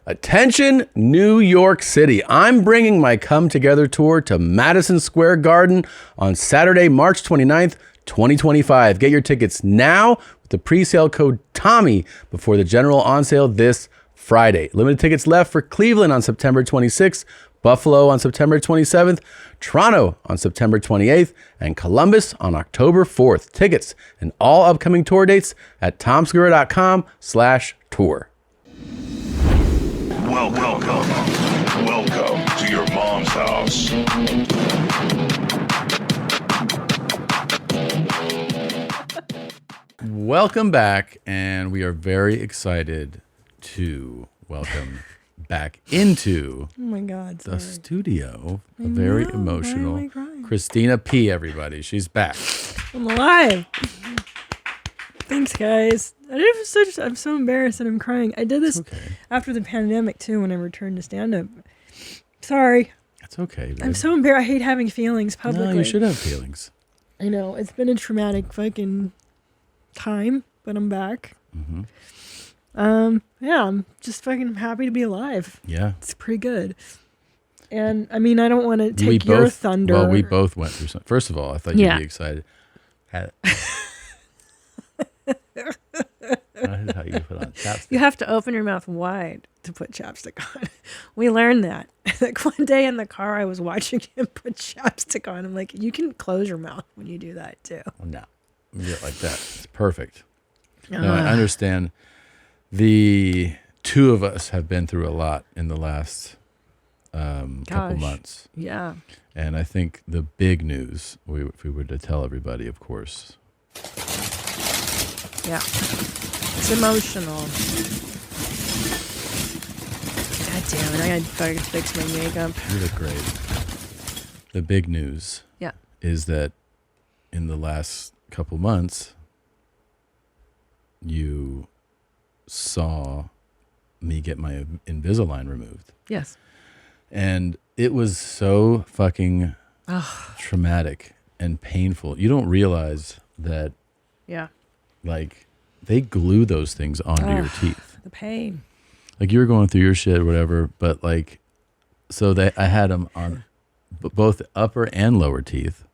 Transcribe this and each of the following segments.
Attention, New York City. I'm bringing my Come Together tour to Madison Square Garden on Saturday, March 29th, 2025. Get your tickets now with the pre-sale code TOMMY before the general on sale this Friday. Limited tickets left for Cleveland on September 26th, Buffalo on September 27th, Toronto on September 28th, and Columbus on October 4th. Tickets and all upcoming tour dates at tomsegura.com/tour. Welcome to your mom's house. Welcome back, and we are very excited to welcome back into the studio a very emotional Christina P. Everybody, she's back. I'm alive. Thanks, guys. I'm so embarrassed that I'm crying. I did this after the pandemic too, when I returned to stand-up. Sorry. That's okay, babe. I'm so embarrassed. I hate having feelings publicly. No, you should have feelings. I know. It's been a traumatic fucking time, but I'm back. Mm-hmm. Yeah, I'm just fucking happy to be alive. Yeah. It's pretty good. And, I mean, I don't want to take your thunder. Well, we both went through something. First of all, I thought you'd be excited. That's how you put on chapstick. You have to open your mouth wide to put chapstick on. We learned that. Like one day in the car, I was watching him put chapstick on. I'm like, you can close your mouth when you do that too. No, you do it like that. It's perfect. No, I understand. The two of us have been through a lot in the last couple months. Yeah. And I think the big news, if we were to tell everybody, of course. Yeah. It's emotional. God damn it. I gotta fucking fix my makeup. You look great. The big news is that in the last couple months, you saw me get my Invisalign removed. Yes. And it was so fucking traumatic and painful. You don't realize that. Yeah. Like, they glue those things onto your teeth. The pain. Like, you were going through your shit or whatever, but like, so I had them on both upper and lower teeth.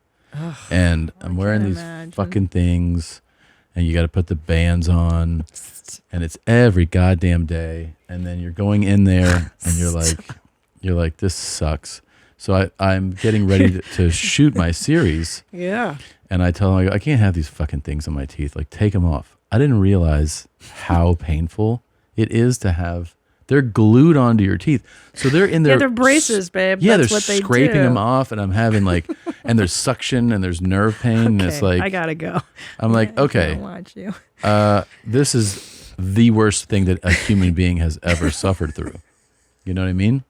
And I'm wearing these fucking things, and you got to put the bands on, and it's every goddamn day. And then you're going in there, and you're like, this sucks. So I'm getting ready to shoot my series. Yeah. And I tell them, I can't have these fucking things on my teeth. Like, take them off. I didn't realize how painful it is to have. They're glued onto your teeth. So they're in there. Yeah, they're braces, babe. Yeah, that's they're what they scraping do. them off. And I'm having like, and there's suction and there's nerve pain. And it's like, I gotta go. I'm like, okay. I watch you. This is the worst thing that a human being has ever suffered through. You know what I mean?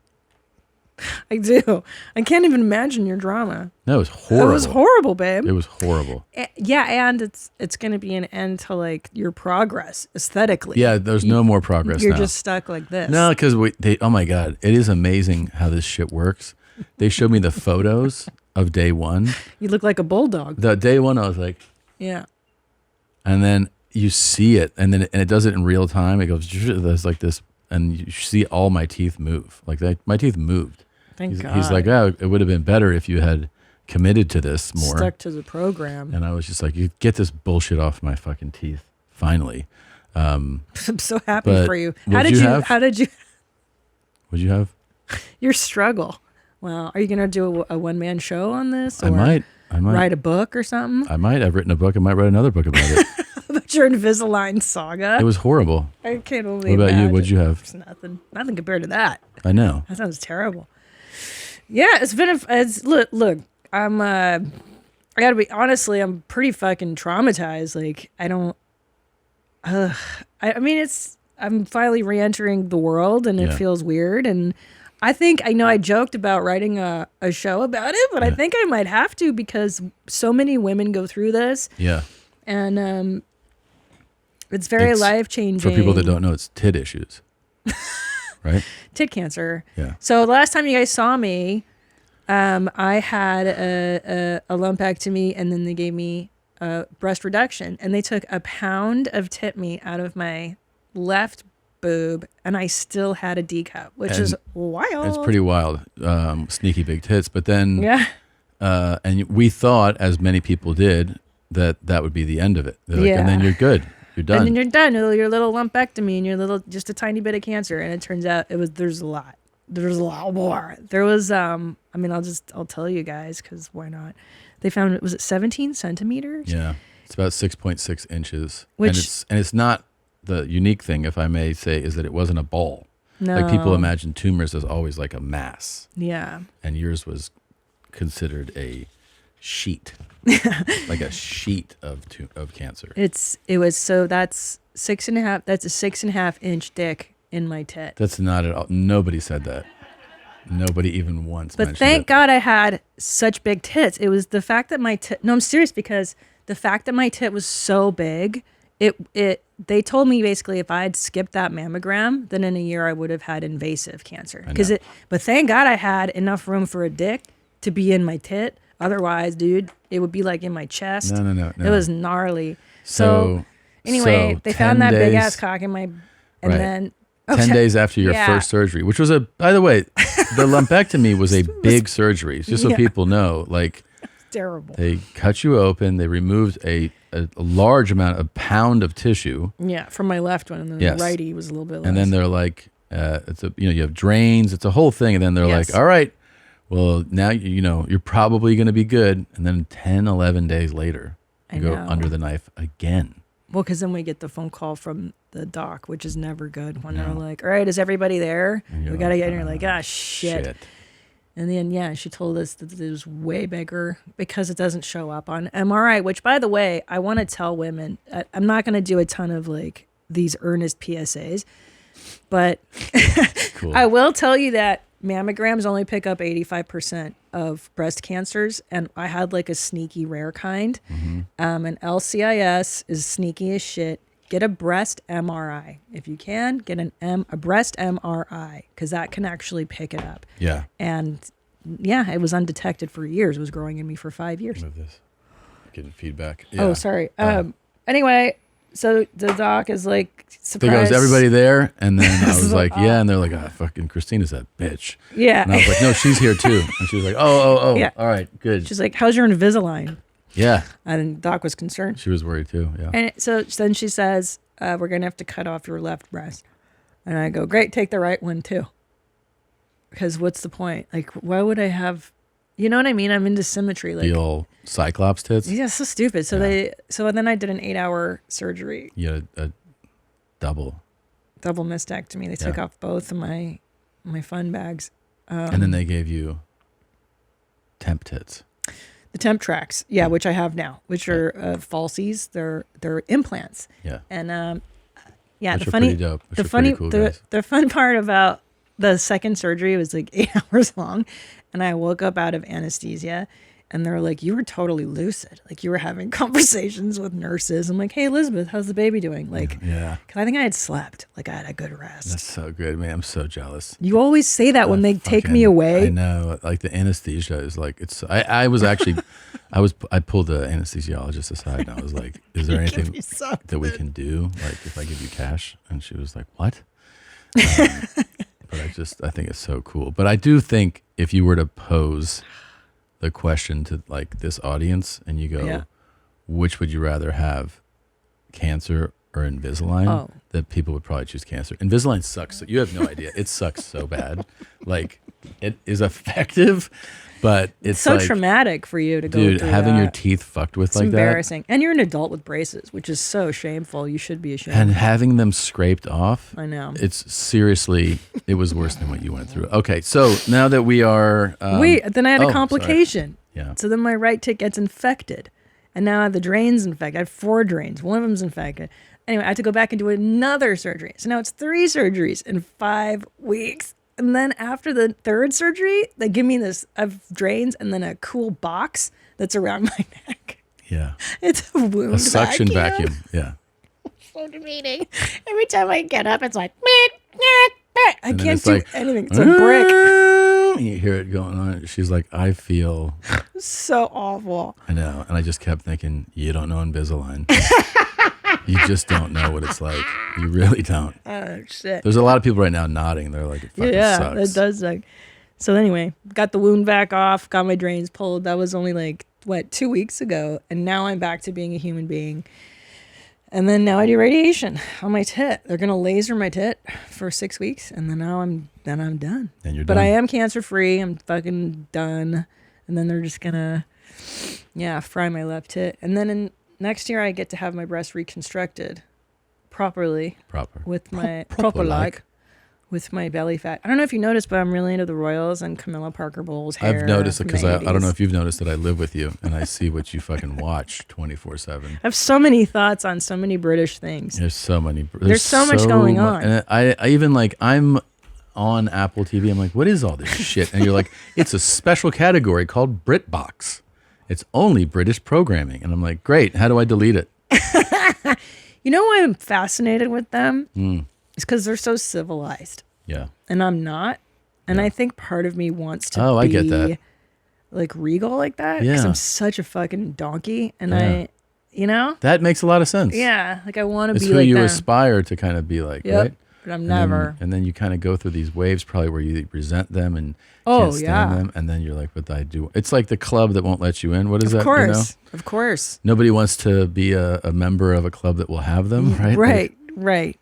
I do. I can't even imagine your drama. No, it was horrible. It was horrible, babe. It was horrible. Yeah, and it's going to be an end to like your progress aesthetically. Yeah, there's no more progress You're now. just stuck like this. No, because oh my God, it is amazing how this shit works. They showed me the photos of day one. You look like a bulldog. The day one, I was like, yeah. And then you see it, and it does it in real time. It goes, there's like this, and you see all my teeth move. Like my teeth moved. Thank God. He's like, oh, it would have been better if you had committed to this more. Stuck to the program. And I was just like, you get this bullshit off my fucking teeth, finally. I'm so happy for you. How did you? What'd you have? Your struggle. Well, are you going to do a one-man show on this? Or I might. Write a book or something? I might. I've written a book. I might write another book about it. About your Invisalign saga? It was horrible. I can't believe. What about you? What'd you have? It's nothing compared to that. I know. That sounds terrible. Yeah, it's been look, I'm I gotta be honestly, I'm pretty fucking traumatized. Like I mean I'm finally re-entering the world, and it feels weird, and I know I joked about writing a show about it, but I think I might have to, because so many women go through this. Yeah. And it's very life-changing. For people that don't know, it's tit issues. Right? Tit cancer. Yeah. So the last time you guys saw me, I had a lumpectomy, and then they gave me a breast reduction, and they took a pound of tit meat out of my left boob, and I still had a D cup, which is wild. It's pretty wild. Sneaky big tits. But then, Yeah. And we thought, as many people did, that would be the end of it. They're like, and then you're good. You're done. And then you're done with your little lumpectomy and your little, just a tiny bit of cancer. And it turns out there's a lot. There's a lot more. There was, I'll tell you guys, because why not? They found, was it 17 centimeters? Yeah. It's about 6.6 inches. Which, and it's not, the unique thing, if I may say, is that it wasn't a ball. No. Like people imagine tumors as always like a mass. Yeah. And yours was considered a sheet. Like a sheet of cancer. That's a 6.5 inch dick in my tit. That's not at all. Nobody said that. Nobody even once mentioned But thank it. God I had such big tits. It was the fact that my tit, no, I'm serious, because the fact that my tit was so big, they told me basically if I had skipped that mammogram, then in a year I would have had invasive cancer. But thank God I had enough room for a dick to be in my tit. Otherwise, dude, it would be like in my chest. No. It was gnarly. So anyway, they found that big ass cock in my, and right. then 10 days after your first surgery, which was by the way, the lumpectomy was a big surgery. Just so people know, like, terrible. They cut you open. They removed a large amount, a pound of tissue. Yeah, from my left one, and then the righty was a little bit less. And then they're like, you have drains. It's a whole thing. And then they're like, all right, well, now you're probably going to be good. And then 10, 11 days later, you go under the knife again. Well, because then we get the phone call from the doc, which is never good, when they're like, all right, is everybody there? We got to get in. You're like, shit. And then, she told us that it was way bigger because it doesn't show up on MRI, which, by the way, I want to tell women, I'm not going to do a ton of like these earnest PSAs, but cool. I will tell you that mammograms only pick up 85% of breast cancers, and I had like a sneaky rare kind. And LCIS is sneaky as shit. Get a breast MRI. If you can, get a breast MRI, because that can actually pick it up. Yeah. And it was undetected for years. It was growing in me for 5 years. Move this. Getting feedback. Yeah. Oh, sorry. Anyway, so the doc is like, surprised. There goes everybody there. And then I was like, and they're like, fucking Christina's that bitch. Yeah. And I was like, no, she's here too. And she was like, oh, yeah. All right, good. She's like, how's your Invisalign? Yeah. And doc was concerned. She was worried too, yeah. And so then she says, we're going to have to cut off your left breast. And I go, great, take the right one too. Because what's the point? Like, why would I have, you know what I mean? I'm into symmetry. Like, the old Cyclops tits? Yeah, so stupid. So then I did an 8-hour surgery. You had a double mastectomy. They took off both of my fun bags. And then they gave you temp tits. The temp tracks, which I have now, which are falsies. They're implants. Yeah. And which the fun part about the second surgery was like 8 hours long, and I woke up out of anesthesia, and they're like, "You were totally lucid. Like you were having conversations with nurses." I'm like, "Hey Elizabeth, how's the baby doing?" Like, because I think I had slept. Like I had a good rest. That's so good, man. I'm so jealous. You always say that when they take me away. I know. Like the anesthesia is like I was actually I pulled the anesthesiologist aside and I was like, "Is there anything that we can do? Like if I give you cash?" And she was like, "What?" But I think it's so cool. But I do think if you were to pose the question to like this audience and you go, which would you rather have, cancer or Invisalign? That people would probably choose cancer. Invisalign sucks. You have no idea. It sucks so bad. Like it is effective, but it's so like, traumatic for you to go through having that. your teeth fucked with like that. It's embarrassing. And you're an adult with braces, which is so shameful. You should be ashamed. And having them scraped off. I know. It's seriously, it was worse than what you went through. Okay, so now that we are... then I had a complication. Sorry. Yeah. So then my right tit gets infected. And now I have the drains infected. I have 4 drains. One of them's infected. Anyway, I have to go back and do another surgery. So now it's 3 surgeries in 5 weeks. And then after the 3rd surgery, they give me this of drains and then a cool box that's around my neck. Yeah. It's a wound A suction vacuum. Yeah. So demeaning. Every time I get up, it's like, I can't do anything. It's a brick. You hear it going on. She's like, I feel so awful. I know. And I just kept thinking, you don't know Invisalign. You just don't know what it's like. You really don't. Oh, shit. There's a lot of people right now nodding. They're like, it fucking sucks. It does suck. So anyway, got the wound back off, got my drains pulled. That was only like, 2 weeks ago. And now I'm back to being a human being. And then now I do radiation on my tit. They're going to laser my tit for 6 weeks. And then I'm done. And you're But done. I am cancer free. I'm fucking done. And then they're just going to, fry my left tit. And then next year I get to have my breast reconstructed properly. With my with my belly fat. I don't know if you noticed, but I'm really into the Royals and Camilla Parker Bowles' hair. I've noticed it because I don't know '80s. if you've noticed that I live with you and I see what you fucking watch 24/7. I have so many thoughts on so many British things. There's so many. There's so much going on. And I even like, I'm on Apple TV. I'm like, what is all this shit? And you're like, it's a special category called BritBox. It's only British programming. And I'm like, great. How do I delete it? You know why I'm fascinated with them? Mm. It's because they're so civilized. Yeah. And I'm not. And I think part of me wants to be I get that. like regal like that. Because Yeah. I'm such a fucking donkey. And Yeah. That makes a lot of sense. yeah, like I want to It's be who like you them. aspire to kind of be like, Yep. right? But I'm never. And then you kind of go through these waves probably where you resent them and Oh, can't stand yeah. them. And then you're like, but I do. It's like the club that won't let you in. What is that? Of course. You know? Of course. Nobody wants to be a member of a club that will have them, right? Right.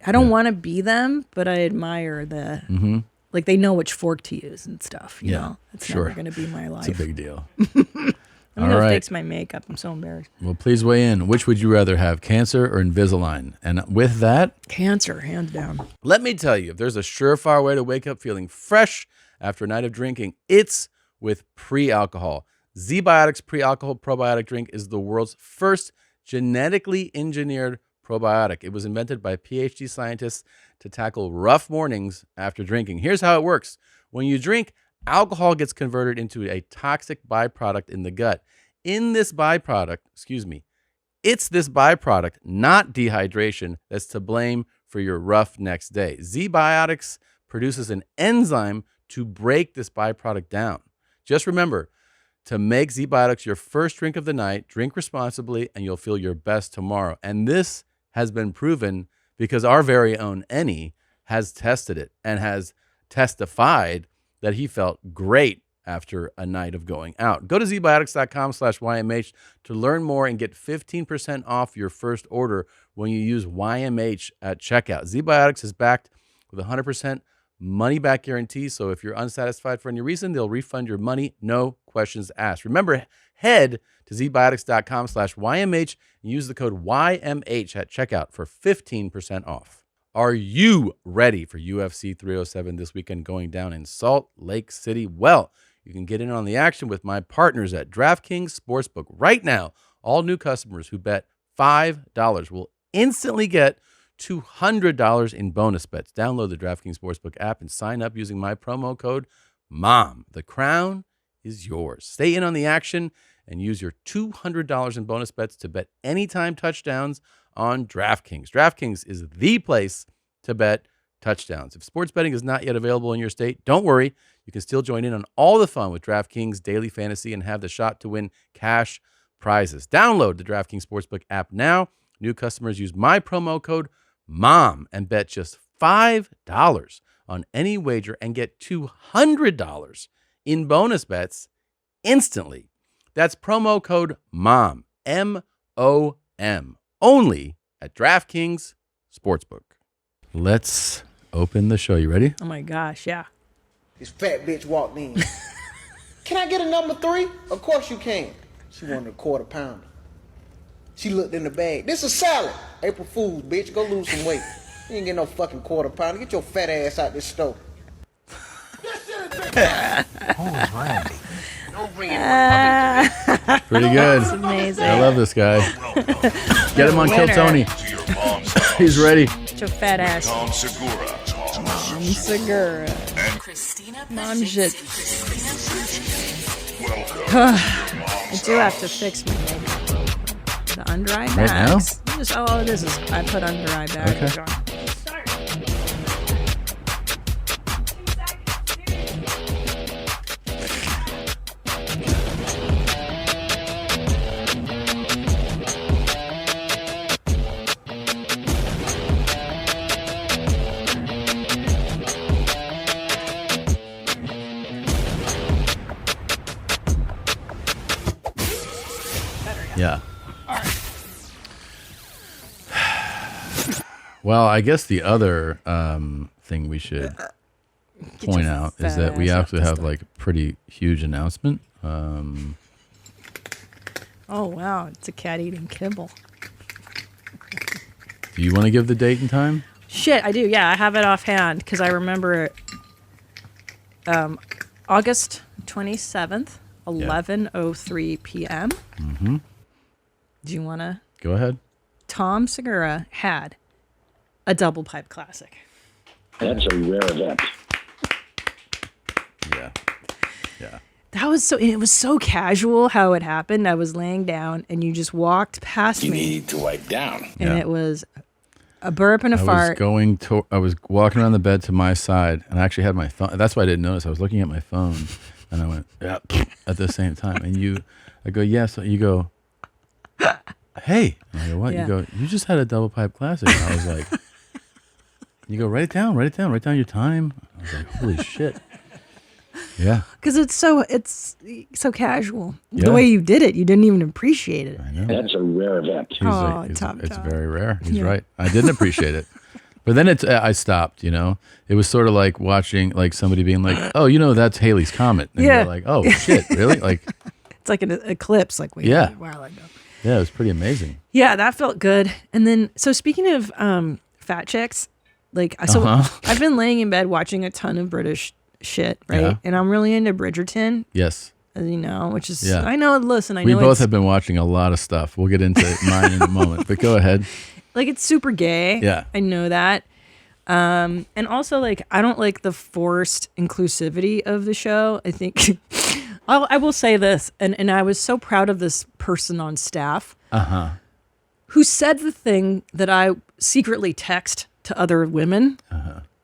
I don't want to be them, but I admire the, like they know which fork to use and stuff. You know, it's sure. never going to be my life. It's a big deal. I'm All going to right. fix my makeup. I'm so embarrassed. Well, please weigh in. Which would you rather have, cancer or Invisalign? And with that, Cancer, hands down. let me tell you, if there's a surefire way to wake up feeling fresh after a night of drinking, it's with pre-alcohol. Z-Biotics pre-alcohol probiotic drink is the world's first genetically engineered probiotic. It was invented by PhD scientists to tackle rough mornings after drinking. Here's how it works. When you drink, alcohol gets converted into a toxic byproduct in the gut. It's this byproduct, not dehydration, that's to blame for your rough next day. Z-Biotics produces an enzyme to break this byproduct down. Just remember, to make Z-Biotics your first drink of the night, drink responsibly, and you'll feel your best tomorrow. And this has been proven because our very own Ennie has tested it and has testified that he felt great after a night of going out. Go to zbiotics.com/YMH to learn more and get 15% off your first order when you use YMH at checkout. Z-Biotics is backed with 100% money-back guarantee, so if you're unsatisfied for any reason, they'll refund your money, no questions asked. Remember, head to zbiotics.com/YMH and use the code YMH at checkout for 15% off. Are you ready for UFC 307 this weekend going down in Salt Lake City? Well, you can get in on the action with my partners at DraftKings Sportsbook. Right now, all new customers who bet $5 will instantly get $200 in bonus bets. Download the DraftKings Sportsbook app and sign up using my promo code MOM. The crown is yours. Stay in on the action and use your $200 in bonus bets to bet anytime touchdowns on DraftKings. DraftKings is the place to bet touchdowns. If sports betting is not yet available in your state, don't worry. You can still join in on all the fun with DraftKings Daily Fantasy and have the shot to win cash prizes. Download the DraftKings Sportsbook app now. New customers use my promo code MOM and bet just $5 on any wager and get $200 in bonus bets instantly. That's promo code MOM, M-O-M, only at DraftKings Sportsbook. Let's open the show. You ready? Oh my gosh, yeah. This fat bitch walked in. Can I get a number 3? Of course you can. She wanted a quarter pounder. She looked in the bag. This is salad. April Fool's, bitch. Go lose some weight. You ain't get no fucking quarter pounder. Get your fat ass out this store. Who's Randy? Don't bring it Pretty good. It's amazing. I love this guy. Get him on Kill Winner. Tony. to your mom's house. He's ready. Get your fat ass. Tom Segura. Segura. Christina Mom shit. Welcome I do have to fix my makeup. The under eye Right now? bags. Just all it is I put under eye bags on. Well, I guess the other thing we should point out is that we actually have like a pretty huge announcement. Oh, wow. It's a cat eating kibble. Do you want to give the date and time? Shit, I do. Yeah, I have it offhand because I remember it. August 27th, 11:03 p.m. Mm-hmm. Do you want to? Go ahead. Tom Segura had a double pipe classic. That's a rare event. Yeah. Yeah. That was so. It was so casual how it happened. I was laying down, and you just walked past You me, need to wipe down. and Yeah. it was a burp and a I fart. was walking around the bed to my side, and I actually had my phone. That's why I didn't notice. I was looking at my phone, and I went, yeah, at the same time. And I go, yes. Yeah. So you go, hey. And I go, what? Yeah. You go, you just had a double pipe classic. And I was like, you go, write it down your time. I was like, holy shit. Yeah. Because it's so casual. Yeah. The way you did it, you didn't even appreciate it. I know. That's a rare event. It's very rare. He's right. I didn't appreciate it. But then I stopped, you know. It was sort of like watching like somebody being like, oh, you know, that's Halley's Comet. And Yeah. you're like, oh, shit, really? Like, It's like an eclipse, like we Yeah. had a while ago. yeah, it was pretty amazing. Yeah, that felt good. And then, so speaking of fat chicks, like, so I've been laying in bed watching a ton of British shit, right? Yeah. And I'm really into Bridgerton, Yes. as you know, which is, Yeah. I know, listen, I We know both it's, have been watching a lot of stuff. We'll get into mine in a moment, but go ahead. like, it's super gay. Yeah. I know that. And also, like, I don't like the forced inclusivity of the show. I think, I will say this, and I was so proud of this person on staff who said the thing that I secretly text to other women.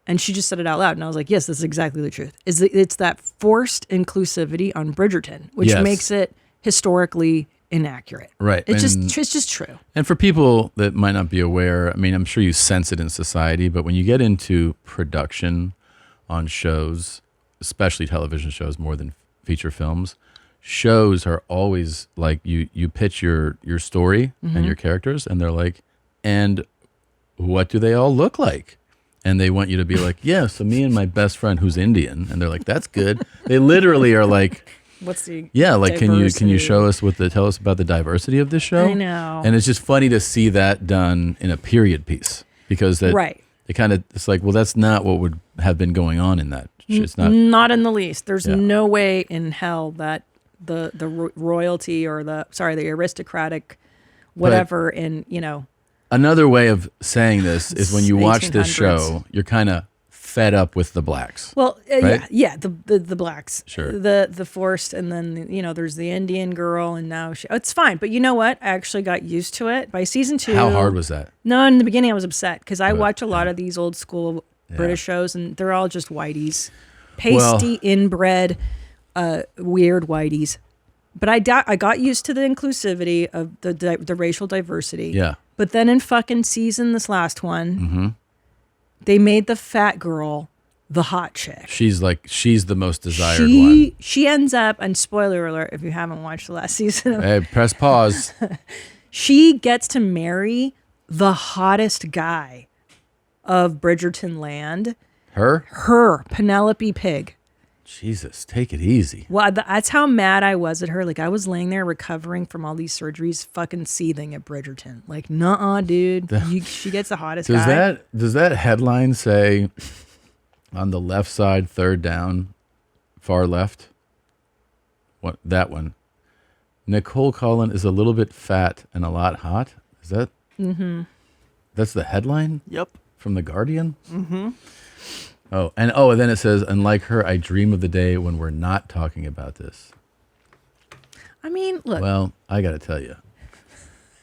And she just said it out loud. And I was like, yes, this is exactly the truth. It's that forced inclusivity on Bridgerton, which Yes. makes it historically inaccurate. Right. It's And- just true. And for people that might not be aware, I mean, I'm sure you sense it in society, but when you get into production on shows, especially television shows more than feature films, shows are always like you pitch your story and your characters, and they're like, and what do they all look like? And they want you to be like, yeah, so me and my best friend who's Indian. And they're like, that's good. They literally are like, What's the yeah, like can you diversity? show us tell us about the diversity of this show? I know. And it's just funny to see that done in a period piece because Right. It's like, well, that's not what would have been going on in that. It's not. Not in the least. There's Yeah. no way in hell that the royalty or the aristocratic whatever in, you know. Another way of saying this is when you watch this 1800s. show, you're kind of fed up with the blacks. Well, Right? yeah, the blacks, Sure. the forced, and then there's the Indian girl, and now it's fine. But you know what? I actually got used to it by season 2. How hard was that? No, in the beginning I was upset because I But, watch a lot of these old school British shows, and they're all just whiteys, pasty, inbred, weird whiteys. But I got used to the inclusivity of the racial diversity. Yeah. But then in fucking this last one, they made the fat girl the hot chick. She's the most desired one. She ends up, and spoiler alert if you haven't watched the last season, Hey, press pause. she gets to marry the hottest guy of Bridgerton land, Her? Penelope Pig. Jesus, take it easy. Well, that's how mad I was at her. Like, I was laying there recovering from all these surgeries, fucking seething at Bridgerton. Like, nuh-uh, dude. She gets the hottest guy. Does that headline say on the left side, third down, far left? What, that one? Nicole Cullen is a little bit fat and a lot hot. Is that? Mm-hmm. That's the headline? Yep. From The Guardian? Mm-hmm. And then it says, unlike her, I dream of the day when we're not talking about this. I mean, look. Well, I got to tell you,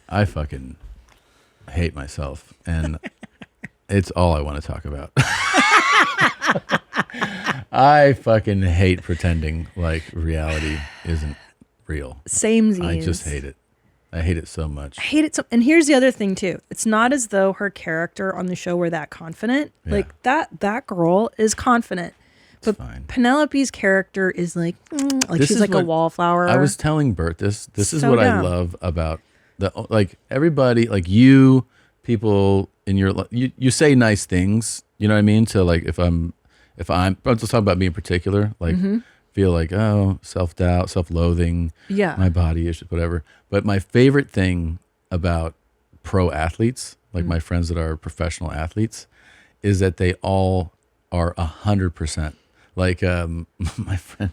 I fucking hate myself, and it's all I want to talk about. I fucking hate pretending like reality isn't real. Samesies. I just hate it. I hate it so much. I hate it so. And here's the other thing too. It's not as though her character on the show were that confident. Yeah. Like that girl is confident, but fine. Penelope's character is like This she's is like a what- wallflower. I was telling Bert this is So what I dumb. love about everybody, like you, people in your you say nice things, you know what I mean, to like if I'm I'll just talk about me in particular, like feel like self-doubt, self-loathing, my body issues, whatever. But my favorite thing about pro athletes, like my friends that are professional athletes, is that they all are 100%. Like my friend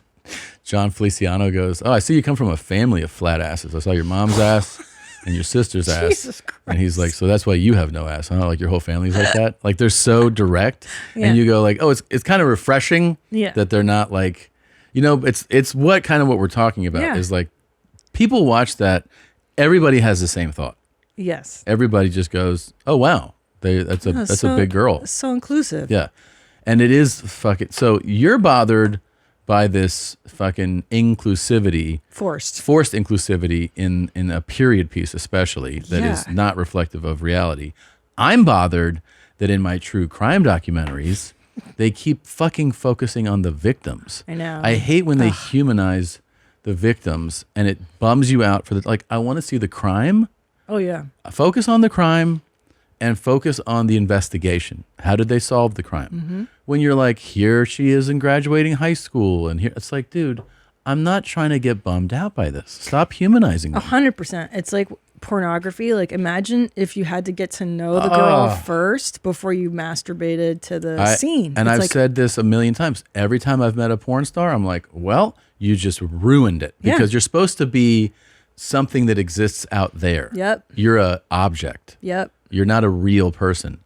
John Feliciano goes, "Oh, I see you come from a family of flat asses. I saw your mom's ass and your sister's ass." Jesus Christ. And he's like, "So that's why you have no ass, huh? Like your whole family's like that?" Like they're so direct. And you go like, "Oh, it's kind of refreshing that they're not like, it's what we're talking about is like people watch that, everybody has the same thought. Yes. Everybody just goes, "Oh wow, that's a big girl." So inclusive. Yeah. And it is fucking, so you're bothered by this fucking inclusivity, forced inclusivity in a period piece, especially that is not reflective of reality. I'm bothered that in my true crime documentaries, they keep fucking focusing on the victims. I know. I hate when they humanize the victims, and it bums you out for the, like, I want to see the crime. Oh yeah. Focus on the crime and focus on the investigation. How did they solve the crime? When you're like, here she is in graduating high school, and here it's like, dude, I'm not trying to get bummed out by this. Stop humanizing them. 100%. It's like pornography. Like imagine if you had to get to know the girl first before you masturbated to the scene. And I've like, said this a million times. Every time I've met a porn star, I'm like, well, you just ruined it. Because you're supposed to be something that exists out there. Yep. You're a object. Yep. You're not a real person.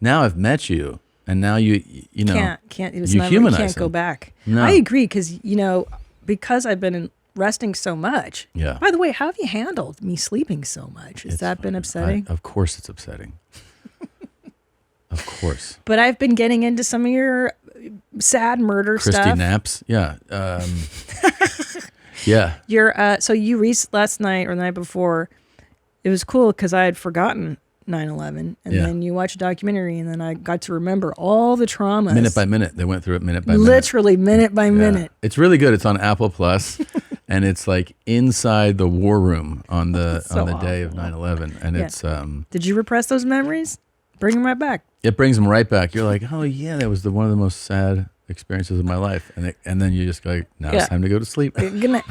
Now I've met you, and now you know can't you you humanize can't go them. back. No. I agree because I've been resting so much. Yeah. By the way, how have you handled me sleeping so much? Has that been upsetting? Of course, it's upsetting. Of course. But I've been getting into some of your sad murder Christy stuff. Naps. Yeah. Yeah. So you last night or the night before, it was cool because I had forgotten 9/11, and then you watch a documentary, and then I got to remember all the traumas. Minute by minute. They went through it minute by minute. Literally minute by minute. It's really good. It's on Apple Plus, and it's like inside the war room on the day of 9/11, and it's Did you repress those memories? Bring them right back. it brings them right back. You're like, oh yeah, that was one of the most sad experiences of my life, and then you just go, now it's time to go to sleep. Good night.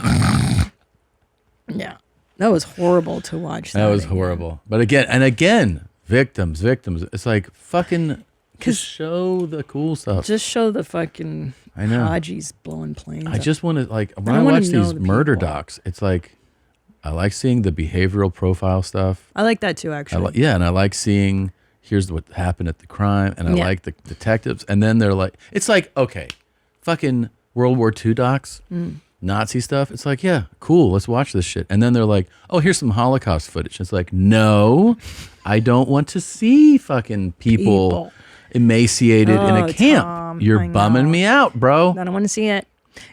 Yeah. That was horrible to watch. That was horrible. But again, victims. It's like fucking just show the cool stuff. Just show the fucking Hajis blowing planes. I just want to, like, when I watch these murder docs, it's like, I like seeing the behavioral profile stuff. I like that too, actually. And I like seeing, here's what happened at the crime, and I like the detectives. And then they're like, it's like, okay, fucking World War II docs. Nazi stuff. It's like, yeah, cool. Let's watch this shit. And then they're like, oh, here's some Holocaust footage. It's like, no, I don't want to see fucking people emaciated in a camp. Tom, You're bumming me out, bro. I don't want to see it.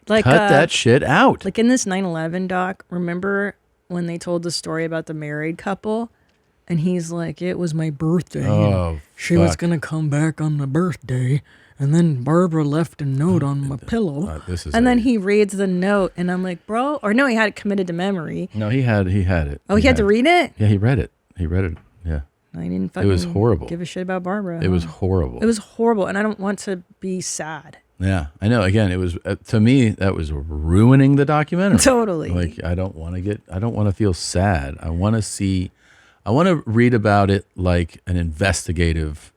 Like, cut that shit out. Like in this 9/11 doc, remember when they told the story about the married couple? And he's like, it was my birthday. Oh, she was going to come back on my birthday. And then Barbara left a note on my pillow. Then he reads the note, and I'm like, bro, or no, he had it committed to memory. No, he had it. Oh, he had to read it? Yeah, he read it. Yeah. I didn't fucking it was horrible. Give a shit about Barbara. It was horrible. It was horrible, and I don't want to be sad. Yeah, I know. Again, it was to me that was ruining the documentary. Totally. Like I don't want to feel sad. I want to read about it like an investigative,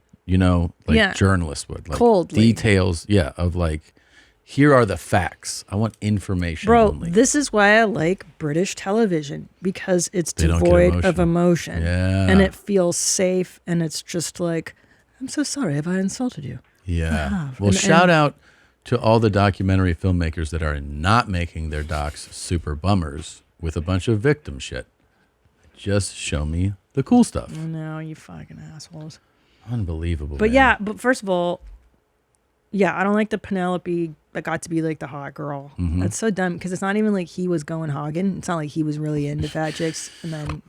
journalist would, like coldly. details, of like, here are the facts. I want information. Bro, only. this is why I like British television, because it's devoid of emotion. Yeah. And it feels safe, and it's just like, I'm so sorry if I insulted you. Yeah. Well, shout out to all the documentary filmmakers that are not making their docs super bummers with a bunch of victim shit. Just show me the cool stuff. No, you fucking assholes. Unbelievable. But man. but first of all, I don't like the Penelope that got to be like the hot girl. Mm-hmm. That's so dumb, because it's not even like he was going hogging. It's not like he was really into fat chicks. And then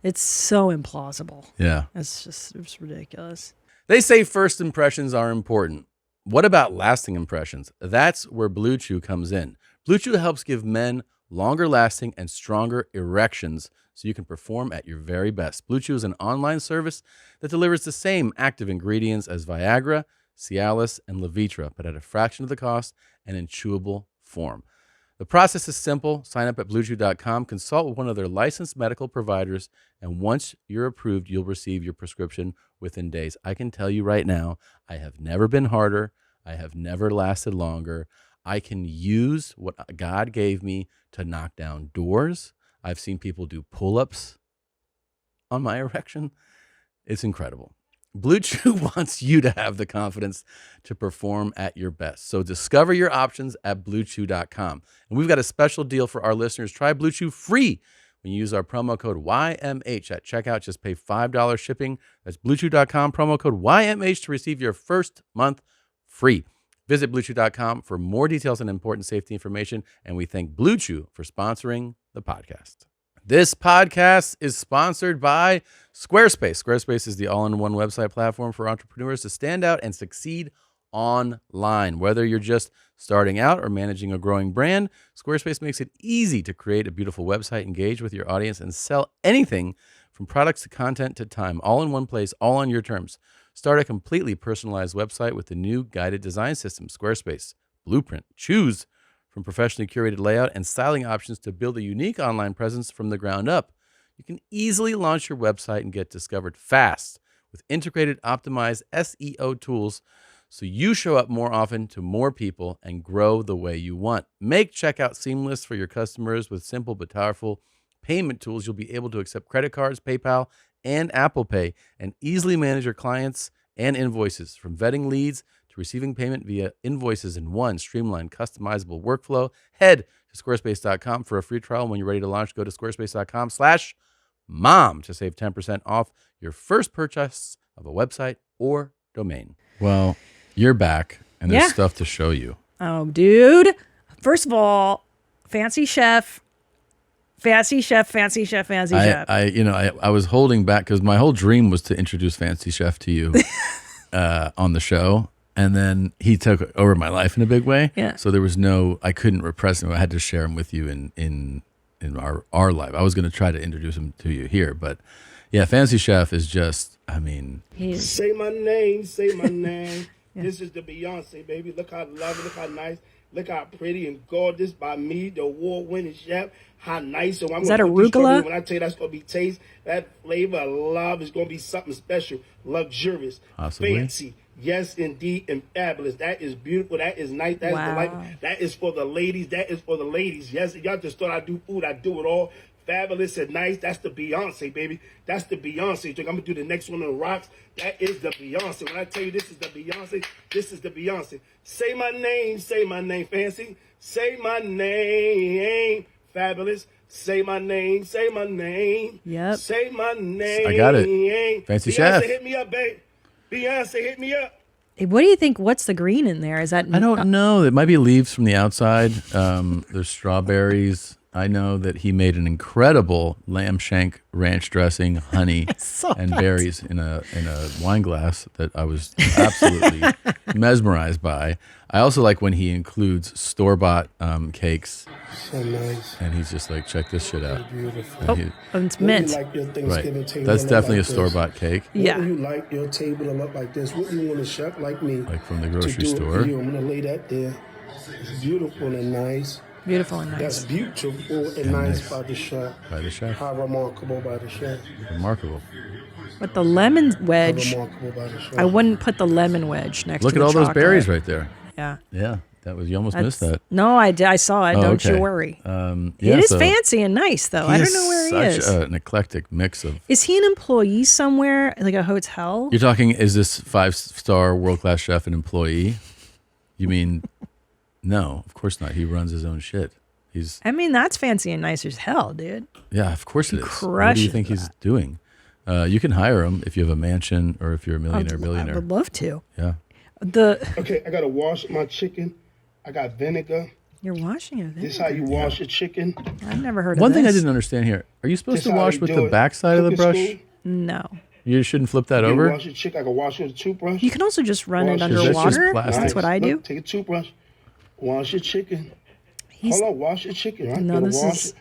it's so implausible. Yeah. It's ridiculous. They say first impressions are important. What about lasting impressions? That's where Blue Chew comes in. Blue Chew helps give men longer lasting, and stronger erections so you can perform at your very best. Blue Chew is an online service that delivers the same active ingredients as Viagra, Cialis, and Levitra, but at a fraction of the cost and in chewable form. The process is simple. Sign up at BlueChew.com, consult with one of their licensed medical providers, and once you're approved, you'll receive your prescription within days. I can tell you right now, I have never been harder. I have never lasted longer. I can use what God gave me to knock down doors. I've seen people do pull-ups on my erection. It's incredible. Blue Chew wants you to have the confidence to perform at your best. So discover your options at BlueChew.com. And we've got a special deal for our listeners. Try Blue Chew free when you use our promo code YMH at checkout. Just pay $5 shipping. That's BlueChew.com, promo code YMH to receive your first month free. Visit BlueChew.com for more details and important safety information. And we thank Blue Chew for sponsoring the podcast. This podcast is sponsored by Squarespace. Squarespace is the all-in-one website platform for entrepreneurs to stand out and succeed online. Whether you're just starting out or managing a growing brand, Squarespace makes it easy to create a beautiful website, engage with your audience, and sell anything from products to content to time, all in one place, all on your terms. Start a completely personalized website with the new guided design system, Squarespace Blueprint. Choose from professionally curated layout and styling options to build a unique online presence from the ground up. You can easily launch your website and get discovered fast with integrated, optimized SEO tools so you show up more often to more people and grow the way you want. Make checkout seamless for your customers with simple but powerful payment tools. You'll be able to accept credit cards, PayPal, and Apple Pay, and easily manage your clients and invoices, from vetting leads to receiving payment via invoices in one streamlined, customizable workflow. Head to squarespace.com for a free trial. When you're ready to launch, go to squarespace.com/mom to save 10% off your first purchase of a website or domain. Well, you're back, and there's stuff to show you. Oh, dude. First of all, fancy chef. Fancy chef. I was holding back because my whole dream was to introduce Fancy Chef to you on the show. And then he took over my life in a big way. Yeah. So there was I couldn't repress him. I had to share him with you in our life. I was going to try to introduce him to you here. But yeah, Fancy Chef is just, Say my name, say my name. This is the Beyonce, baby. Look how lovely, look how nice, look how pretty and gorgeous by me, the award-winning chef. How nice. So I'm is that gonna put arugula? When I tell you that's going to be taste, that flavor of love is going to be something special, luxurious, Possibly. fancy. Yes, indeed, and fabulous. That is beautiful. That is nice. That is delightful. That is for the ladies. That is for the ladies. Yes, y'all just thought I do food. I do it all. Fabulous and nice. That's the Beyonce, baby. That's the Beyonce. I'm going to do the next one on the rocks. That is the Beyonce. When I tell you this is the Beyonce, this is the Beyonce. Say my name, fancy. Say my name, fabulous. Say my name, say my name. Yep. Say my name. I got it. Fancy Beyonce, Chef. hit me up, babe. Beyonce, hit me up. Hey, what do you think? What's the green in there? Is that? I don't know. It might be leaves from the outside. There's strawberries. I know that he made an incredible lamb shank ranch dressing, honey, and berries in a wine glass that I was absolutely mesmerized by. I also like when he includes store-bought cakes. So nice. And he's just like, check this shit out. Beautiful. And It's mint. Like your Thanksgiving table That's to look definitely like a store-bought cake. Yeah. Wouldn't you like your table to look like this? Wouldn't you want a chef like me? Like from the to grocery do it store. for you? I'm going to lay that there. It's beautiful and nice. Beautiful and nice. That's beautiful and nice by the chef. By the chef. How remarkable by the chef. Remarkable. With the lemon How wedge, remarkable by the chef. I wouldn't put the lemon wedge next Look to at the all those chocolate. berries right there. Yeah. Yeah, that was, you almost missed that. No, I did. I saw it. Oh, Don't you okay. worry. Yeah, it is so fancy and nice, though. I don't know where he is. Such an eclectic mix of. Is he an employee somewhere, like a hotel? You're talking, is this 5-star world-class chef an employee? You mean, no, of course not. He runs his own shit. I mean, that's fancy and nice as hell, dude. Yeah, of course it is. What do you crushes think he's doing? You can hire him if you have a mansion or if you're a millionaire, billionaire. I would love to. Yeah. Okay, I got to wash my chicken. I got vinegar. You're washing it. This is how you wash your chicken. I've never heard One of thing I this. didn't understand here. Are you supposed This to how wash they with do the it. backside of the Cooking brush? school. No. You shouldn't flip that You over? wash your chicken. I can wash it with a toothbrush. You can also just run it Wash it. under That's just water. plastic. That's what I do. Look, take a toothbrush. Wash your chicken. Hold on, wash your chicken, right? No, Gotta this wash is- it.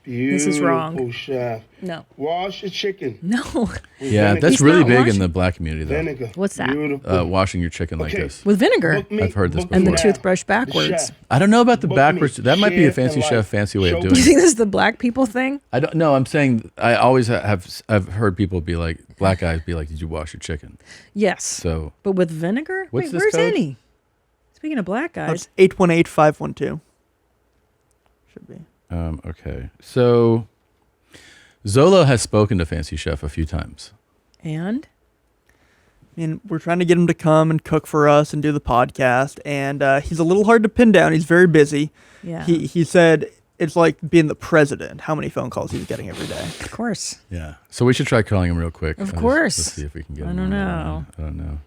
Beautiful, this is wrong. chef. No. Wash your chicken. No. with Yeah, vinegar. that's He's really not big in washing- the black community, though. Vinegar. What's that? Beautiful. Washing your chicken like Okay. this. With vinegar. Book me- I've heard this book me And the now. toothbrush The backwards. chef. I don't know about the Book backwards. me. That might be a Share fancy and chef, like. fancy way of Show doing You it. think this is the black people thing? I don't know. I'm saying I always I've heard people be like, black guys be like, did you wash your chicken? Yes. So But with vinegar? What's Wait, this where's code? Annie? Speaking of black guys. That's 818-512. Should be. okay. So Zolo has spoken to Fancy Chef a few times. And? I mean, we're trying to get him to come and cook for us and do the podcast, and he's a little hard to pin down. He's very busy. Yeah. He said it's like being the president, how many phone calls he's getting every day. Of course. Yeah. So we should try calling him real quick. Of course. Let's see if we can get I him. don't on the know. line. I don't know.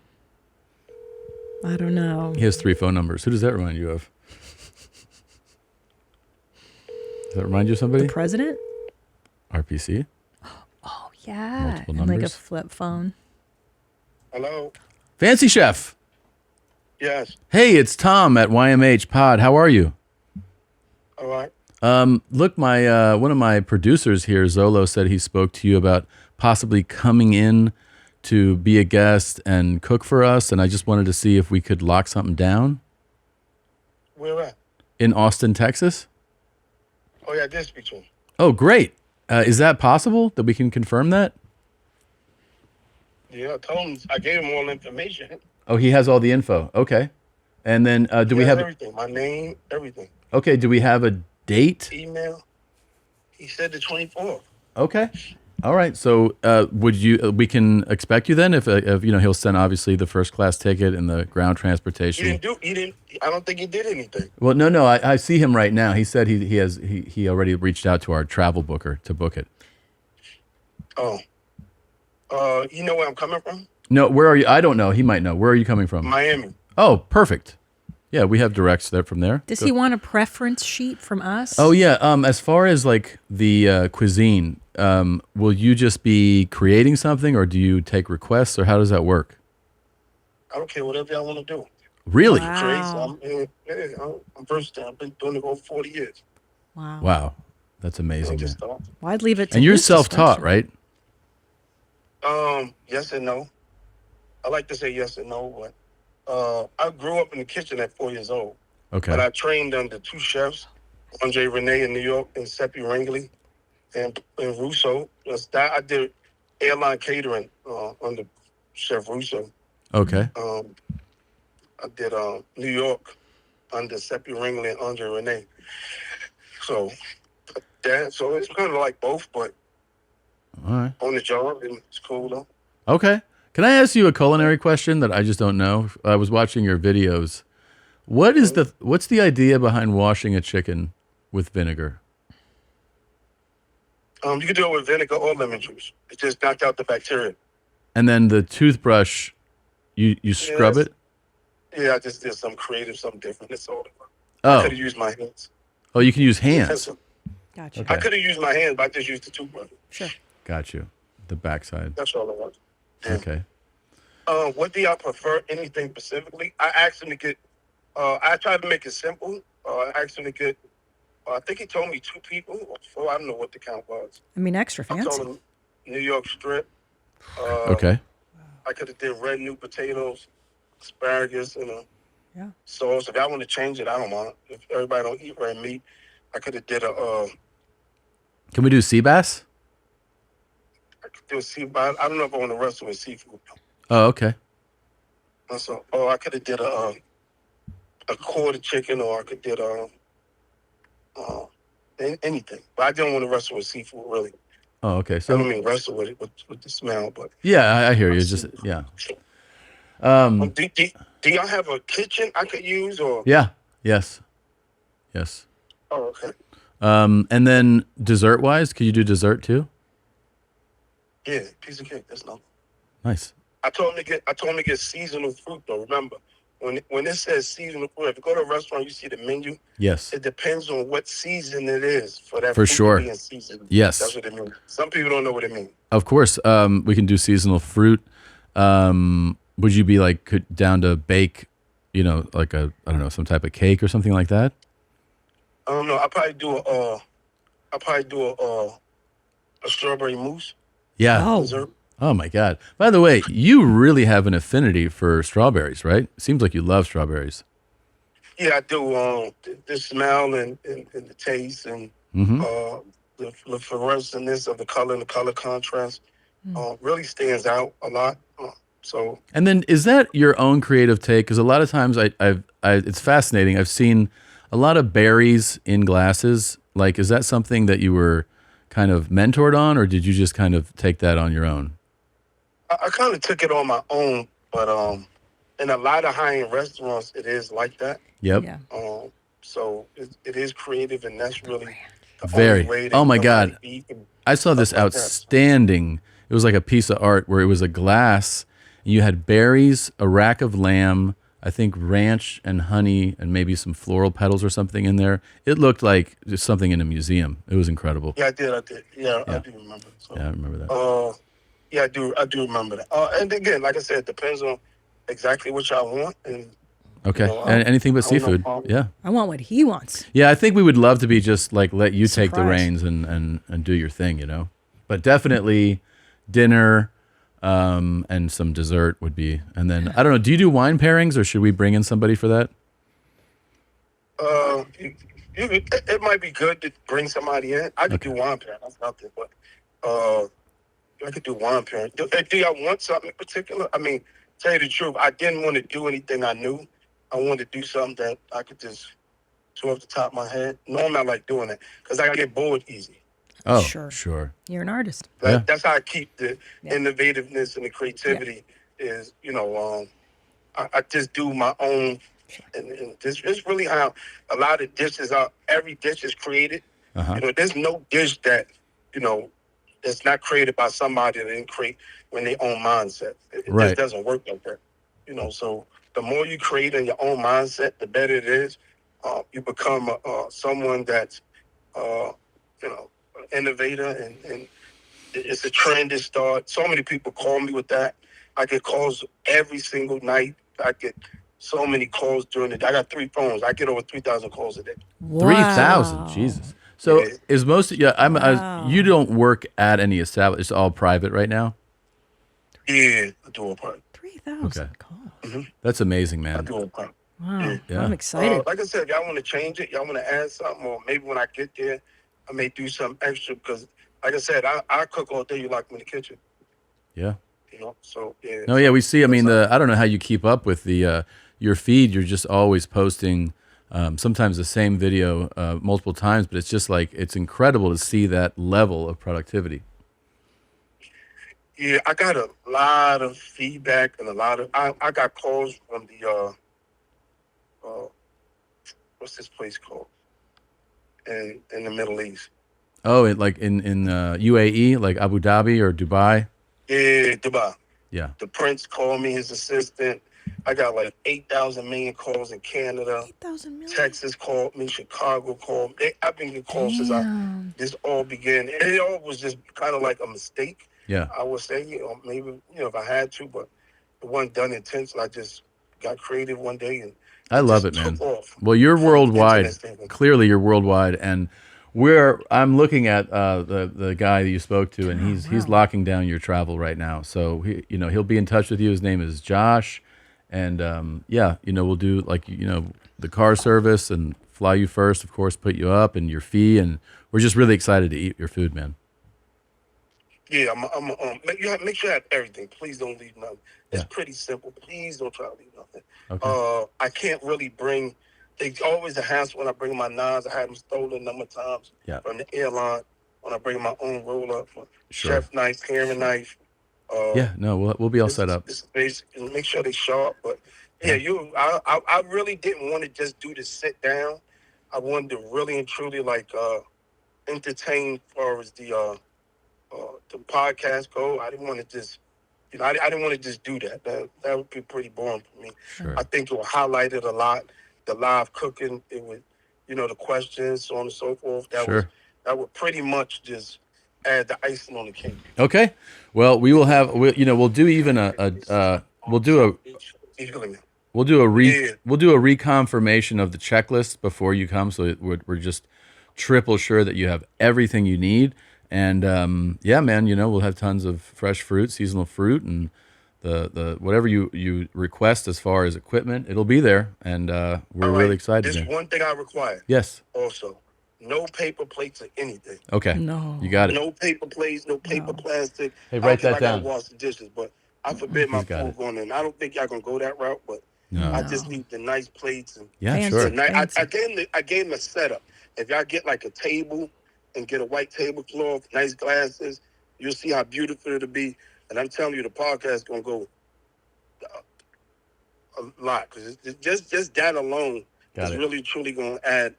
I don't know. He has 3 phone numbers. Who does that remind you of? Does that remind you of somebody? The president? RPC? Oh, yeah. Multiple And like a numbers? flip phone. Hello. Fancy Chef. Yes. Hey, it's Tom at YMH Pod. How are you? All right. Look, my one of my producers here, Zolo, said he spoke to you about possibly coming in to be a guest and cook for us, and I just wanted to see if we could lock something down Where at? in Austin, Texas. Oh yeah, I did speak to him. Oh, great. Is that possible that we can confirm that? Yeah, I told him. I gave him all the information. Oh, he has all the info. Okay. And then do we He has have everything? My name, everything. Okay, do we have a date? Email. He said the 24th. Okay. All right. So, would you? We can expect you then, if he'll send obviously the first class ticket and the ground transportation. He didn't. I don't think he did anything. Well, no. I see him right now. He said he already reached out to our travel booker to book it. Oh. You know where I'm coming from? No, where are you? I don't know. He might know. Where are you coming from? Miami. Oh, perfect. Yeah, we have directs there from there. Does Go- he want a preference sheet from us? Oh yeah. As far as like the cuisine, will you just be creating something, or do you take requests, or how does that work? I don't care whatever y'all want to do. Really? Wow. Crazy. I'm versatile. I've been doing it over 40 years. Wow. Wow, that's I amazing. just man. thought. Why'd leave it to And you're his self-taught, discretion? right? Yes and no. I like to say yes and no, but I grew up in the kitchen at 4 years old. Okay. But I trained under 2 chefs, Andre Renee in New York and Seppi Ringley and Russo. I did airline catering under Chef Russo. Okay. I did New York under Seppi Ringley and Andre Renee. So it's kind of like both, but All right. on the job, and it's cool though. Okay. Can I ask you a culinary question that I just don't know? I was watching your videos. What's the idea behind washing a chicken with vinegar? You can do it with vinegar or lemon juice. It just knocked out the bacteria. And then the toothbrush, you scrub Yes. it? Yeah, I just did something creative, something different. That's all. I Oh. could have used my hands. Oh, you can use hands. Gotcha. Okay. I could have used my hands, but I just used the toothbrush. Sure. Got you. The backside. That's all I want. Yeah. Okay. What do y'all prefer? Anything specifically? I asked him to get. I tried to make it simple. I asked him to get. I think he told me 2 people or 4. I don't know what the count was. I mean, extra I told fancy. him New York strip. Okay. I could have did red new potatoes, asparagus, and a Yeah. sauce. If y'all want to change it, I don't mind. If everybody don't eat red meat, I could have did a. Can we do sea bass? I could do a seafood. I don't know if I want to wrestle with seafood. Oh, okay. So, I could have did a quarter chicken, or I could did anything. But I didn't want to wrestle with seafood, really. Oh, okay. I So don't mean wrestle with it with the smell, but yeah, I hear you. Just yeah. do y'all have a kitchen I could use, or Yeah. Yes. Yes. oh, okay, And then dessert wise, could you do dessert too? yeah, piece of cake. That's no. Nice. I told him to get seasonal fruit though. Remember, when it says seasonal fruit, if you go to a restaurant, you see the menu. Yes. It depends on what season it is for that. For fruit sure. To be in season. Yes. That's what it means. Some people don't know what it means. Of course. We can do seasonal fruit. Would you be down to bake, like I don't know, some type of cake or something like that? I don't know. I probably do a strawberry mousse Yeah. Oh, dessert. Oh my God. By the way, you really have an affinity for strawberries, right? Seems like you love strawberries. Yeah, I do. The smell and the taste and Mm-hmm. the fluorescence of the color and the color contrast really stands out a lot. So And then is that your own creative take? Because a lot of times it's fascinating. I've seen a lot of berries in glasses. Like, is that something that you were kind of mentored on, or did you just kind of take that on your own? I kind of took it on my own, but in a lot of high-end restaurants, it is like that. Yep. yeah. So it is creative, and that's really the Very. only way that Oh my somebody God. eat and I saw this stuff like that. outstanding. It was like a piece of art where it was a glass. And you had berries, a rack of lamb, I think ranch and honey, and maybe some floral petals or something in there. It looked like just something in a museum. It was incredible. Yeah, I did. Yeah, Yeah. I do remember. So, Yeah, I remember that. yeah, I do remember that. And again, like I said, it depends on exactly what y'all want. And Okay. you know, And anything but I don't know, seafood. Yeah. I want what he wants. Yeah, I think we would love to be just like let you take the Surprise. reins and do your thing, you know. But definitely dinner and some dessert would be. And then I don't know, do you do wine pairings or should we bring in somebody for that? it might be good to bring somebody in. I could do wine pairing. That's nothing, but I could do wine pairing. Do y'all want something in particular? I mean, tell you the truth, I didn't want to do anything I knew. I wanted to do something that I could just do off the top of my head. Normally, I like doing it because I get bored easy. Oh, Sure. sure. You're an artist. Yeah. That's how I keep the Yeah. innovativeness and the creativity. Is I just do my own, and this is really how a lot of dishes are. Every dish is created. Uh-huh. There's no dish that that's not created by somebody that didn't create when their own mindset. It Right. just doesn't work like that. So the more you create in your own mindset, the better it is. You become someone that's an innovator, and it's a trend that starts. So many people call me with that. I get calls every single night. I get so many calls during the day. I got 3 phones. I get over 3,000 calls a day. 3,000. Jesus. So Yeah. is most you don't work at any establishment. It's all private right now? Yeah, I do a part. 3,000 Okay. calls. That's amazing, I man. do a part. Wow. Yeah. I'm excited. Like I said, if y'all want to change it, y'all want to add something, or maybe when I get there, I may do something extra because, like I said, I cook all day. You like me in the kitchen, Yeah. So yeah. No, yeah, we see. I mean, I don't know how you keep up with the your feed. You're just always posting sometimes the same video multiple times, but it's just like it's incredible to see that level of productivity. Yeah, I got a lot of feedback and a lot of I got calls from the what's this place called in the Middle East. Oh, like in UAE, like Abu Dhabi or Dubai. Yeah, Dubai. Yeah. The Prince called me, his assistant. I got like 8,000 million calls in Canada. 8,000 million. Texas called me. Chicago called me. I've been getting calls since Damn. this all began. And it all was just kind of like a mistake. Yeah. I would say, maybe, if I had to, but it wasn't done intentionally. I just got creative one day and I love it, just man. took off. Well, you're worldwide. Internet thing. Clearly, you're worldwide, and I'm looking at the guy that you spoke to, and he's locking down your travel right now. So he'll be in touch with you. His name is Josh, and we'll do the car service and fly you first, of course, put you up and your fee, and we're just really excited to eat your food, man. Yeah, make sure you have everything. Please don't leave nothing. It's pretty simple. Please don't try to leave nothing. Okay. I can't really bring. They always a hassle when I bring my knives. I had them stolen a number of times from the airline. When I bring my own roll up, chef knife, paring knife. We'll be all set up. It's basic, and make sure they sharp. But I really didn't want to just do the sit down. I wanted to really and truly entertain as far as the podcast go. I didn't want to just, I didn't want to just do that. That would be pretty boring for me. Sure. I think it will highlight it a lot. The live cooking, it would, the questions, so on and so forth. That would pretty much just add the icing on the cake. Okay. Well, we will have we'll do even we'll do we'll do a Yeah. we'll do a reconfirmation of the checklist before you come, so we're just triple sure that you have everything you need. And yeah, man, we'll have tons of fresh fruit, seasonal fruit, and the whatever you request as far as equipment, it'll be there. And we're All right, really excited. There's one thing I require. Yes. Also, no paper plates or anything. Okay. No. You got it. No paper plates, no paper plastic. Hey, I write don't care that if I down. gotta wash the dishes, but I forbid my He's got food it. going in. I don't think y'all gonna go that route, but No. I just need the nice plates and Yeah, Fancy. sure. I gave him a setup. If y'all get like a table and get a white tablecloth, nice glasses, you'll see how beautiful it'll be. And I'm telling you, the podcast is gonna go a lot, because just that alone Got is it. really truly gonna add,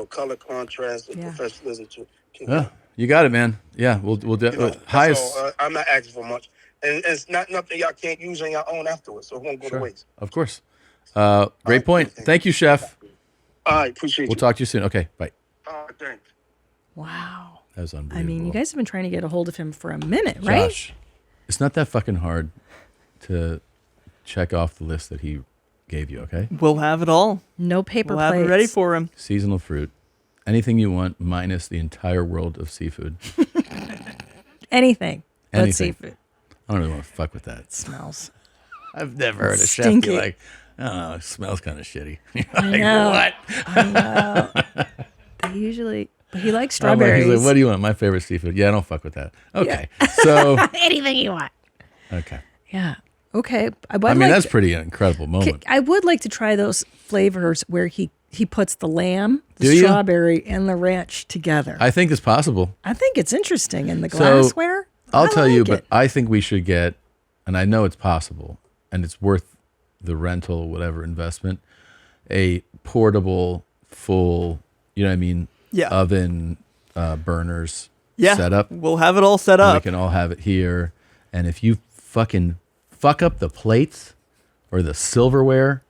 color contrast and Yeah. professionalism to. Yeah, you got it, man. Yeah, we'll do That's highest. all. I'm not asking for much, and it's not nothing y'all can't use on your own afterwards, so it won't go to waste. Of course. Great point. Thank you, Chef. I appreciate We'll you. talk to you soon. Okay, bye. Thanks. Wow. That was unbelievable. I mean, you guys have been trying to get a hold of him for a minute, right? Josh, it's not that fucking hard to check off the list that he gave you, okay? We'll have it all. No paper We'll have plates. it ready for him. Seasonal fruit. Anything you want minus the entire world of seafood. Anything but Anything. seafood. I don't really want to fuck with that. Smells. I've never heard a chef Stinky. be like, I don't know, it smells kind of shitty. You're I like, know. what? I know. They usually, but he likes I'm like, strawberries. he's like, what do you want? My favorite seafood. Yeah, I don't fuck with that. Okay. So, Anything you want. okay. Yeah. Okay. I mean, that's pretty incredible moment. I would like to try those flavors where he puts the lamb, the Do you? strawberry, and the ranch together. I think it's possible. I think it's interesting in the So, glassware. I'll I tell you, like but it. I think we should get, and I know it's possible, and it's worth the rental, whatever investment, a portable, full, you know what I mean, Yeah. oven, burners Yeah. setup. We'll have it all set And we up. can all have it here. And if you fucking fuck up the plates or the silverware,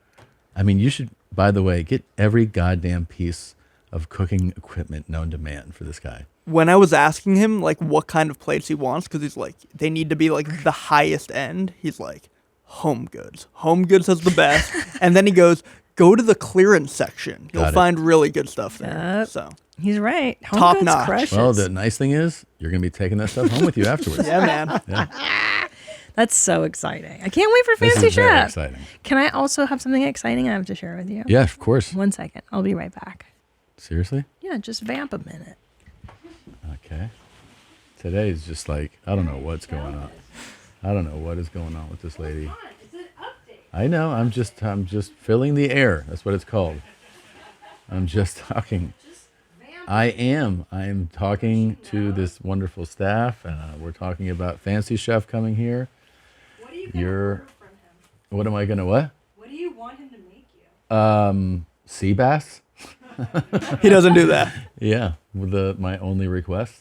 I mean, you should, by the way, get every goddamn piece of cooking equipment known to man for this guy. When I was asking him like what kind of plates he wants, because he's like, they need to be like the highest end. He's like, Home Goods. Home Goods has the best. And then he goes, go to the clearance section. You'll Got it. find really good stuff there. Yep. So He's right. Home Top Goods notch. crushes. Well, the nice thing is you're going to be taking that stuff home with you afterwards. yeah, man. That's so exciting. I can't wait for This Fancy is very Chef. exciting. Can I also have something exciting I have to share with you? Yeah, of course. 1 second. I'll be right back. Seriously? Yeah, just vamp a minute. Okay. Today is just like, I don't know what's going on. I don't know what is going on with this lady. I know. I'm just filling the air. That's what it's called. I'm just talking. I am talking to this wonderful staff. We're talking about Fancy Chef coming here. What are you You're, what am I gonna what? What do you want him to make you? Sea bass? He doesn't do that. Yeah, with my only request.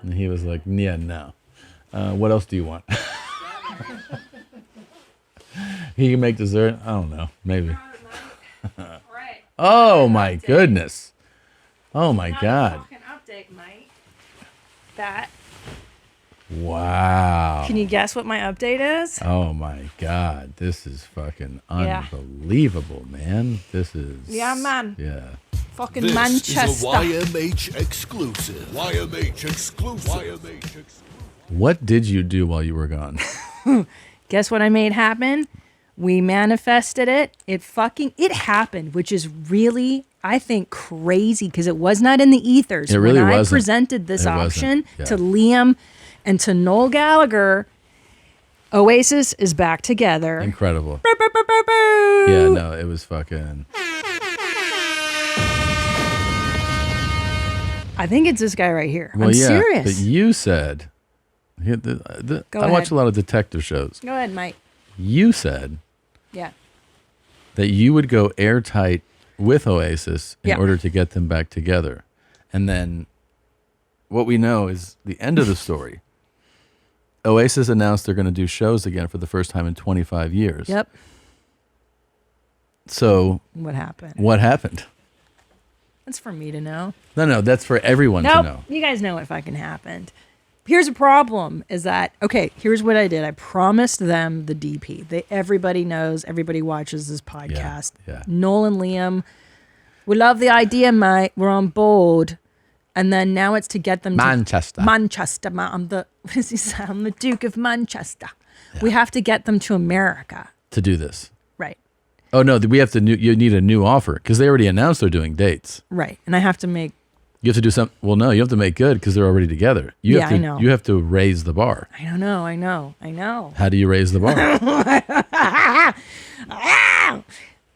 And he was like, yeah, no. What else do you want? He can make dessert. I don't know. Maybe. Right. Oh my goodness. Oh my God. Fucking update, Mike. That. Wow. Can you guess what my update is? Oh my God. This is fucking Yeah. unbelievable, man. This is. Yeah, man. Yeah. Fucking This Manchester. is a YMH exclusive. YMH exclusive. YMH exclusive. What did you do while you were gone? Guess what I made happen? We manifested it. It happened, which is really, I think, crazy because it was not in the ethers. It really when I wasn't. presented this It wasn't, option yeah. to Liam and to Noel Gallagher, Oasis is back together. Incredible. Boop, boop, boop, boop, boop. Yeah, no, it was fucking. I think it's this guy right here. Well, I'm yeah, serious. but you said. Go I watch ahead. a lot of detective shows. Go ahead, Mike. You said Yeah. that you would go airtight with Oasis in Yeah. order to get them back together. And then what we know is the end of the story. Oasis announced they're going to do shows again for the first time in 25 years. Yep. So What happened? what happened? That's for me to know. No, that's for everyone to Nope. know. You guys know what fucking happened. Here's a problem is that, okay, here's what I did. I promised them the DP. Everybody knows, everybody watches this podcast. Yeah. Noel and Liam, we love the idea, mate. We're on board. And then now it's to get them Manchester. to Manchester. I'm the what does he say? I'm the Duke of Manchester. Yeah. We have to get them to America to do this. Right. Oh no, we have to. You need a new offer because they already announced they're doing dates. Right, and I have to make. You have to do something. Well, no, you have to make good because they're already together. I know. You have to raise the bar. I don't know. I know. How do you raise the bar?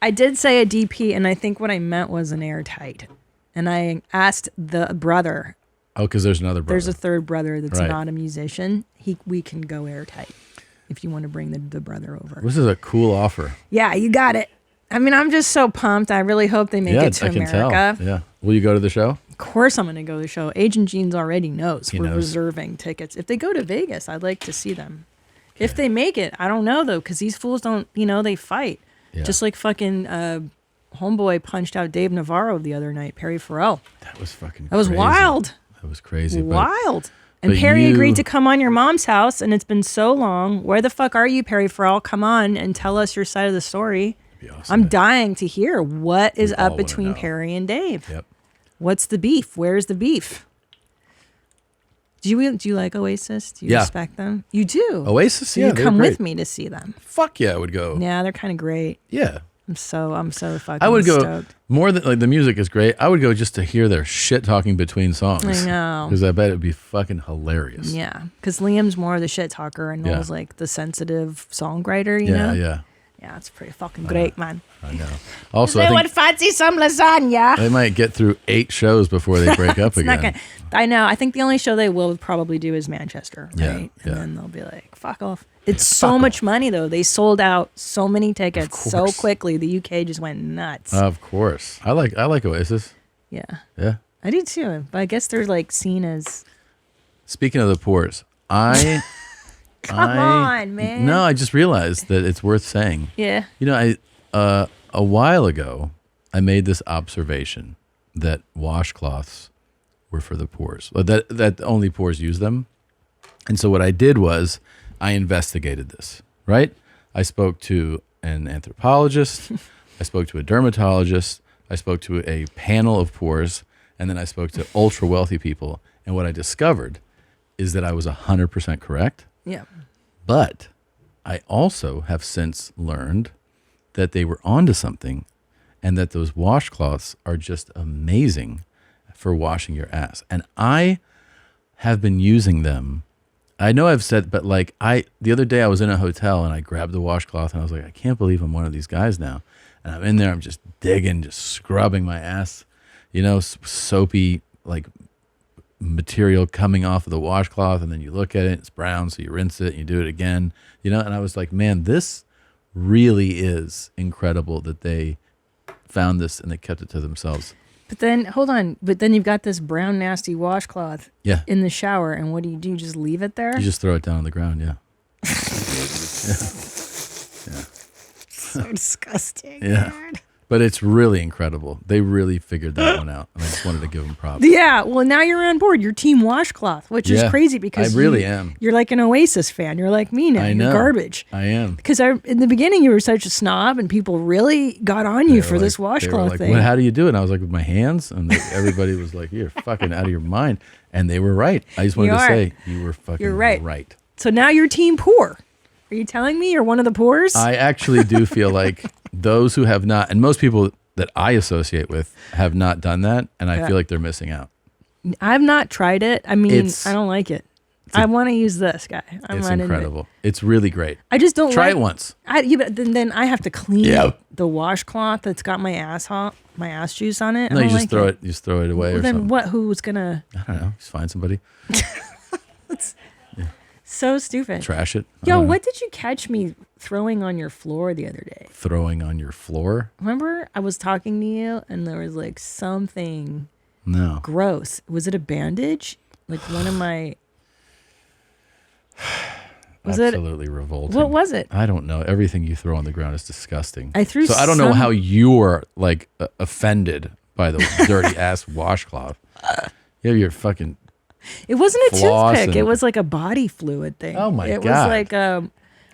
I did say a DP, and I think what I meant was an airtight. And I asked the brother. Oh, because there's another brother. There's a third brother that's right. not a musician. We can go airtight if you want to bring the brother over. This is a cool offer. Yeah, you got it. I mean, I'm just so pumped. I really hope they make it to America. Can tell. Yeah. Will you go to the show? Of course I'm going to go to the show. Agent Jeans already knows. We're reserving tickets. If they go to Vegas, I'd like to see them. Okay. If they make it, I don't know, though, because these fools don't, they fight. Yeah. Just like fucking Homeboy punched out Dave Navarro the other night, Perry Farrell. That was fucking That was crazy. wild. That was crazy. Wild. And Perry agreed to come on your mom's house, and it's been so long. Where the fuck are you, Perry Farrell? Come on and tell us your side of the story. Awesome, I'm dying to hear what is up between Perry and Dave. Yep. What's the beef? Where's the beef? Do you like Oasis? Do you respect them? You do. Oasis, so you come with me to see them. Fuck yeah, I would go. Yeah, they're kind of great. Yeah. I'm so fucking I would go stoked. more than the music is great. I would go just to hear their shit talking between songs. I know. Because I bet it'd be fucking hilarious. Yeah. Because Liam's more of the shit talker and Noel's like the sensitive songwriter, you know? Yeah. Yeah, it's pretty fucking great, man. I know. Also, they would fancy some lasagna. They might get through 8 shows before they break up again. I know. I think the only show they will probably do is Manchester, right? Yeah, and then they'll be like, fuck off. It's so much money, though. They sold out so many tickets so quickly. The UK just went nuts. Of course. I like Oasis. Yeah. Yeah. I do too. But I guess they're like seen as... Speaking of the pores, Come on, man. No, I just realized that it's worth saying. Yeah. A while ago, I made this observation that washcloths were for the pores. That only pores use them. And so what I did was I investigated this, right? I spoke to an anthropologist. I spoke to a dermatologist. I spoke to a panel of pores. And then I spoke to ultra wealthy people. And what I discovered is that I was 100% correct. Yeah. But I also have since learned that they were onto something and that those washcloths are just amazing for washing your ass. And I have been using them. I know I've said, but the other day I was in a hotel and I grabbed the washcloth and I was like, I can't believe I'm one of these guys now. And I'm in there, I'm just digging, just scrubbing my ass, soapy, material coming off of the washcloth, and then you look at it, it's brown, so you rinse it and you do it again, and I was like, man, this really is incredible that they found this and they kept it to themselves. But then hold on, you've got this brown nasty washcloth in the shower, and what do? You just leave it there? You just throw it down on the ground. Yeah. So disgusting. Yeah. God. But it's really incredible. They really figured that one out. And I just wanted to give them props. Yeah. Well, now you're on board. You're team washcloth, which is crazy because I really am. You're like an Oasis fan. You're like me now. I know. You're garbage. I am. Because in the beginning, you were such a snob and people really got on you for this washcloth thing. Well, how do you do it? And I was like, with my hands. And everybody was like, you're fucking out of your mind. And they were right. I just wanted to say, you were fucking right. So now you're team poor. Are you telling me you're one of the poors? I actually do feel like those who have not, and most people that I associate with have not done that, and I feel like they're missing out. I've not tried it. I mean, I don't like it. I want to use this guy. It's incredible. It's really great. I just don't try it once. But then I have to clean the washcloth that's got my ass juice on it. No, you just throw it. You just throw it away or then something. What? Who's gonna? I don't know. Just find somebody. So stupid. Trash it. Yo, what did you catch me throwing on your floor the other day? Throwing on your floor? Remember, I was talking to you and there was something gross. Was it a bandage? Like one of my... Absolutely revolting. What was it? I don't know. Everything you throw on the ground is disgusting. I don't know how you're offended by the dirty ass washcloth. You have your fucking It wasn't a floss toothpick. and- It was like a body fluid thing. Oh my it God. It was like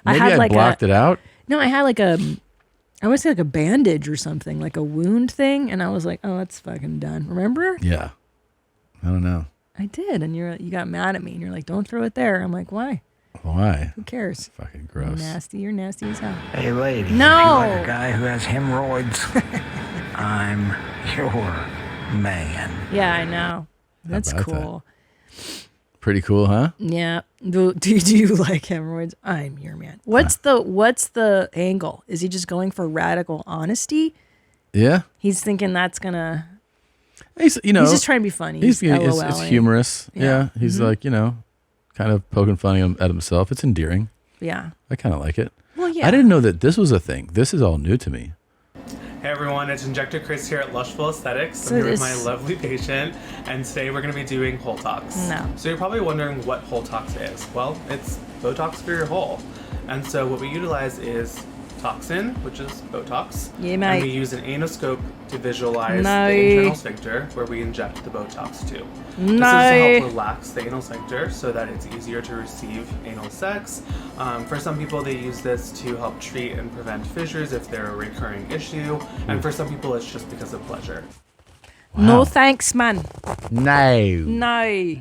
Maybe I had like blocked it out. No, I had like I would say like a bandage or something, like a wound thing, and I was like, oh, that's fucking done. Remember? Yeah. I don't know. I did, and you got mad at me, and you're like, don't throw it there. I'm like, why? Why? Who cares? Fucking gross. You're nasty as hell. Hey, lady. No. If you like a guy who has hemorrhoids, I'm your man. Yeah, I know. That's about cool. Pretty cool, huh? Yeah. Do you like hemorrhoids? I'm your man. What's the angle? Is he just going for radical honesty? Yeah. He's thinking that's gonna. He's He's just trying to be funny. It's LOLing. humorous. Yeah. Yeah. He's like, kind of poking fun at himself. It's endearing. Yeah. I kind of like it. Well, yeah. I didn't know that this was a thing. This is all new to me. Hey everyone, it's Injector Chris here at Lushful Aesthetics. So I'm here with my lovely patient, and today we're going to be doing Botox. No. So you're probably wondering what Botox is. Well, it's Botox for your hole. And so what we utilize is toxin, which is Botox. Yeah, and mate. we use an anoscope to visualize No. the internal sphincter where we inject the Botox to. This is to help relax the anal sphincter so that it's easier to receive anal sex. For some people, they use this to help treat and prevent fissures if they're a recurring issue. And for some people, it's just because of pleasure. No thanks, man. No.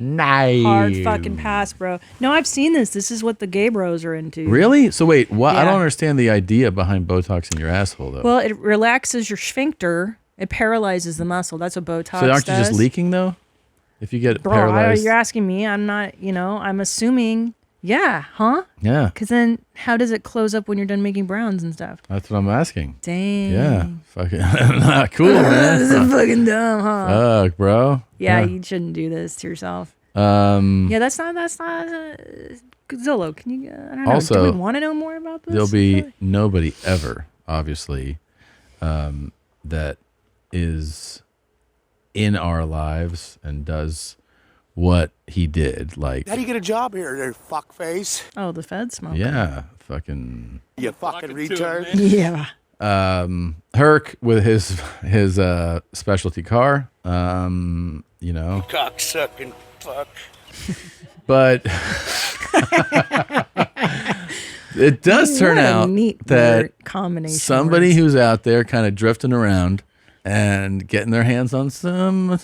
No. Hard fucking pass, bro. No, I've seen this. This is what the gay bros are into. Really? So wait, what? I Yeah. don't understand the idea behind Botox in your asshole, though. Well, it relaxes your sphincter. It paralyzes the muscle. That's what Botox So aren't you does. just leaking though? If you get Bro, paralyzed. you're asking me. I'm not, I'm assuming. Yeah, huh? Yeah. Because then how does it close up when you're done making browns and stuff? That's what I'm asking. Dang. Yeah. Fucking not cool, man. This is fucking dumb, huh? Fuck, bro. Yeah, you shouldn't do this to yourself. Um, Yeah, that's not Zillow, can you, I don't know. Also, do we want to know more about this? there'll be nobody ever, obviously, that is in our lives and does what he did. Like, How do you get a job here, there, fuckface? Oh, the Fedsmoker. yeah, fucking You fucking retard. Yeah. Herc with his specialty car. Cocksucking fuck. But it does turn What a out neat that word combination somebody words. who's out there kind of drifting around and getting their hands on some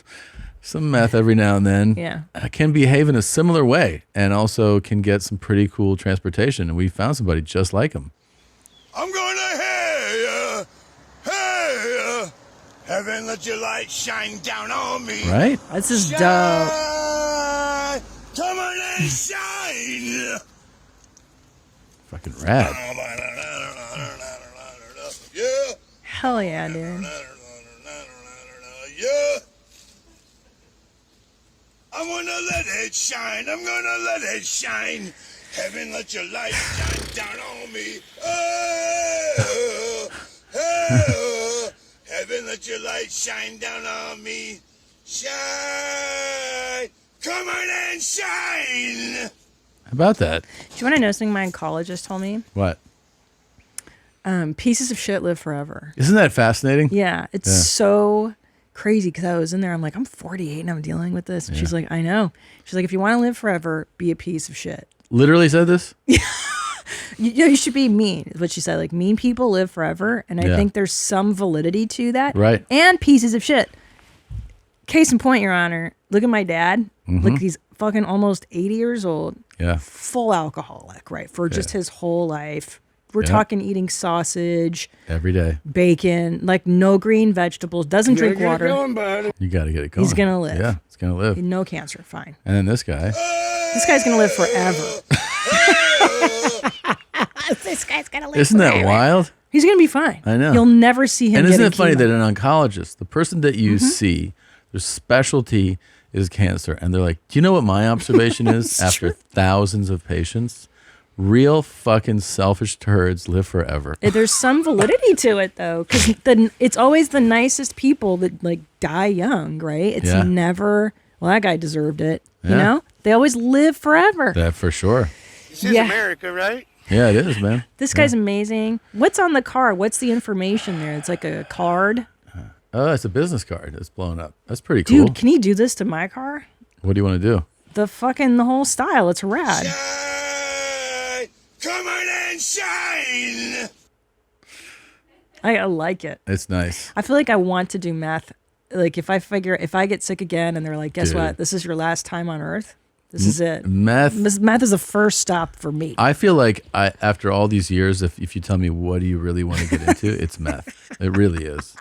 meth every now and then Yeah. can behave in a similar way and also can get some pretty cool transportation. And we found somebody just like him. I'm gonna hear ya, heaven let your light shine down on me. Right? This is dope. Shine, come on and shine. Fucking rad. Yeah, Hell yeah, dude. yeah. I'm gonna let it shine. I'm gonna let it shine. Heaven, let your light shine down on me. Oh, oh, heaven, let your light shine down on me. Shine. Come on and shine. How about that? Do you want to know something my oncologist told me? What? Pieces of shit live forever. Isn't that fascinating? Yeah, it's so crazy because I was in there. I'm like, I'm 48 and I'm dealing with this. And she's like, I know. She's like, if you want to live forever, be a piece of shit. Literally said this? You should be mean, is what she said. Like, mean people live forever. And I Yeah. think there's some validity to that. Right. And pieces of shit. Case in point, Your Honor, look at my dad. Look, he's fucking almost 80 years old. Yeah. Full alcoholic, right? For just his whole life. We're Yeah. talking eating sausage, Every day. bacon, like no green vegetables, doesn't drink water. You got to get it going. He's gonna live. Yeah, he's going to live. No cancer, fine. And then this guy. This guy's gonna live forever. This guy's gonna live Isn't that forever. wild? He's gonna be fine. I know. You'll never see him. And isn't getting it funny chemo. that an oncologist, the person that you see, their specialty is cancer, and they're like, do you know what my observation is after thousands of patients? Real fucking selfish turds live forever. There's some validity to it though, because it's always the nicest people that like die young, right? It's Yeah. never. Well, that guy deserved it. You Yeah. know, they always live forever. That for sure. This is Yeah. America, right? Yeah, it is, man. This guy's amazing. What's on the card? What's the information there? It's like a card. Oh, it's a business card. It's blown up. That's pretty cool. Dude, can you do this to my car? What do you want to do? the whole style. It's rad. Shine! Come on and shine! I like it. It's nice. I feel like I want to do meth. Like if I get sick again and they're like, guess Dude. what? This is your last time on Earth. This is it. Meth. Meth is the first stop for me. I feel like after all these years, if you tell me what do you really want to get into, it's meth. It really is.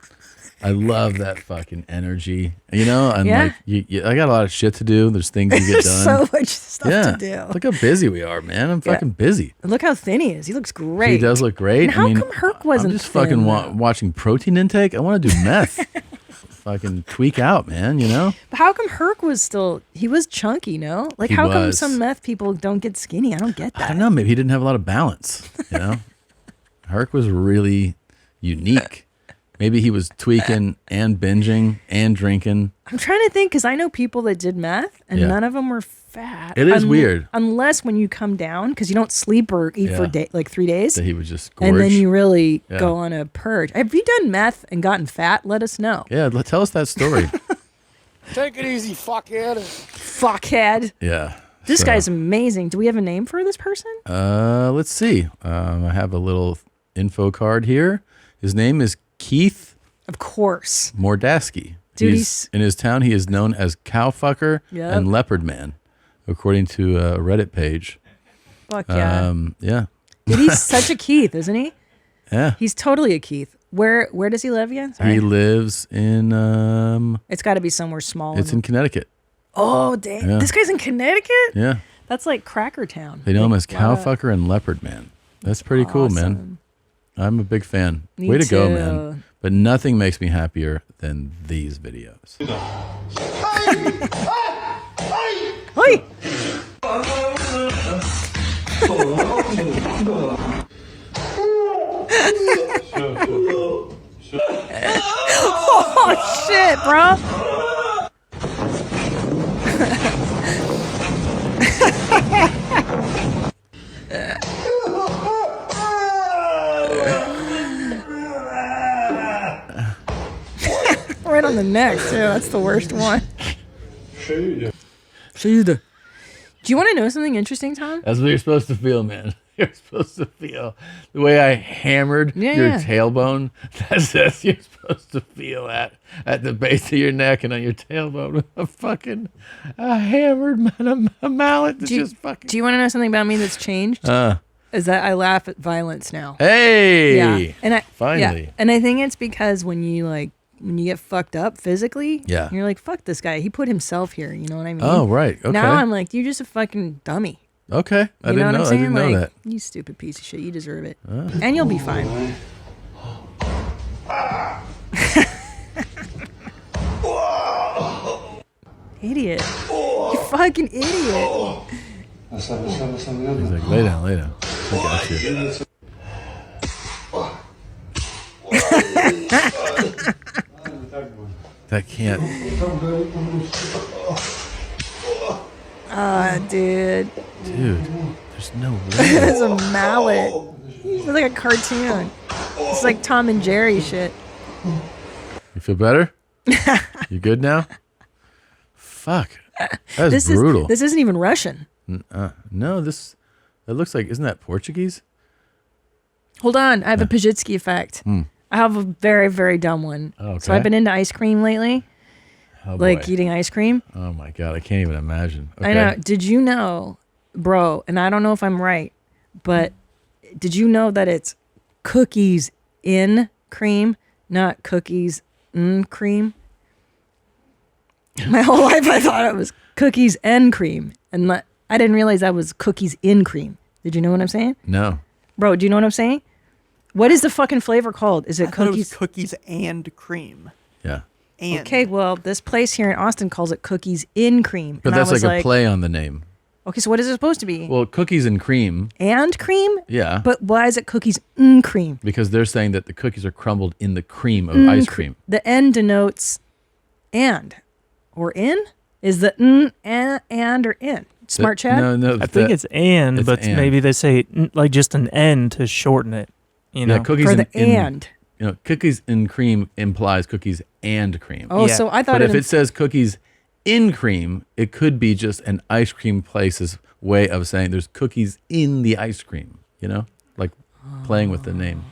I love that fucking energy, and like I got a lot of shit to do. There's things to get done. So much stuff to do. Look how busy we are, man. I'm fucking busy. Look how thin he is. He looks great. He does look great. And how come Herc wasn't I'm just thin, fucking though? watching protein intake. I want to do meth. Fucking tweak out, man. But how come Herc he was chunky, no? Like He how come was. some meth people don't get skinny? I don't get that. I don't know. Maybe he didn't have a lot of balance. Herc was really unique. Maybe he was tweaking and binging and drinking. I'm trying to think because I know people that did meth and Yeah. none of them were fat. It is weird. Unless when you come down because you don't sleep or eat for like 3 days. That he would just gorge. And then you really Yeah. go on a purge. Have you done meth and gotten fat? Let us know. Yeah, tell us that story. Take it easy, fuckhead. Fuckhead. Yeah. This So, guy's amazing. Do we have a name for this person? Let's see. I have a little info card here. His name is Keith Of course. Mordaski. Dude, In his town, he is known as Cowfucker Yep. and Leopard Man, according to a Reddit page. Fuck yeah. Yeah. Dude, he's such a Keith, isn't he? Yeah. He's totally a Keith. Where does he live again? Sorry. He lives in, It's got to be somewhere small. it's in Connecticut. Oh, damn. Yeah. This guy's in Connecticut? Yeah. That's like Cracker Town. They know him as Wow. Cowfucker and Leopard Man. That's pretty cool, man. I'm a big fan. Me Way to go, too. man. But nothing makes me happier than these videos. Hey! Oh, shit, bro. Right on the neck, too. That's the worst one. Do you want to know something interesting, Tom? That's what you're supposed to feel, man. You're supposed to feel the way I hammered your tailbone. That's you're supposed to feel at the base of your neck and on your tailbone with a hammered a mallet. That's just fucking. Do you want to know something about me that's changed? Is that I laugh at violence now. Hey, Yeah, and finally. yeah. And I think it's because when you get fucked up physically, Yeah. you're like, fuck this guy. He put himself here. You know what I mean? Oh, right. Okay. Now I'm like, you're just a fucking dummy. Okay, I You know didn't what know. I'm I saying? didn't know Like, that. you stupid piece of shit. You deserve it, and you'll be fine. Idiot! You fucking idiot! He's like, lay down, lay down. I got you. That can't. Dude. Dude, there's no way. It's a mallet. It's like a cartoon. It's like Tom and Jerry shit. You feel better? You good now? Fuck. That's brutal. This isn't even Russian. No, it looks like, isn't that Portuguese? Hold on, I have a Pajitsky effect. I have a very, very dumb one. Okay. So I've been into ice cream lately. Oh, Like boy. eating ice cream. Oh my God, I can't even imagine. Okay. I know. Did you know, bro, and I don't know if I'm right, but did you know that it's cookies in cream, not cookies in cream? My whole life I thought it was cookies and cream. And I didn't realize that was cookies in cream. Did you know what I'm saying? No. Bro, do you know what I'm saying? What is the fucking flavor called? Is it I thought it was cookies? cookies and cream. Yeah. And Okay, well, this place here in Austin calls it cookies in cream. But And I that's was like a play on the name. Okay, so what is it supposed to be? Well, cookies and cream. And cream? Yeah. But why is it cookies in cream? Because they're saying that the cookies are crumbled in the cream of ice cream. The N denotes and or in? Is the and or in? Smart Chad? No. I think it's and, it's but and. maybe they say like just an N to shorten it. You know, Yeah, cookies For the in, and. cookies in cream implies cookies and cream. Oh, Yeah. so I thought But if it it says cookies in cream, it could be just an ice cream place's way of saying there's cookies in the ice cream, you know, like playing with the name.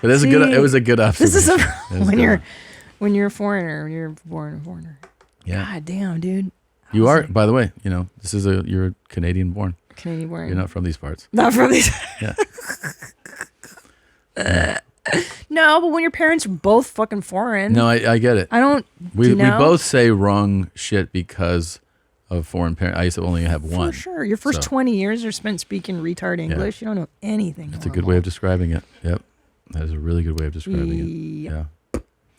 But it was a good observation. This is when you're a foreigner, when you're born a foreigner. Yeah. God damn, dude. You are, by the way, you know, you're Canadian born. Canadian born. You're not from these parts. Not from these. Yeah. No, but when your parents are both fucking foreign. No, I get it. I don't. We both say wrong shit because of foreign parents. I used to only have one. For sure. Your first 20 years are spent speaking retard English. You don't know anything. That's a good way of describing it. Yep. That is a really good way of describing it. Yeah.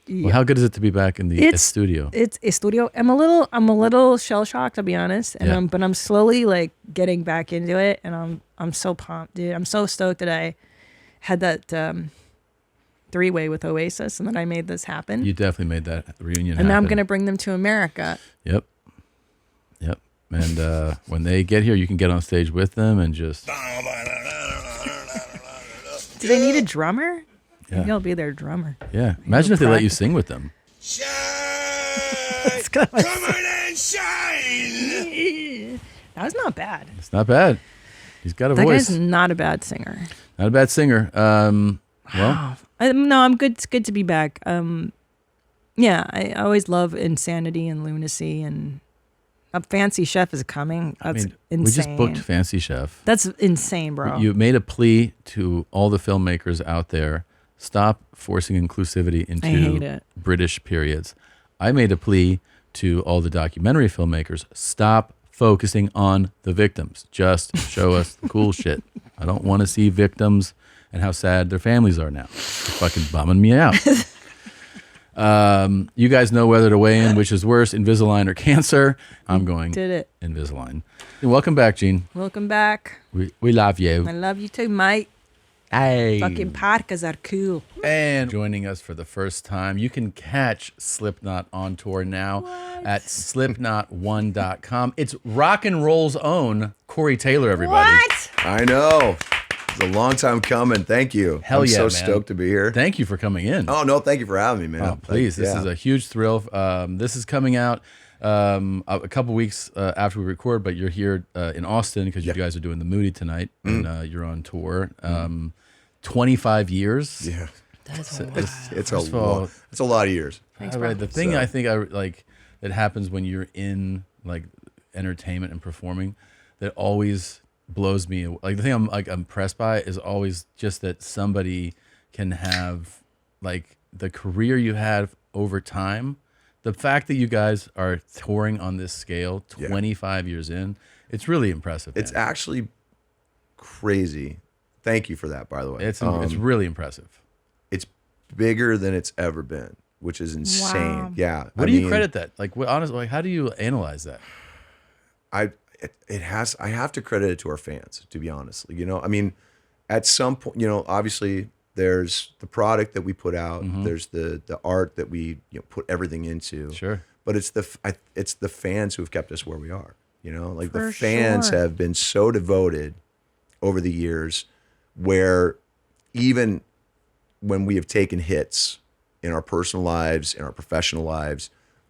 Well, how good is it to be back in the studio? It's a studio. I'm a little shell shocked, to be honest, and but I'm slowly like getting back into it, and I'm so pumped, dude. I'm so stoked that I had that 3-way with Oasis, and that I made this happen. You definitely made that reunion and now I'm happen. gonna bring them to America. Yep. And when they get here, you can get on stage with them and just. Do they need a drummer? Yeah. Maybe I'll be their drummer. Yeah. Imagine if they let you sing with them. Come on and shine. That was not bad. It's not bad. He's got a That voice. guy's not a bad singer. Not a bad singer. Well, no, I'm good. It's good to be back. Yeah, I always love insanity and lunacy, and a Fancy Chef is coming. That's insane. we just booked Fancy Chef. That's insane, bro. You made a plea to all the filmmakers out there: stop forcing inclusivity into British periods. I made a plea to all the documentary filmmakers: stop focusing on the victims. Just show us the cool shit. I don't want to see victims and how sad their families are now. It's fucking bumming me out. You guys know whether to weigh in, which is worse, Invisalign or cancer. I'm going Invisalign. And welcome back, Gene. Welcome back. We love you. I love you too, mate. Hey. Fucking podcasts are cool. And joining us for the first time, you can catch Slipknot on tour now at slipknot1.com. It's rock and roll's own Corey Taylor, everybody. What? I know. It's a long time coming. Thank you. Hell yeah, I'm man. so stoked to be here. Thank you for coming in. Oh, no, thank you for having me, man. Oh, please. This is a huge thrill. This is coming out a couple weeks after we record, but you're here in Austin because you guys are doing the Moody tonight, and you're on tour. 25 years. Yeah. That's it's a lot of years. Thanks, right. The thing I think that happens when you're in like entertainment and performing that always blows me. Like the thing I'm like impressed by is always just that somebody can have like the career you had over time. The fact that you guys are touring on this scale 25 years in, it's really impressive. It's actually crazy. Thank you for that, by the way. It's really impressive. It's bigger than it's ever been, which is insane. Wow. Yeah. What do you credit that? Like, honestly, like, how do you analyze that? I have to credit it to our fans, to be honest. You know, I mean, at some point, you know, obviously there's the product that we put out, there's the art that we put everything into. Sure. But it's the fans who have kept us where we are. You know, like For the fans sure. have been so devoted over the years, where even when we have taken hits in our personal lives, in our professional lives,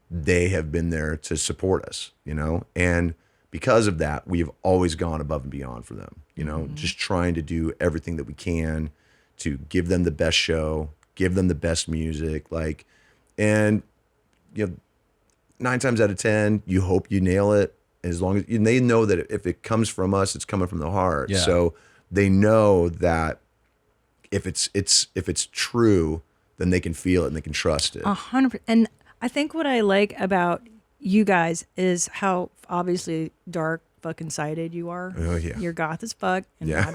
they have been there to support us, you know? And because of that, we have always gone above and beyond for them, you know, just trying to do everything that we can to give them the best show, give them the best music, like, and, you know, 9 times out of 10, you hope you nail it, as long as they know that if it comes from us, it's coming from the heart. Yeah. So they know that if it's true, then they can feel it and they can trust it. 100%. And I think what I like about you guys is how obviously dark fucking sided you are. Oh, yeah. You're goth as fuck, and Yeah.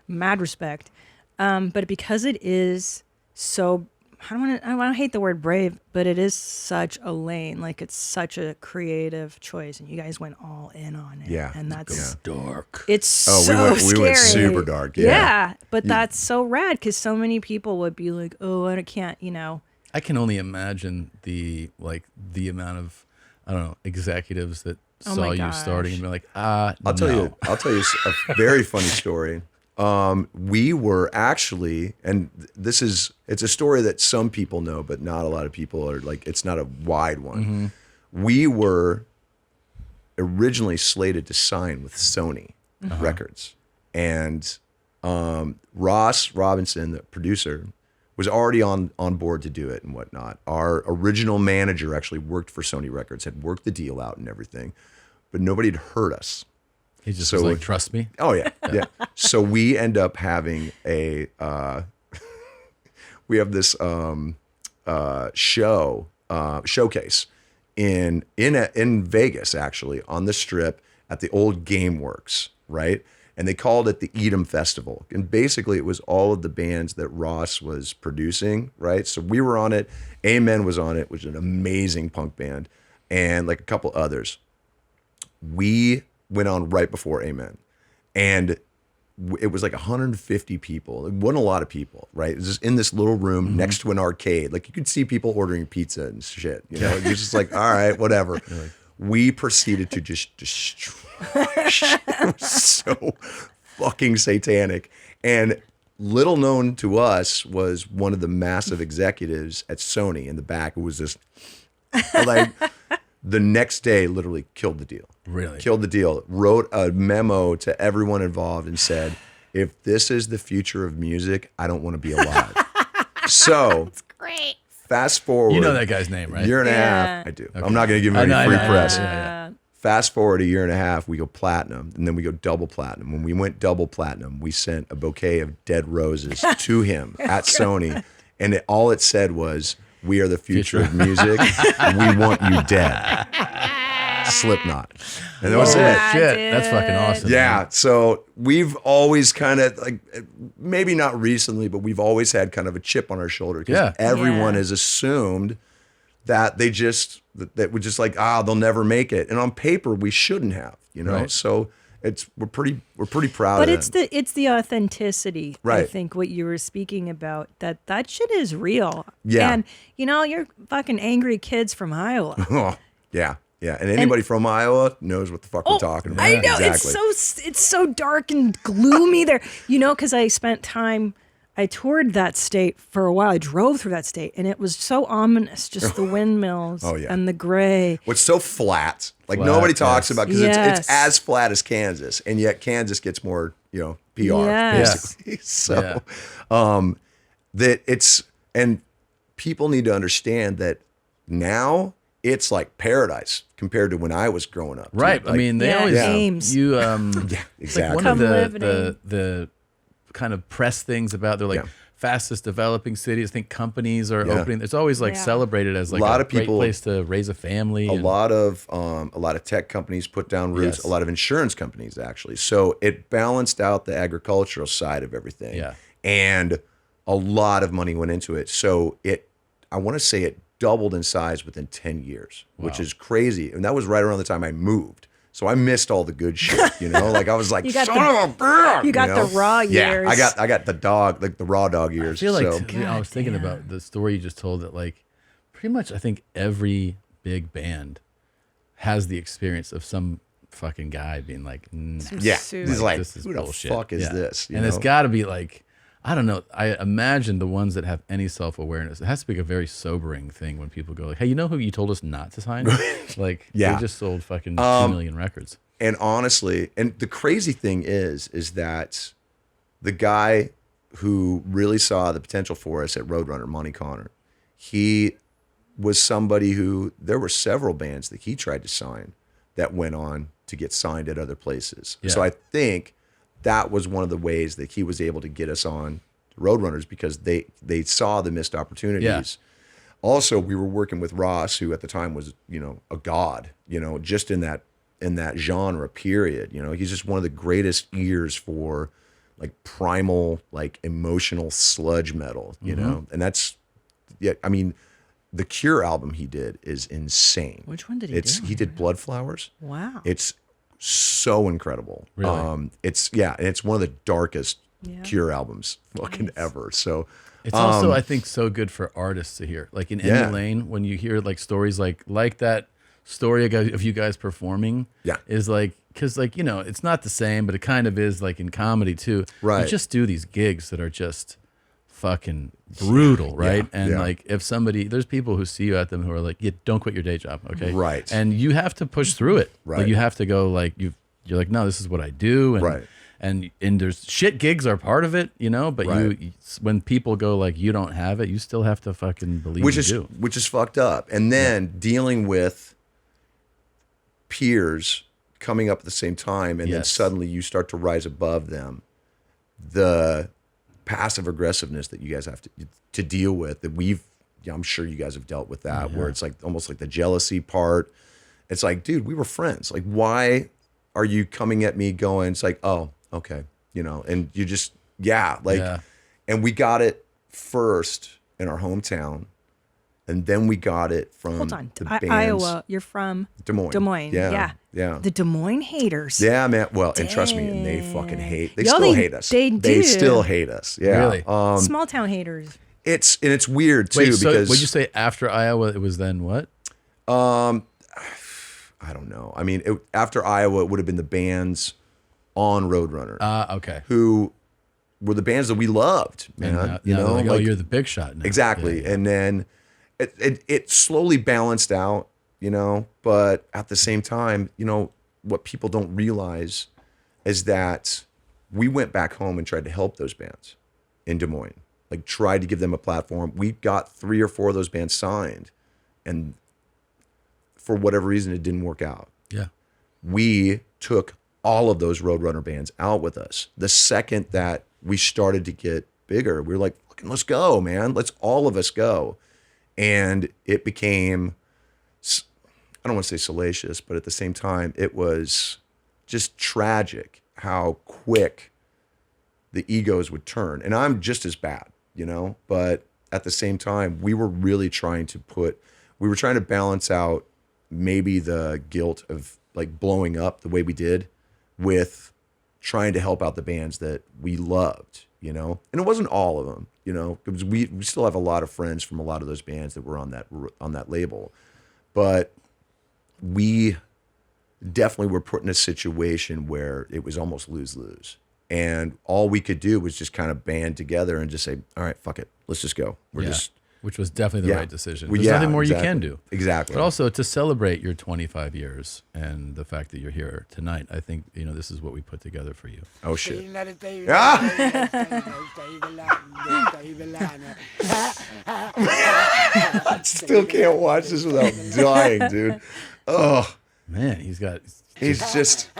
mad respect. But because it is so, I don't hate the word brave, but it is such a lane. Like, it's such a creative choice, and you guys went all in on it. Yeah. And that's dark. It's so we went scary. super dark. Yeah. But that's so rad because so many people would be like, oh, I can't, I can only imagine the amount of, I don't know, executives that Oh saw my you gosh. starting and be like, I'll I'll tell you a very funny story. We were actually, and it's a story that some people know, but not a lot of people are like, it's not a wide one. We were originally slated to sign with Sony Records, and Ross Robinson, the producer, was already on board to do it and whatnot. Our original manager actually worked for Sony Records, had worked the deal out and everything, but nobody had heard us. He just was like, trust me. Oh yeah, yeah. So we end up having we have this showcase in Vegas, actually, on the Strip at the old GameWorks, right? And they called it the Edom Festival. And basically it was all of the bands that Ross was producing, right? So we were on it. Amen was on it, which is an amazing punk band, and like a couple others. We went on right before Amen. And it was like 150 people. It wasn't a lot of people, right? It was just in this little room next to an arcade. Like you could see people ordering pizza and shit. You know, it was just like, all right, whatever. Like, we proceeded to just destroy shit. It was so fucking satanic. And little known to us was one of the massive executives at Sony in the back who was just like, the next day literally killed the deal. Really? Killed the deal. Wrote a memo to everyone involved and said, if this is the future of music, I don't want to be alive. So, That's great. Fast forward. You know that guy's name, right? Year and a half. I do. Okay. I'm not going to give him any free press. Fast forward a year and a half, we go platinum, and then we go double platinum. When we went double platinum, we sent a bouquet of dead roses to him at Sony, and all it said was, we are the future of music. We want you dead. Slipknot. And that was it. Shit, that's fucking awesome. Yeah. Man. So we've always kind of like, maybe not recently, but we've always had kind of a chip on our shoulder because everyone has assumed that that we're just like, they'll never make it. And on paper, we shouldn't have, you know? Right. So we're pretty proud of it. But it's the authenticity, right. I think, what you were speaking about, that shit is real. Yeah. And, you know, you're fucking angry kids from Iowa. Oh, yeah. Yeah. And anybody from Iowa knows what the fuck we're talking about. I know. Exactly. It's so dark and gloomy there. You know, because I toured that state for a while. I drove through that state, and it was so ominous, just the windmills and the gray. What's so flat. Like nobody talks about, because it's as flat as Kansas, and yet Kansas gets more, PR, basically. So and people need to understand that now it's like paradise compared to when I was growing up. Right. Like, I mean, they always exactly. Like one of the kind of press things about they're like fastest developing cities. I think companies are opening. It's always like celebrated as like a lot of people, great place to raise a family. A lot of tech companies put down roots. A lot of insurance companies actually. So it balanced out the agricultural side of everything. Yeah. And a lot of money went into it. So I want to say it doubled in size within 10 years, which is crazy. And that was right around the time I moved. So I missed all the good shit, Like I was like, son of a bitch. You got the raw years. Yeah, I got the dog, like the raw dog years. I feel like I was thinking about the story you just told, that like pretty much I think every big band has the experience of some fucking guy being like, he's like, this is who bullshit. the fuck is this? And it's got to be like, I don't know. I imagine the ones that have any self-awareness, it has to be a very sobering thing when people go like, hey, you know who you told us not to sign? Like, they just sold fucking 2 million records. And honestly, and the crazy thing is that the guy who really saw the potential for us at Roadrunner, Monty Connor, he was somebody who, there were several bands that he tried to sign that went on to get signed at other places. Yeah. So I think that was one of the ways that he was able to get us on Roadrunners, because they saw the missed opportunities. Yeah. Also, we were working with Ross, who at the time was, a god, just in that genre period. He's just one of the greatest ears for like primal, like emotional sludge metal, and that's, I mean, the Cure album he did is insane. Which one did he do? He did Blood Flowers. Wow. It's so incredible. Really? It's one of the darkest Cure albums fucking ever. So it's also, I think, so good for artists to hear. Like in Any Lane, when you hear like stories like that story of you guys performing. Yeah. Is like, because like, you know, it's not the same, but it kind of is like in comedy too. Right. You just do these gigs that are just fucking brutal, right? And like if somebody, there's people who see you at them who are like, yeah, don't quit your day job, okay? Right. And you have to push through it. Right. Like you have to go like, you're like, no, this is what I do. And, Right. And there's shit gigs are part of it, you know, but when people go like, you don't have it, you still have to fucking believe you do. Which is fucked up. And then dealing with peers coming up at the same time, and then suddenly you start to rise above them. The passive aggressiveness that you guys have to deal with, that I'm sure you guys have dealt with that, where it's like almost like the jealousy part. It's like, dude, we were friends. Like, why are you coming at me going, it's like, oh, okay, you know, and you just, and we got it first in our hometown, and then we got it from the bands. Iowa. You're from Des Moines. Yeah. The Des Moines haters. Yeah, man. Well, and trust me, and they fucking hate. They still hate us. They still hate us. Yeah. Really? Small town haters. It's weird too. Wait, so because would you say after Iowa it was then what? I don't know. I mean, after Iowa, it would have been the bands on Roadrunner. Okay. Who were the bands that we loved, man. And you know, like, oh, you're the big shot now. Exactly. Yeah. And then it slowly balanced out, you know, but at the same time, you know, what people don't realize is that we went back home and tried to help those bands in Des Moines, like tried to give them a platform. We got 3 or 4 of those bands signed, and for whatever reason, it didn't work out. Yeah. We took all of those Roadrunner bands out with us. The second that we started to get bigger, we were like, fucking, let's go, man. Let's all of us go. And it became, I don't want to say salacious, but at the same time, it was just tragic how quick the egos would turn. And I'm just as bad, you know, but at the same time, we were really trying to balance out maybe the guilt of like blowing up the way we did with trying to help out the bands that we loved, you know? And it wasn't all of them, you know, because we still have a lot of friends from a lot of those bands that were on that label. But we definitely were put in a situation where it was almost lose-lose. And all we could do was just kind of band together and just say, all right, fuck it. Let's just go. Which was definitely the right decision. There's nothing more you can do. Exactly. But also to celebrate your 25 years and the fact that you're here tonight, I think, you know, this is what we put together for you. Oh, shit. I still can't watch this without dying, dude. Oh. Man, he's just,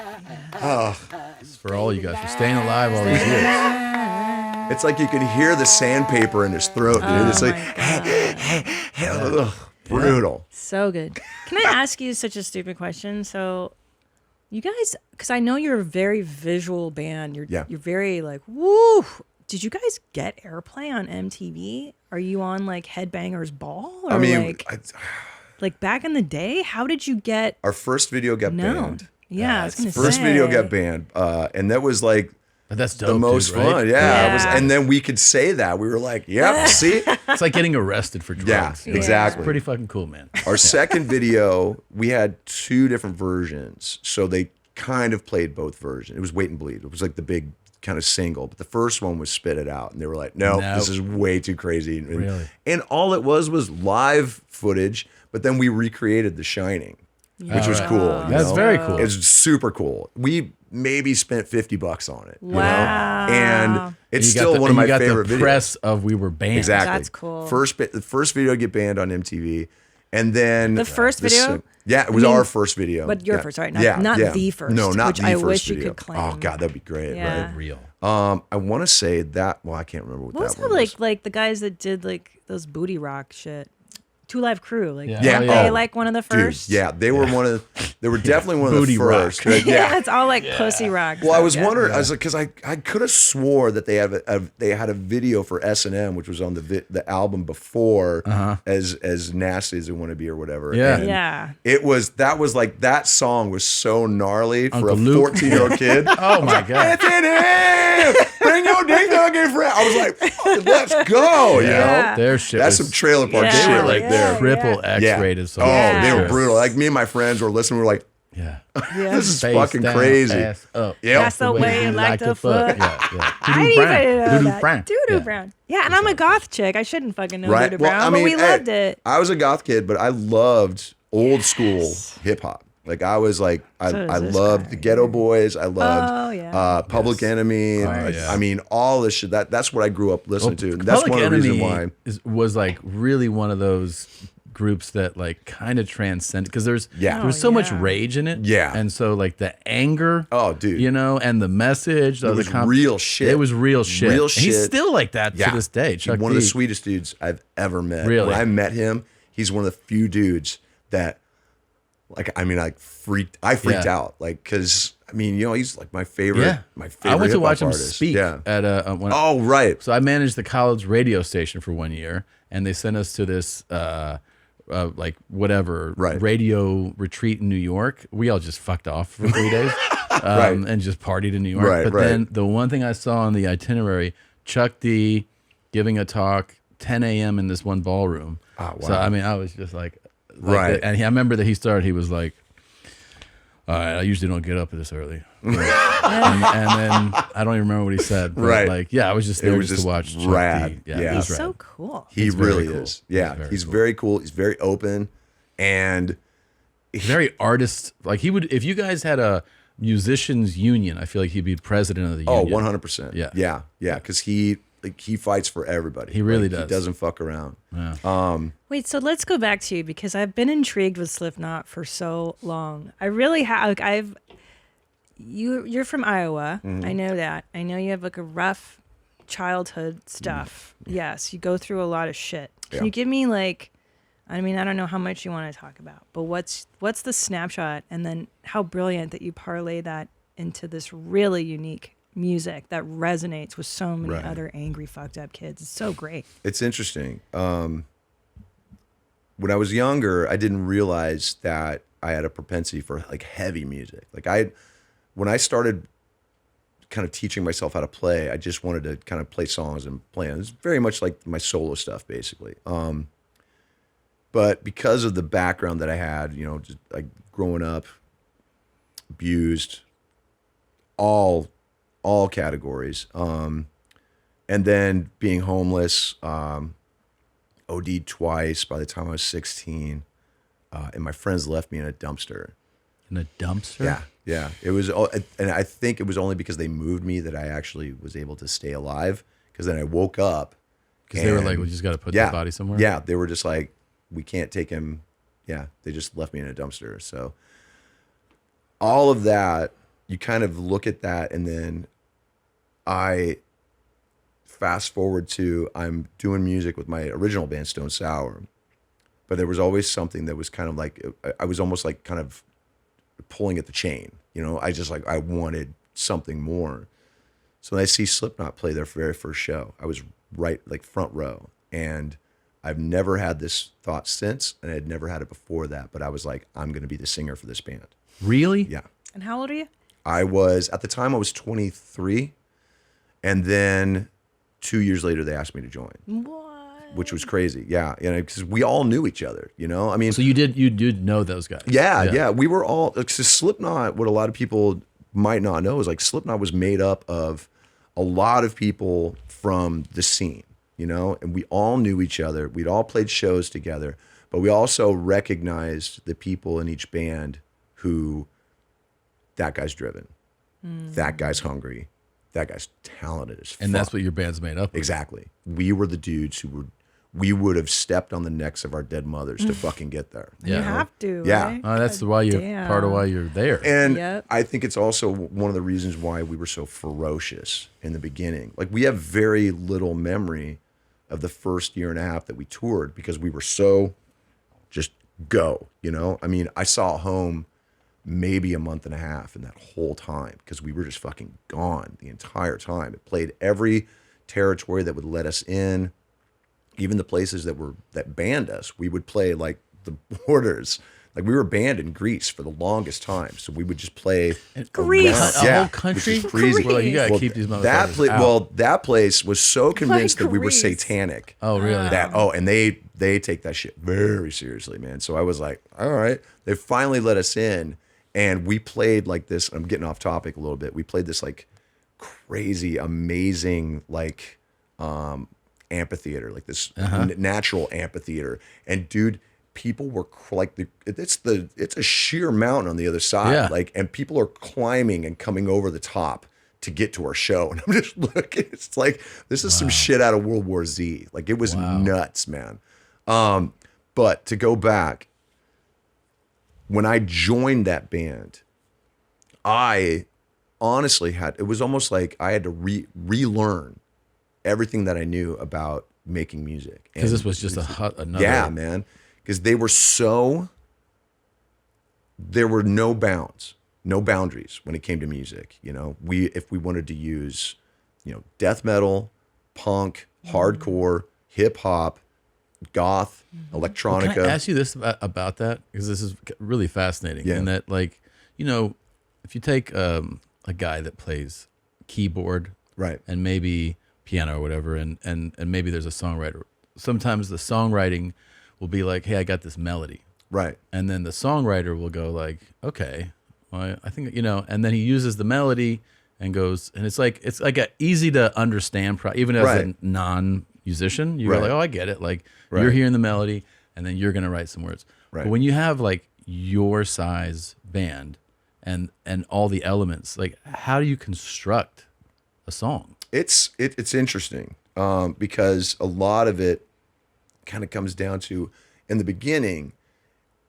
for all you guys, for staying alive all these years. It's like you can hear the sandpaper in his throat, dude. It's like, brutal. So good. Can I ask you such a stupid question? So, you guys, because I know you're a very visual band. You're very like, woo. Did you guys get airplay on MTV? Are you on like Headbangers Ball? Or I mean, like back in the day, how did you get our first video got banned? Yeah, I was gonna say. First video got banned, and that was like. But that's dope, the most dude, right? fun, yeah. It was, and then we could say that we were like, "Yep, see." It's like getting arrested for drugs. Yeah, exactly. It's pretty fucking cool, man. Our second video, we had 2 different versions, so they kind of played both versions. It was Wait and Bleed. It was like the big kind of single, but the first one was Spit It Out, and they were like, "No, this is way too crazy." And, really? And all it was live footage, but then we recreated The Shining, which was cool. That's very cool. It's super cool. We maybe spent $50 on it. Wow. You know? And it's still one of my favorite the videos. Press of we were banned. Exactly. That's cool. The first video get banned on MTV, and then the first video. Yeah, it was our first video. But your first, right? Not the first. No, not which the I first wish video. you could claim. Oh God, that'd be great. Yeah. Right? Real. I want to say that. Well, I can't remember what was that one was. like the guys that did like those booty rock shit. 2 Live Crew, like Yeah. weren't they like one of the first? Dude, yeah, they were they were definitely one of the Booty rock. first. Right? Yeah. It's all like pussy rock. Well, I was stuff, wondering, I was like, because I could have swore that they had a video for S&M, which was on the album before, as nasty as it want to be or whatever. Yeah. And Yeah. that was like that song was so gnarly for Uncle a Luke. 14-year-old kid. Oh my God. It's in him! Bring your ding dong in, friend. I was like, let's go, you know? Their shit That's was- some trailer park Yeah. shit right Yeah. there. there. Triple X-rated songs. Oh, they were brutal. Like me and my friends were listening. We were like, this is Face fucking down, crazy. ass up. That's the way you like to fuck. I didn't even know that. Doodoo Brown. Yeah, and I'm a goth chick. I shouldn't fucking know Doodoo Brown, but we loved it. I was a goth kid, but I loved old school hip hop. Like I was like, I loved the Ghetto Boys. I loved Public Enemy. I mean, all this shit. That's what I grew up listening to. And that's one of the reasons why was like really one of those groups that like kind of transcend because there was so much rage in it. Yeah, and so like the anger. Oh, dude, you know, and the message. It was real shit. It was real shit. Real and shit. he's still like that to this day. He's one of the sweetest dudes I've ever met. Really, when I met him, he's one of the few dudes that. Like I freaked out, like because I mean he's like my favorite. My favorite. I went to watch him artist. speak at right. So I managed the college radio station for 1 year, and they sent us to this like whatever radio retreat in New York. We all just fucked off for 3 days, and just partied in New York. But then the one thing I saw on the itinerary, Chuck D giving a talk 10 a.m. in this one ballroom. Oh, wow. So I mean, I was just like. And I remember that he was like, all right, I usually don't get up this early. and then I don't even remember what he said. But like, I was just there just to watch Chuck rad. D. Yeah. He's so cool. He really is. Yeah. He's very cool. He's very open and very artist. Like he would, if you guys had a musicians union, I feel like he'd be president of the union. Oh, 100%. Yeah. Because he fights for everybody. He really does. He doesn't fuck around. Yeah. Wait, so let's go back to you because I've been intrigued with Slipknot for so long. I really have. Like you're from Iowa. Mm-hmm. I know that. I know you have like a rough childhood stuff. Mm-hmm. Yes, you go through a lot of shit. Can you give me like? I mean, I don't know how much you want to talk about, but what's the snapshot, and then how brilliant that you parlay that into this really unique music that resonates with so many other angry, fucked up kids. It's so great. It's interesting. When I was younger, I didn't realize that I had a propensity for like heavy music. Like when I started kind of teaching myself how to play, I just wanted to kind of play songs and play. It's very much like my solo stuff, basically. But because of the background that I had, just like growing up, abused, all categories, and then being homeless, OD'd twice by the time I was 16, and my friends left me in a dumpster. In a dumpster? Yeah. It was, and I think it was only because they moved me that I actually was able to stay alive. Because then I woke up. Because they were like, "We just got to put the body somewhere." Yeah, they were just like, "We can't take him." Yeah, they just left me in a dumpster. So all of that, you kind of look at that, and then I fast forward to I'm doing music with my original band Stone Sour, but there was always something that was kind of like I was almost like kind of pulling at the chain. I wanted something more. So when I see Slipknot play their very first show, I was right like front row, and I've never had this thought since, and I had never had it before that. But I was like, I'm going to be the singer for this band. Really? Yeah. And how old are you? I was, at the time I was 23. And then 2 years later, they asked me to join. What? Which was crazy. Yeah. Because we all knew each other, I mean. So you did know those guys. Yeah. We were all, because Slipknot, what a lot of people might not know is like Slipknot was made up of a lot of people from the scene, and we all knew each other. We'd all played shows together, but we also recognized the people in each band who, that guy's driven, that guy's hungry, that guy's talented as fuck. And that's what your band's made up of. Exactly. We were the dudes we would have stepped on the necks of our dead mothers to fucking get there. Yeah. You have to. Yeah. Right? That's why part of why you're there. And I think it's also one of the reasons why we were so ferocious in the beginning. Like we have very little memory of the first year and a half that we toured because we were so just go, I mean, I saw Home maybe a month and a half in that whole time because we were just fucking gone the entire time. It played every territory that would let us in, even the places that banned us. We would play like the Borders, Like we were banned in Greece for the longest time, so we would just play Greece, around. a whole country. Which is crazy. We're like, you gotta keep these motherfuckers out. That place was so convinced that we were Greece. satanic. Oh, really? And they take that shit very seriously, man. So I was like, all right. They finally let us in, and we played like this. I'm getting off topic a little bit. We played this like crazy, amazing like amphitheater, like this natural amphitheater, and dude. People were it's a sheer mountain on the other side, and people are climbing and coming over the top to get to our show. And I'm just looking, it's like, this is some shit out of World War Z. Like it was nuts, man. But to go back, when I joined that band, I honestly it was almost like I had to relearn everything that I knew about making music. Because this was just another. Yeah, man. Because there were no boundaries when it came to music. You know, if we wanted to use, death metal, punk, hardcore, hip hop, goth, electronica. Well, can I ask you this about that? Because this is really fascinating. Yeah. In that, like, if you take a guy that plays keyboard, right, and maybe piano or whatever, and maybe there's a songwriter. Sometimes the songwriting will be like, hey, I got this melody. Right. And then the songwriter will go like, okay, well, I think, and then he uses the melody and goes, and it's like a easy to understand, even as a non-musician, you're like, oh, I get it. Like you're hearing the melody and then you're going to write some words. Right. But when you have like your size band and all the elements, like how do you construct a song? It's interesting because a lot of it kind of comes down to, in the beginning,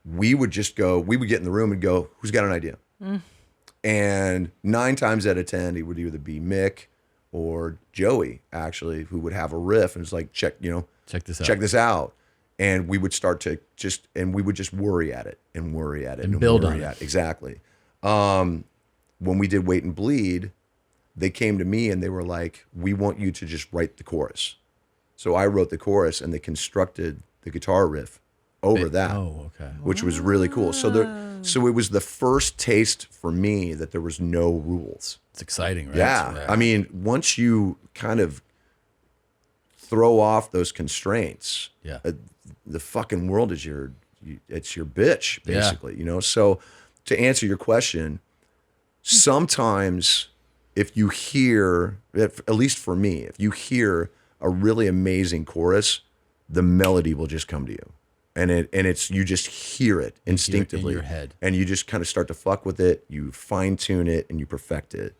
we would get in the room and go, who's got an idea? And 9 times out of 10, it would either be Mick or Joey, actually, who would have a riff and it's like, check this out. And we would start to just worry at it and worry at it and build on it. Exactly. When we did Wait and Bleed, they came to me and they were like, we want you to just write the chorus. So I wrote the chorus and they constructed the guitar riff over that. Oh, okay. Which was really cool. So it was the first taste for me that there was no rules. It's exciting, right? Yeah. I mean, once you kind of throw off those constraints, the fucking world is it's your bitch, basically, So to answer your question, sometimes if you hear, at least for me, if you hear a really amazing chorus, the melody will just come to you. And it's you just hear it instinctively in your head. And you just kind of start to fuck with it, you fine tune it and you perfect it.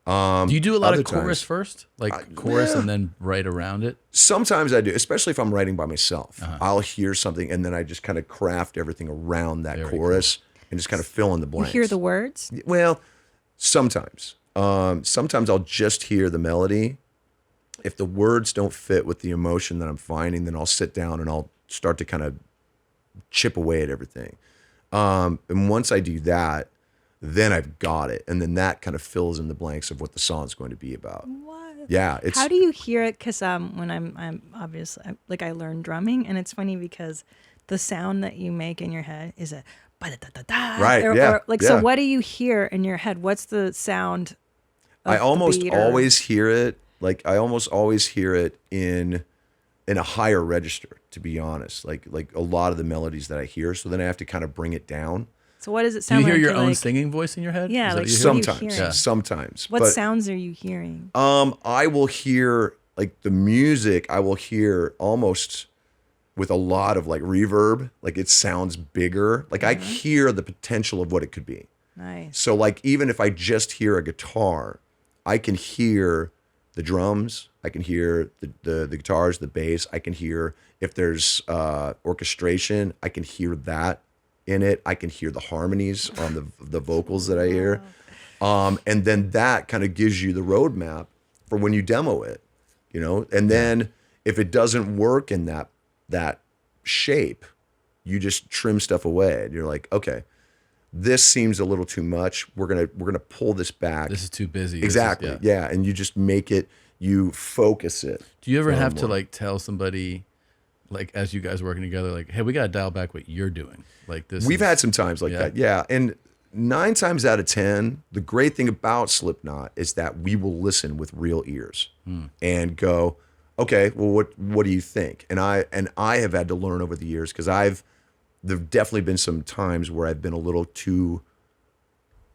Do you do a lot of chorus first? Like chorus and then write around it? Sometimes I do, especially if I'm writing by myself. I'll hear something and then I just kind of craft everything around that chorus and just kind of fill in the blanks. You hear the words? Well, sometimes. Sometimes I'll just hear the melody. If the words don't fit with the emotion that I'm finding, then I'll sit down and I'll start to kind of chip away at everything. And once I do that, then I've got it. And then that kind of fills in the blanks of what the song's going to be about. What? Yeah. How do you hear it? Because when I'm obviously, I learned drumming, and it's funny because the sound that you make in your head is a right. So what do you hear in your head? What's the sound? I almost always hear it. Like I almost always hear it in a higher register, to be honest. Like a lot of the melodies that I hear. So then I have to kind of bring it down. So what does it Do sound you hear like? your own singing voice in your head? Yeah, like sometimes. Sometimes. What sounds are you hearing? I will hear like the music. I will hear almost with a lot of like reverb. Like it sounds bigger. Like I hear the potential of what it could be. Nice. So like even if I just hear a guitar, I can hear the drums, I can hear the guitars, the bass, I can hear if there's orchestration, I can hear that in it. I can hear the harmonies on the vocals that I hear. And then that kind of gives you the roadmap for when you demo it, and then if it doesn't work in that shape, you just trim stuff away and you're like, okay, this seems a little too much. We're gonna pull this back. This is too busy. Exactly. And you just make it. You focus it. Do you ever have to like tell somebody, like as you guys working together, like, hey, we got to dial back what you're doing. Like this. We've had some times like that. Yeah. And 9 times out of 10, the great thing about Slipknot is that we will listen with real ears and go, okay, well, what do you think? And I have had to learn over the years because there've definitely been some times where I've been a little too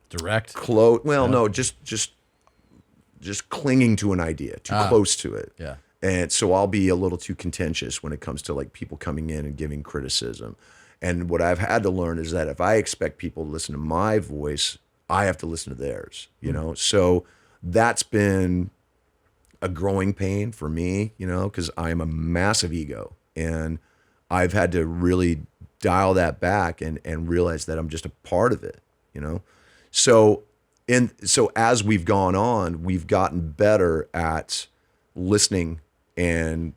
direct, close. Well, no, just clinging to an idea, too close to it. Yeah. And so I'll be a little too contentious when it comes to like people coming in and giving criticism. And what I've had to learn is that if I expect people to listen to my voice, I have to listen to theirs, you know? So that's been a growing pain for me, you know, because I'm a massive ego. And I've had to really dial that back and realize that I'm just a part of it, you know? So as we've gone on, we've gotten better at listening and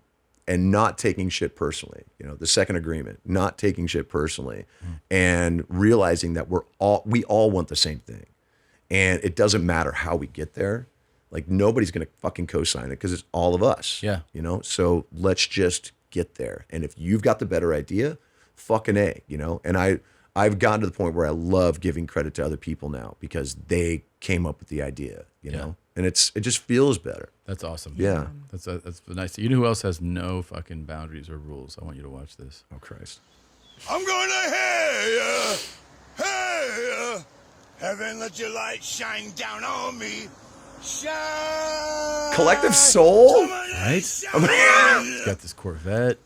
not taking shit personally, you know, the second agreement, not taking shit personally and realizing that we all want the same thing. And it doesn't matter how we get there. Like nobody's going to fucking co-sign it because it's all of us, Yeah. you know? So let's just get there. And if you've got the better idea, fucking A, you know? And I've gotten to the point where I love giving credit to other people now because they came up with the idea, you know? And it just feels better. That's awesome. Yeah. That's nice. You know who else has no fucking boundaries or rules? I want you to watch this. Oh, Christ. I'm gonna hear ya, heaven let your light shine down on me, shine. Collective Soul? Right? He's got this Corvette,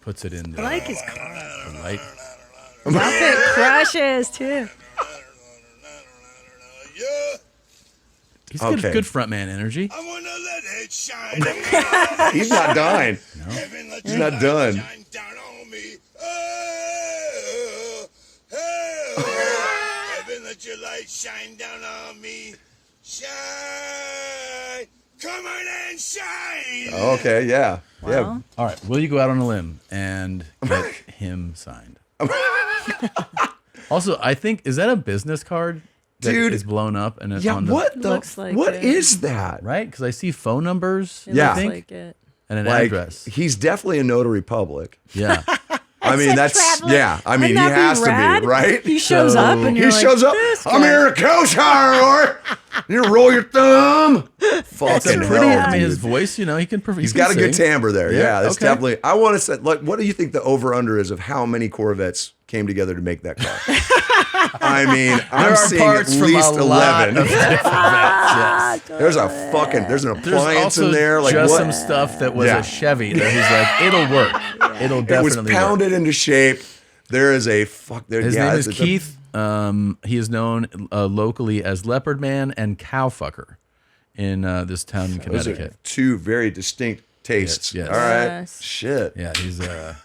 puts it in the, I like his car. the light. Outfit crashes too. He's good frontman energy. I wanna let it shine. He's not dying. No. He's not done. Shine down on me. Oh, oh, heaven let your light shine down on me. Shine. Come on and shine. Okay, yeah. Wow. Yeah. All right. Will you go out on a limb and get him signed? Also, I think, is that a business card that Dude, is blown up? And it's Yeah, on the, what the Looks like what it. is that? right? Because I see phone numbers, Yeah. I think, Like it. and an Like, address. he's definitely a notary public. Yeah. I mean, that's traveling. yeah. I mean, he Wouldn't that has be to rad? be, right? He shows So- up and He you're shows like, up. "This I'm guy." here to co-sign. You roll your thumb. Fucking It's a hell, pretty, I mean, his dude. voice, you know, he can He's got a good timbre there. Yeah, that's okay. definitely. I want to say, like, what do you think the over/under is of how many Corvettes came together to make that car? I mean, There I'm are seeing at parts from least a lot 11. of different vets, yes. There's an There's appliance also in there. Like just what? some stuff that was Yeah. a Chevy that he's like, it'll work. It'll It was definitely pounded work. into shape. There is a fuck. There, His yeah, name is it's a- Keith. He is known locally as Leopard Man and Cowfucker in this town in Those Connecticut. are two very distinct tastes. Yes. All right. Yes. Shit. Yeah, he's a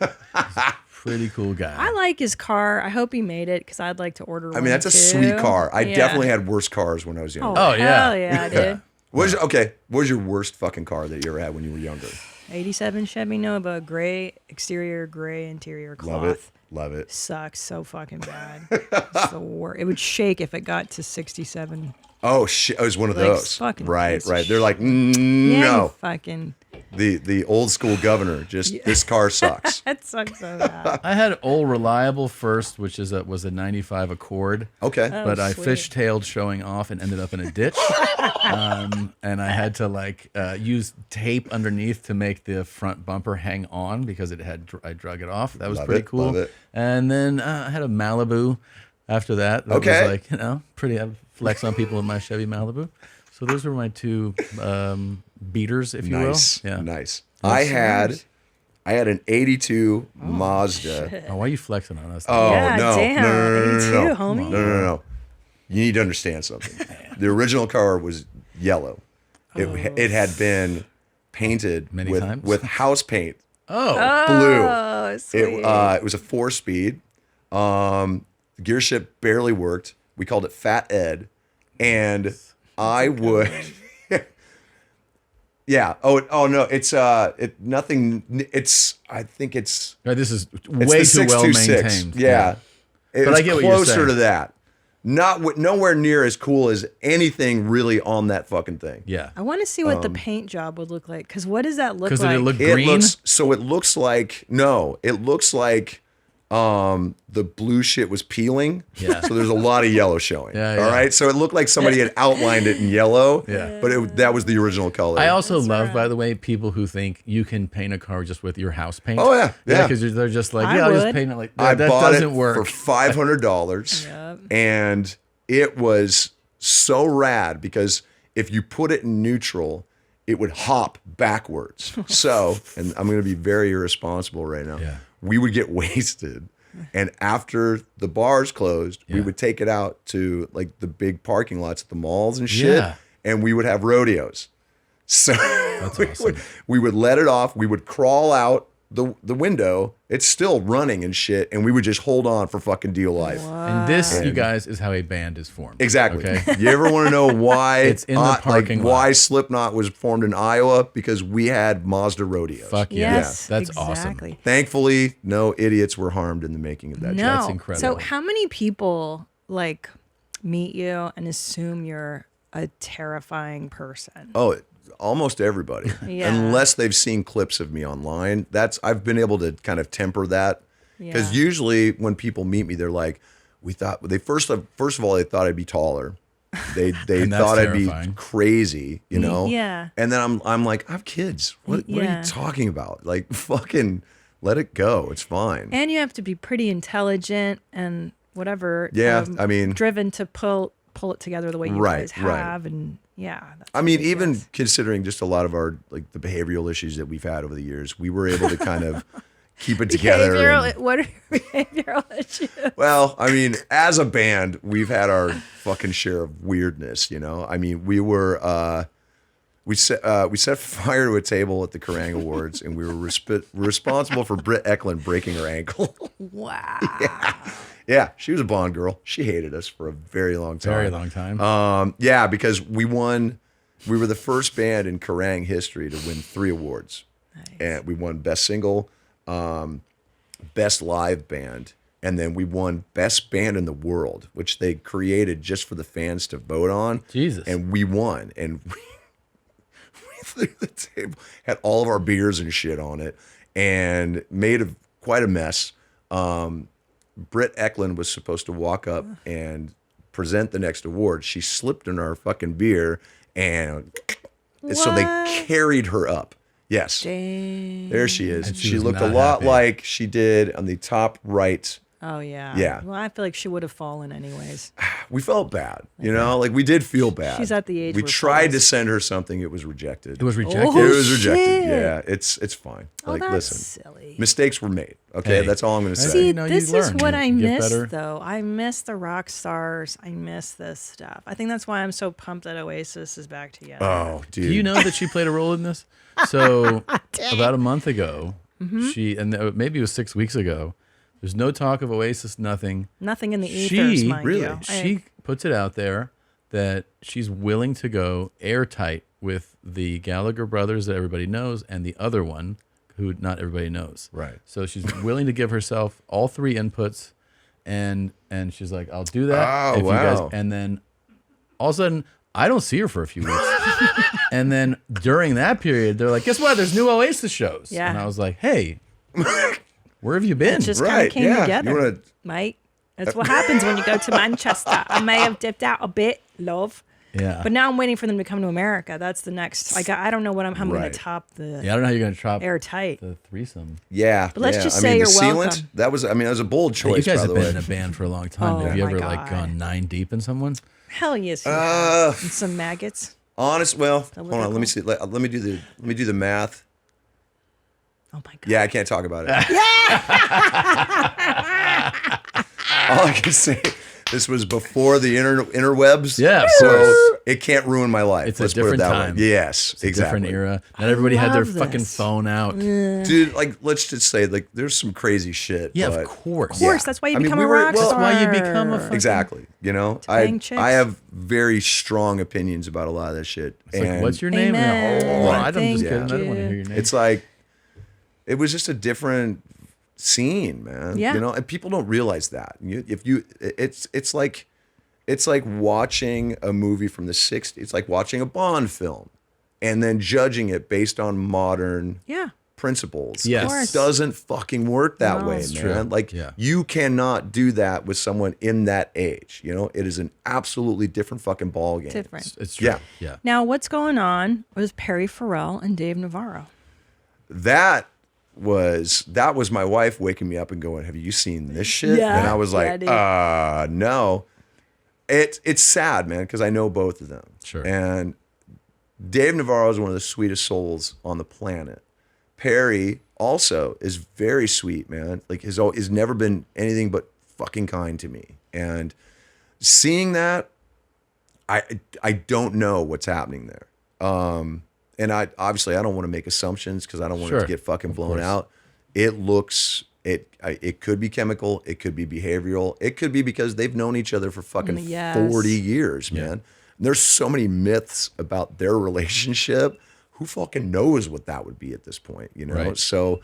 pretty cool guy. I like his car. I hope he made it because I'd like to order one. I mean, that's a too. sweet car. I Yeah. definitely had worse cars when I was younger. Oh, yeah. Hell yeah, dude. What was your worst fucking car that you ever had when you were younger? 87 Chevy Nova, gray exterior, gray interior cloth. Love it. Love it. Sucks so fucking bad. It's the worst. It would shake if it got to 67. Oh shit! It was one of Like, those. fucking Right, piece of right. They're like, Yeah, you no. fucking. The old school governor. Just this car sucks. That sucks so bad. I had Old Reliable first, which was a 95 Accord. Okay. But I sweet. fishtailed showing off and ended up in a ditch. And I had to use tape underneath to make the front bumper hang on because I drug it off. That was Love pretty it, cool. love it. And then I had a Malibu after that. That Okay. was pretty. I flex on people in my Chevy Malibu. So those were my two beaters, if you Nice. will. Yeah. Nice. I had an 82 Mazda. Oh, why are you flexing on us? Oh Yeah, no. damn. No. 82, homie. No. You need to understand something. The original car was yellow. It had been painted Many with, times? with house paint. Oh. Blue. Oh, sweet. It was a 4-speed. The gear shift barely worked. We called it Fat Ed, and I would. Yeah. Oh no. It's nothing. I think it's. Right, this is It's way the too well 626. maintained. Yeah. It But was I get what you're closer saying. to that. nowhere near as cool as anything really on that fucking thing. Yeah. I want to see what the paint job would look like. Because what does that look like? Because it look It green. looks like the blue shit was peeling. Yeah. So there's a lot of yellow showing. Yeah, All yeah. right. So it looked like somebody had outlined it in yellow. Yeah. But that was the original color. I also love, by the way, people who think you can paint a car just with your house paint. Oh, yeah. Yeah. Because they're just like, I I'll just would. paint it like I that. That bought doesn't it work. for $500, and it was so rad because if you put it in neutral, it would hop backwards. So, and I'm going to be very irresponsible right now. Yeah. We would get wasted, and after the bars closed, we would take it out to like the big parking lots at the malls and shit, Yeah. and we would have rodeos. So That's awesome. we would let it off. We would crawl out the window. It's still running and shit, and we would just hold on for fucking dear life. And this, you guys, is how a band is formed. Exactly. Okay. You ever want to know why It's in the parking lot. why Slipknot was formed in Iowa? Because we had Mazda rodeos. Fuck yeah. Yes, That's exactly. Thankfully, no idiots were harmed in the making of that. No. That's incredible. So how many people like meet you and assume you're a terrifying person? Oh, almost everybody. Yeah. Unless they've seen clips of me online. I've been able to kind of temper that. Because Yeah. usually when people meet me, they're like, first of all, they thought I'd be taller. They And that's thought I'd terrifying. be crazy, you know? Yeah. And then I'm like, I have kids. What are Yeah. you talking about? Like, fucking let it go. It's fine. And you have to be pretty intelligent and whatever. Yeah, I mean- driven to pull it together the way you Right, guys right. have, and yeah. That's I mean, ridiculous. even considering just a lot of our like the behavioral issues that we've had over the years, we were able to kind of keep it together. and- What are your behavioral issues? well, I mean, as a band, we've had our fucking share of weirdness, you know. I mean, we set fire to a table at the Kerrang Awards, and we were responsible for Britt Eklund breaking her ankle. Wow. Yeah, she was a Bond girl. She hated us for a very long time. Very long time. Yeah, because we were the first band in Kerrang history to win 3 awards. Nice. And we won Best Single, Best Live Band, and then we won Best Band in the World, which they created just for the fans to vote on. Jesus. And we won. And we threw the table, had all of our beers and shit on it, and made quite a mess. Britt Eklund was supposed to walk up and present the next award. She slipped in our fucking beer, and so they carried her up. Yes. Dang. There she is. And she She was looked a not lot happy. like she did on the top right. Oh yeah. Yeah. Well, I feel like she would have fallen anyways. We felt bad, you know, like we did feel bad. She's at the age we where tried to falls. send her something. It was rejected. It was rejected. Oh, It was rejected. shit. Yeah, it's fine. Oh, Like, that's listen, silly. mistakes were made. Okay, Hey. that's all I'm going to say. See, You know, you this is learn. what You I get miss, better. though. I miss the rock stars. I miss this stuff. I think that's why I'm so pumped that Oasis is back together. Oh, dude. Do you know that she played a role in this? So about a month ago, maybe it was 6 weeks ago. There's no talk of Oasis, nothing. Nothing in the ethers, mind you. She puts it out there that she's willing to go airtight with the Gallagher brothers that everybody knows and the other one who not everybody knows. Right. So she's willing to give herself all 3 inputs, and she's like, I'll do that. Oh, if you guys, wow. and then all of a sudden, I don't see her for a few weeks. And then during that period, they're like, guess what? There's new Oasis shows. Yeah. And I was like, hey, where have you been? It just kind Right, of came yeah. together, You wanna- mate. That's what happens when you go to Manchester. I may have dipped out a bit, love. Yeah. But now I'm waiting for them to come to America. That's the next. I don't know what how I'm going Right. to top the Yeah, I don't know how you're going to chop airtight. the threesome. Yeah. But let's yeah. just I say mean, you're the sealant, welcome. that was a bold Hey, choice, you guys by have the been way. in a band for a long time. Oh, Have you my ever like God. gone 9 deep in someone? Hell yes. You have. And some maggots. Honest, well, that what hold on. they're Let me see. Let me do the math. Oh my god. Yeah, I can't talk about it. All I can say, this was before the interwebs. Yeah, of so course. it can't ruin my life. It's a Let's put it different that time. way. Yes, It's a exactly. different era. Not everybody had their love fucking this. phone out. Dude, like, let's just say, like, there's some crazy shit. Yeah, but of course. Of course, that's why you I mean, become we a were- rock well, star. That's why you become a fucking- Exactly. You know, bang I chicks. have very strong opinions about a lot of that shit. It's like, and what's your name? Amen. Oh, Right. I'm just Thank kidding. I don't want to you. hear your name. it's like, it was just a different scene, man. Yeah. You know, and people don't realize that. It's like It's like watching a movie from the 60s. It's like watching a Bond film and then judging it based on modern principles. Yes. It doesn't fucking work that way, It's man. true. Like Yeah. you cannot do that with someone in that age. You know, it is an absolutely different fucking ball game. Different. It's true. Yeah. Yeah. Now, what's going on with Perry Farrell and Dave Navarro? That was my wife waking me up and going, "Have you seen this shit?" Yeah. And I was like, dude. no. It's sad, man, because I know both of them. Sure. And Dave Navarro is one of the sweetest souls on the planet. Perry also is very sweet, man. Like has never been anything but fucking kind to me. And seeing that, I don't know what's happening there. And I don't want to make assumptions because I don't want it to get fucking blown out. It looks it could be chemical, it could be behavioral, it could be because they've known each other for fucking 40 years, man. And there's so many myths about their relationship. Who fucking knows what that would be at this point, you know? Right. So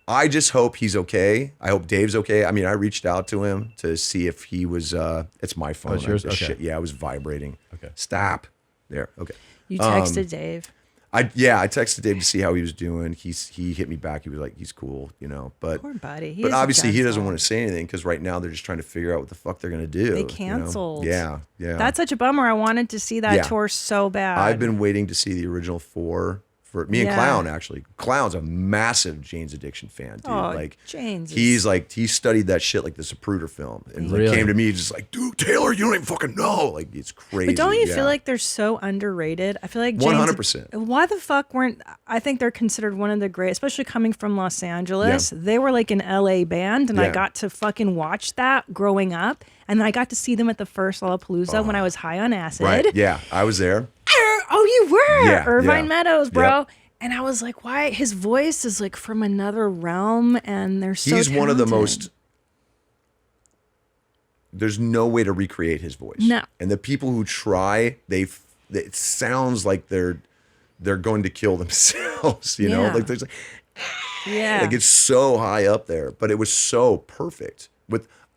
I just hope he's okay. I hope Dave's okay. I mean, I reached out to him to see if he was it's my phone. it's yours? This Okay. shit, yeah, it was vibrating. Okay. Stop. There. Okay. You texted Dave. I texted Dave to see how he was doing. He hit me back. He was like, he's cool, you know. But Poor buddy. He but is a obviously he doesn't gentle. want to say anything because right now they're just trying to figure out what the fuck they're gonna do. They you know? canceled. Yeah. That's such a bummer. I wanted to see that Yeah. tour so bad. I've been waiting to see the original 4 for me and Yeah. Clown actually. Clown's a massive Jane's Addiction fan, dude. Oh, like Jane's he studied that shit like the Zapruder film and like, Really? came to me just like, dude, Taylor, you don't even fucking know. Like it's crazy. But don't you yeah. feel like they're so underrated? I feel like Jane's, 100%. Why the fuck weren't? I think they're considered one of the great, especially coming from Los Angeles. They were like an LA band, and I Yeah. got to fucking watch that growing up, and I got to see them at the first Lollapalooza when I was high on acid. Right. Yeah. I was there. Oh, you were Yeah, Irvine yeah. Meadows, bro. Yep. And I was like, why? His voice is like from another realm, and they're so. He's one of the talented. most. There's no way to recreate his voice. No. And the people who try, it sounds like they're going to kill themselves. You know, Yeah. like there's Yeah. like it's so high up there, but it was so perfect.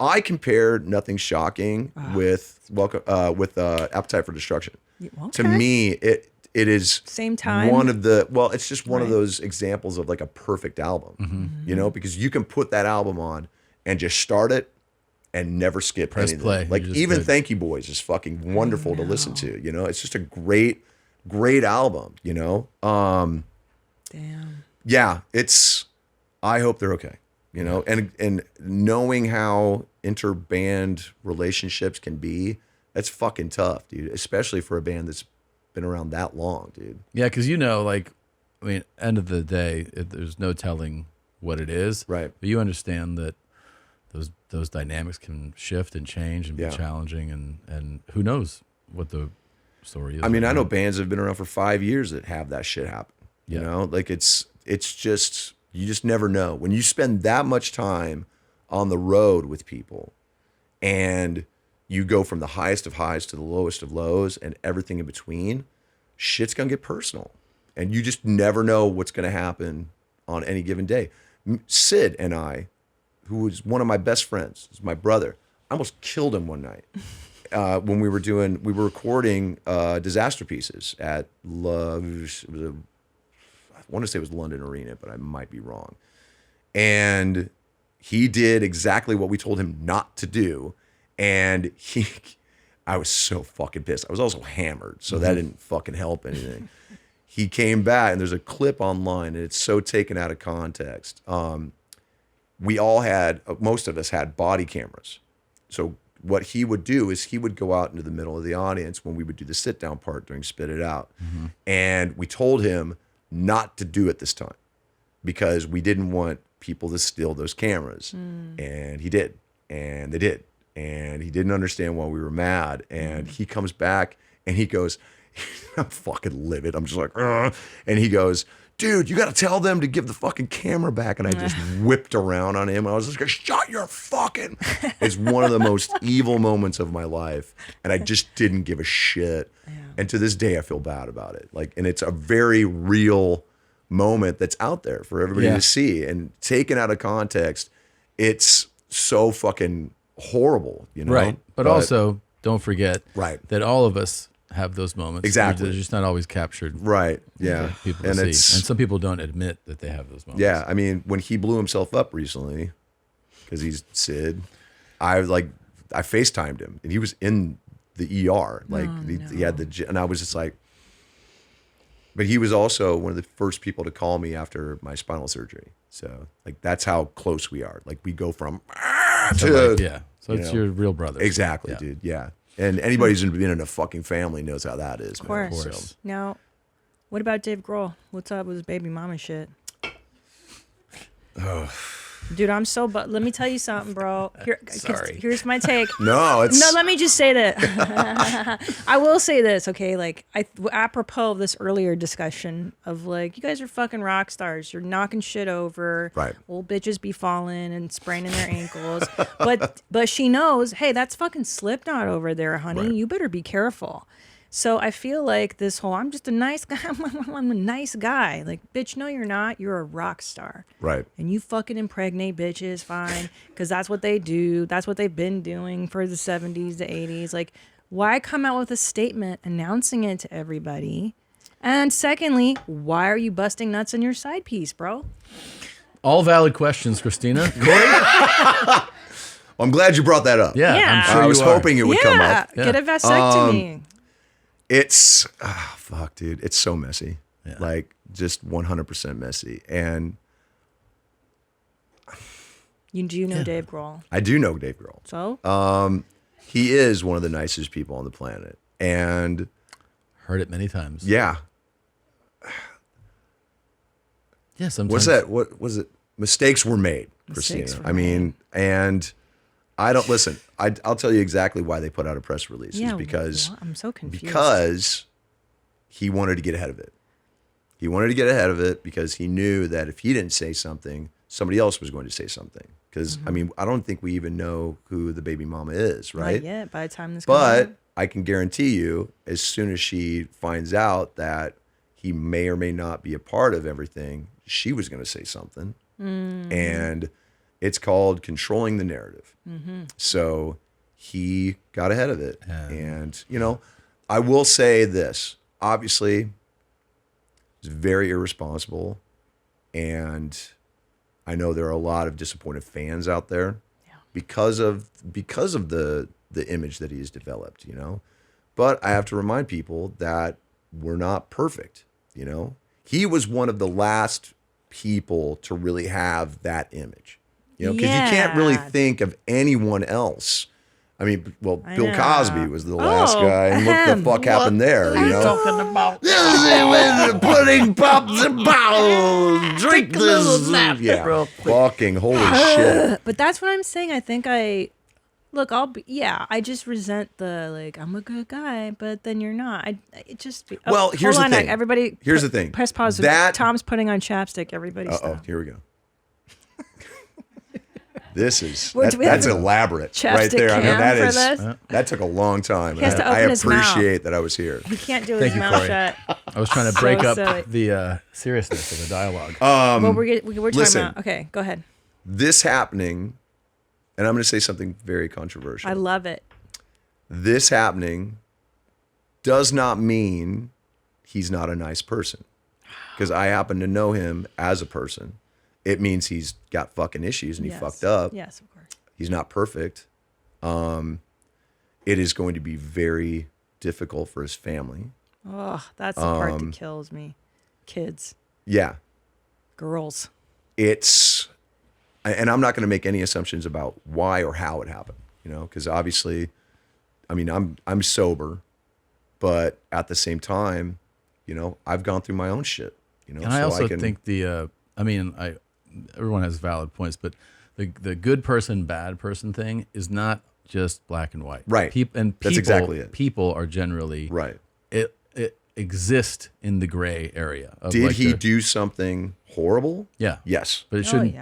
I compared Nothing Shocking with Appetite for Destruction. Okay. To me, it is Same time? one of the it's just one of those examples of like a perfect album. You know, because you can put that album on and just start it and never skip Press anything. play. Like You're just even good. Thank You Boys is fucking wonderful to listen to. You know, it's just a great album. You know, Damn. yeah, I hope they're okay. You know, and knowing how interband relationships can be, that's fucking tough, dude. Especially for a band that's been around that long, dude. Yeah, because like, I mean, end of the day, there's no telling what it is. Right. But you understand that those dynamics can shift and change and be Yeah. challenging, and who knows what the story is. I mean, I know bands that have been around for 5 years that have that shit happen. You Yeah. know, like it's just, you just never know. When you spend that much time on the road with people and you go from the highest of highs to the lowest of lows and everything in between, shit's gonna get personal. And you just never know what's gonna happen on any given day. Sid and I, who was one of my best friends, is my brother, I almost killed him one night. When we were recording Disaster Pieces at I want to say it was London Arena, but I might be wrong. And he did exactly what we told him not to do. And I was so fucking pissed. I was also hammered, so that didn't fucking help anything. He came back, and there's a clip online, and it's so taken out of context. We all had, most of us had body cameras. So what he would do is he would go out into the middle of the audience when we would do the sit down part during Spit It Out. And we told him not to do it this time because we didn't want people to steal those cameras. And he did. And they did. And he didn't understand why we were mad. And he comes back and he goes, I'm fucking livid. I'm just like, ugh. And he goes, dude, you got to tell them to give the fucking camera back. And I just whipped around on him. I was just like, shut your fucking. It's one of the most evil moments of my life. And I just didn't give a shit. And to this day, I feel bad about it. Like, and it's a very real moment that's out there for everybody to see. And taken out of context, it's so fucking horrible, you know? Right. But also, don't forget that all of us have those moments. Exactly. They're just not always captured. Right. Yeah. People And see. it's- And some people don't admit that they have those moments. Yeah. I mean, when he blew himself up recently, because he's Sid, I FaceTimed him and he was in the ER. Like he had and I was just like, but he was also one of the first people to call me after my spinal surgery. So like, that's how close we are. Like we go from, So it's your real brother. Exactly, dude. Yeah. And anybody who's been in a fucking family knows how that is. Of course. Man. So, Now, what about Dave Grohl? What's up with his baby mama shit? Dude, I'm so let me tell you something, bro. Sorry. Here's my take. No, let me just say that. I will say this, okay? Like, apropos of this earlier discussion of like, you guys are fucking rock stars. You're knocking shit over. Right. Old bitches be falling and spraining their ankles. but she knows, hey, that's fucking Slipknot over there, honey. Right. You better be careful. So I feel like this whole, I'm just a nice guy. I'm a nice guy. Like, bitch, no, you're not. You're a rock star. right. And you fucking impregnate bitches, fine. Because that's what they do. That's what they've been doing for the 70s, the 80s. Like, why come out with a statement announcing it to everybody? And secondly, why are you busting nuts on your side piece, bro? All valid questions, Christina. I'm glad you brought that up. Yeah, Yeah. I'm sure I was you are. hoping it would come up. Get a vasectomy. It's fuck, dude. It's so messy. Yeah. Like just 100% messy. And Do you know Dave Grohl? I do know Dave Grohl. So? He is one of the nicest people on the planet. And Heard it many times. yeah. Yeah, sometimes. What's that? What was it? Mistakes were made, Christina. I mean, and I don't listen. I'll tell you exactly why they put out a press release. Yeah, is because I'm so confused. Because he wanted to get ahead of it. He wanted to get ahead of it because he knew that if he didn't say something, somebody else was going to say something. Because I mean, I don't think we even know who the baby mama is, right? Not yet. By the time this comes out. But I can guarantee you, as soon as she finds out that he may or may not be a part of everything, she was going to say something. And it's called controlling the narrative. So he got ahead of it. And, you know, I will say this. Obviously, it's very irresponsible. And I know there are a lot of disappointed fans out there because of the image that he's developed, you know. But I have to remind people that we're not perfect, you know. He was one of the last people to really have that image, you know, because you can't really think of anyone else. I mean, well, Bill Cosby was the last guy, and look the fuck happened there, you know. Talking about Pudding pops and bows, drink this, yeah, fucking holy shit. But that's what I'm saying. I think I just resent the, like, I'm a good guy, but then you're not. Well, here's the thing. Everybody, here's the thing. Press pause. Tom's putting on chapstick. Everybody stop. Here we go. This is Wait, do we that's have a elaborate right chapstick there. I mean, cam for this? that took a long time. He has to I open his mouth. appreciate that I was here. He can't do Thank his you, mouth Corey. shut. I was trying to break So up silly. the seriousness of the dialogue. Well, we're talking listen. about. Okay, go ahead. This happening, and I'm going to say something very controversial. I love it. This happening does not mean he's not a nice person, because I happen to know him as a person. It means he's got fucking issues and he fucked up. Yes, of course. He's not perfect. It is going to be very difficult for his family. Oh, that's the part that kills me. Kids, Yeah. girls. And I'm not going to make any assumptions about why or how it happened, you know, because obviously, I mean, I'm sober, but at the same time, you know, I've gone through my own shit, you know. And I also think everyone has valid points, but the good person, bad person thing is not just black and white. Right. That's exactly it. People are generally right. It exists in the gray area. Of Did like he do something horrible? Yeah. Yes. But it shouldn't.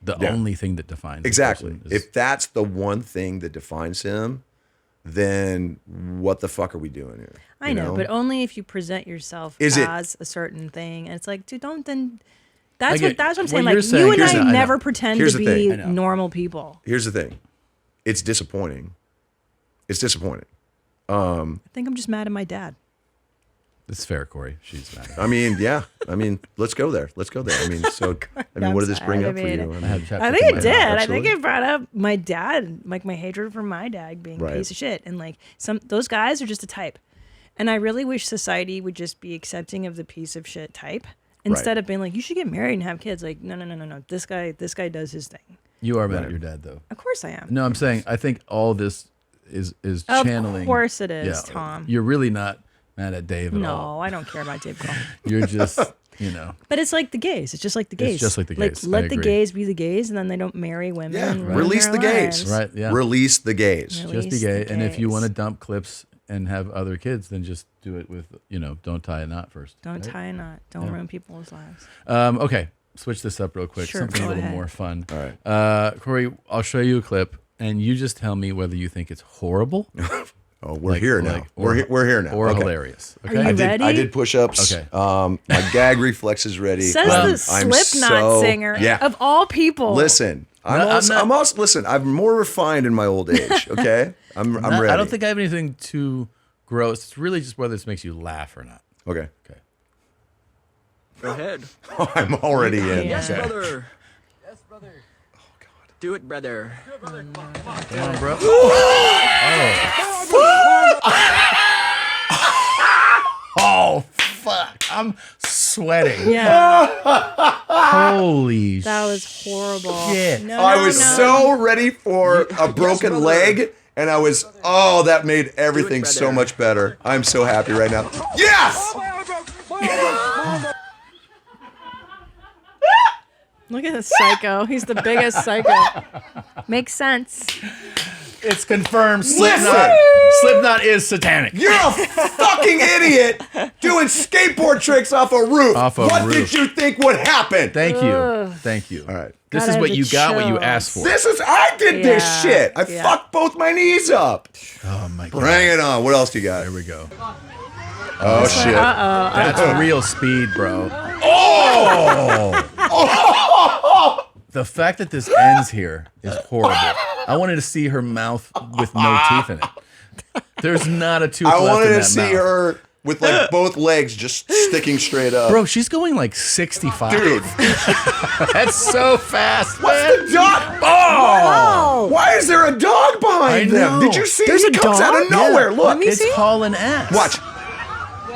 The only thing that defines exactly. a person If that's the one thing that defines him, then what the fuck are we doing here? I know, but only if you present yourself as a certain thing. And it's like, dude, don't then. That's what I'm saying. Like, you and I never pretend to be normal people. Here's the thing. It's disappointing. it's disappointing. I think I'm just mad at my dad. It's fair, Corey. She's mad. I mean, yeah. I mean, let's go there. I mean, so what did this bring up for you? I think it did. I think it brought up my dad, like my hatred for my dad being a piece of shit, and like those guys are just a type. And I really wish society would just be accepting of the piece of shit type instead of being like, you should get married and have kids. Like, no. This guy does his thing. You are mad at your dad, though. Of course I am. No, I'm saying I think all this is channeling. Of course it is, Tom. You're really not mad at Dave at all. No, I don't care about Dave Grohl. You're just, But it's like the gays. It's just like the gays. It's just like the gays. Like, let the gays be the gays, and then they don't marry women. Yeah, and release the gays. Right, yeah. Release the gays. Just be gay. And if you want to dump clips and have other kids, then just do it with, don't tie a knot first. Don't tie a knot. Don't ruin people's lives. Okay, switch this up real quick. Sure, Something a little ahead. more fun. All right. Corey, I'll show you a clip, and you just tell me whether you think it's horrible. Oh, we're here now. We're here now. Or Okay. hilarious. Okay. Are you ready? I did push-ups. Okay. My gag reflex is ready. Says the Slipknot singer of all people. Listen, I'm also listen. I'm more refined in my old age. Okay, I'm ready. I don't think I have anything too gross. It's really just whether this makes you laugh or not. Okay. Go ahead. Oh, I'm already in. Yes, Okay. brother. Yes, brother. Oh, God. Do it, brother. Come on, bro. Oh, fuck. I'm sweating. Yeah. Holy That was horrible. shit. No, I was so ready for a broken leg, and I was, that made everything so much better. I'm so happy right now. Yes! Look at this psycho. He's the biggest psycho. Makes sense. It's confirmed. Listen! Slipknot is satanic. You're a fucking idiot doing skateboard tricks off a roof. What did you think would happen? Thank you. Thank you. All right. This God, is I what have you the got, what you chills. asked for. I did this Yeah, shit. I yeah. fucked both my knees up. Oh, my God. Bring it on. What else do you got? Here we go. Oh, shit. That's real speed, bro. Oh! The fact that this ends here is horrible. I wanted to see her mouth with no teeth in it. There's not a tooth I left in wanted that to see mouth. her with like both legs just sticking straight up. Bro, she's going like 65. Dude. That's so fast, What's man. the dog? Oh! Why is there a dog behind them? Did you see? There's He a comes out of dog? nowhere. Yeah. Look. It's hauling ass. Watch.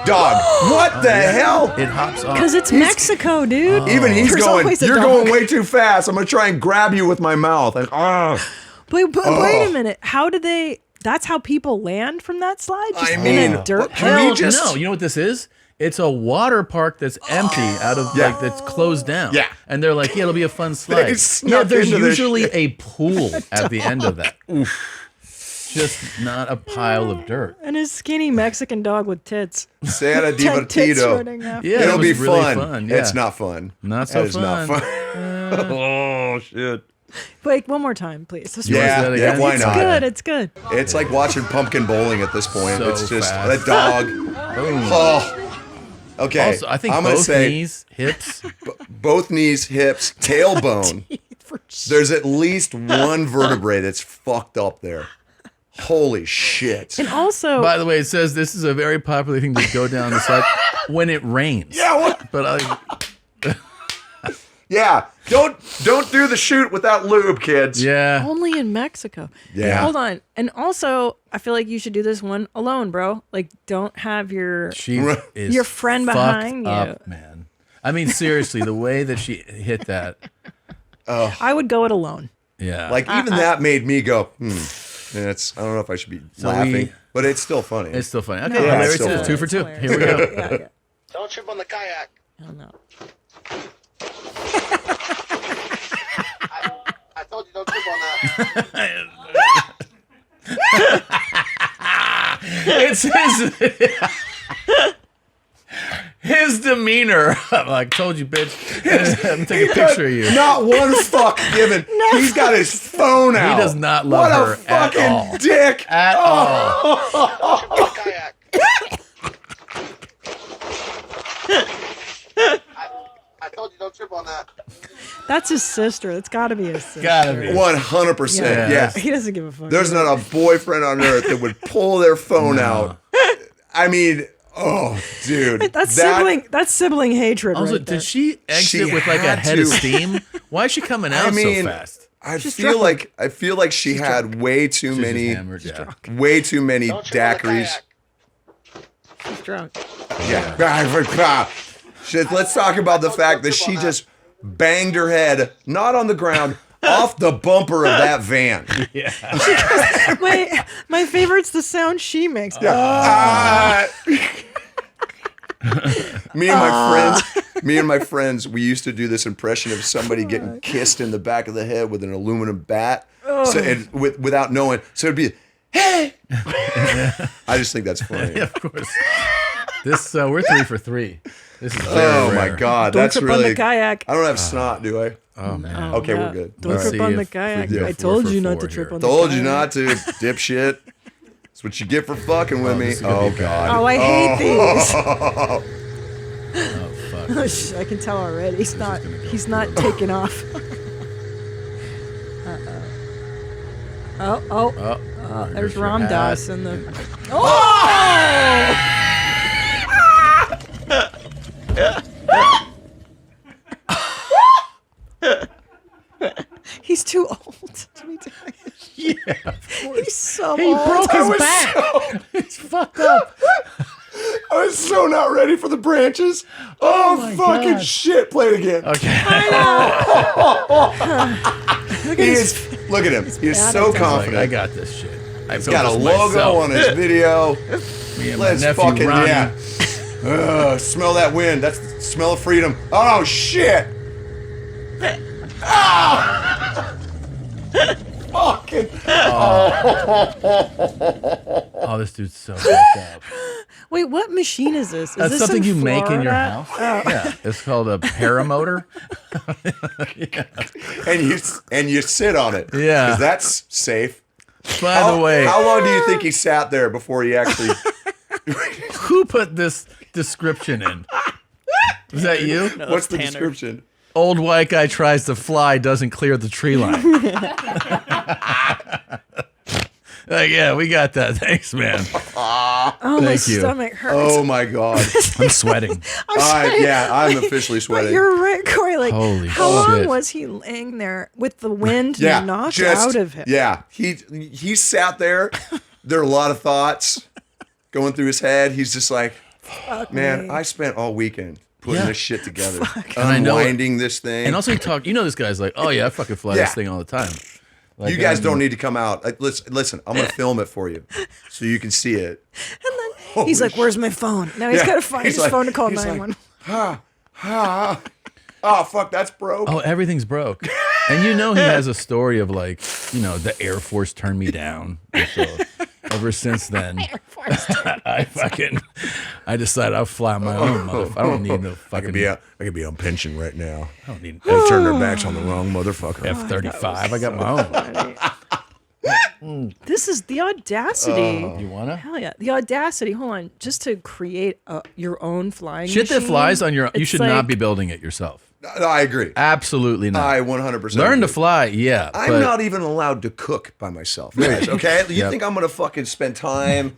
Dog. What the hell? It hops off. Because it's Mexico, dude. Even he's There's going, always a you're dog. going way too fast. I'm going to try and grab you with my mouth. Like, But wait a minute. How did they... That's how people land from that slide? Just I in mean, a dirt can we Hell just- no. You know what this is? It's a water park that's empty out of like that's closed down. Yeah. And they're like, yeah, it'll be a fun slide. They snuck there's into this usually shit. a pool at the end of that. Just not a pile of dirt. And his skinny Mexican dog with tits. Santa Tits Divertido. running after Yeah, It'll it be was really fun. fun, yeah. It's not fun. Not so That is not fun. fun. Oh, shit. Wait, one more time, please. Let's Yeah, that yeah, again? why It's not? good. It's good. It's like watching pumpkin bowling at this point. So it's just fast. that dog. Boom. Oh. Okay. Also, I think I'm gonna both say knees, hips. both knees, hips, tailbone. There's at least one vertebrae that's fucked up there. Holy shit. And also... By the way, it says this is a very popular thing to go down the slide when it rains. Yeah, what? But Yeah, don't do the shoot without lube, kids. yeah. Only in Mexico. Yeah. Hold on. And also, I feel like you should do this one alone, bro. Like, don't have your Your friend behind you. up, man. I mean, seriously, the way that she hit that. I would go it alone. Yeah. Like even that made me go, And it's I don't know if I should be laughing, but it's still funny. It's still funny. Okay, No, Yeah, Larry, it's still it's 2 for 2. funny. Here we go. Yeah. Don't trip on the kayak. Hell no. I told you don't trip on that. It's his demeanor. I told you, bitch. I'm taking a picture of you. Not one fuck given. He's got his phone out. He does not love what her a fucking at all. dick. At all. Don't trip on the kayak. I told you don't trip on that. That's his sister. That's got to be his sister. Gotta be. 100%. Yeah. He doesn't give a fuck. There's not a boyfriend on earth that would pull their phone out. I mean, oh, dude. That's sibling hatred. Also, right there. did she exit She with like a had head to. of steam? Why is she coming out so fast? I feel like she had way too many daiquiris. She's drunk. Yeah. Shit, let's talk about the fact that she just banged her head, not on the ground, off the bumper of that van. Yeah. My favorite's the sound she makes. Yeah. Me and my friends, we used to do this impression of somebody getting kissed in the back of the head with an aluminum bat, without knowing. So it'd be, hey. I just think that's funny. Yeah, of course. This we're 3 for 3. This is very rare. my God, Don't that's trip really. on the kayak. I don't have snot, do I? Oh man. Okay, we're good. Don't trip on the kayak. I told you not to trip on the kayak. Told you not to, dipshit. That's what you get for fucking with me. Oh God. Oh, I hate these. Oh fuck. I can tell already. He's not taking off. Oh. There's Ram Dass in the. Oh! He's too old to be doing this. Yeah. He's so He old. broke his back. It's fucked up. I was so not ready for the branches. Oh my fucking God. shit! Play it again. Okay. Look at him. He's so confident. I got this shit. He's got a logo on his video. Me and Let's my nephew fucking Ronnie. smell that wind. That's the smell of freedom. Oh shit! Oh! Fucking. Oh, this dude's so fucked up. Wait, what machine is this? Is That's this something you make in your Florida? house. Yeah, it's called a paramotor. And you sit on it. Yeah. 'Cause that's safe. By the way, how long do you think he sat there before he actually? who put this description in? Was that you? No, What's the Tanner. description? Old white guy tries to fly, doesn't clear the tree line. Yeah, we got that. Thanks, man. Oh, my Thank you. stomach hurts. Oh my God. I'm sweating. I'm officially But sweating. you're right, Corey. Like, Holy how long shit. was he laying there with the wind Yeah, knocked just- out of him? Yeah, he sat there. There are a lot of thoughts going through his head. He's just like, man, I spent all weekend putting this shit together, And I know it. unwinding this thing. And also, he talked. You know, this guy's like, oh yeah, I fucking fly Yeah. this thing all the time. Like, you guys don't need to come out. Like, listen, I'm gonna film it for you, so you can see it. He's like, "Where's my phone?" Now he's Yeah. got to find He's his like- phone to call he's like, 911. Oh fuck, that's broke. Oh, everything's broke. And you know he has a story of like, you know, the Air Force turned me down. And so ever since then, I decided I'll fly my own motherfucker. I don't need no fucking. I could be on pension right now. I don't need They've turned their backs on the wrong motherfucker. F-35. I got my own. This is the audacity. You wanna? Hell yeah, the audacity. Hold on, just to create your own flying Shit that machine, flies on your own. You it's should like- not be building it yourself. No, I agree. Absolutely not. I 100%. Learn to agree. fly, yeah. I'm but not even allowed to cook by myself, guys. Okay, you Yep. think I'm gonna fucking spend time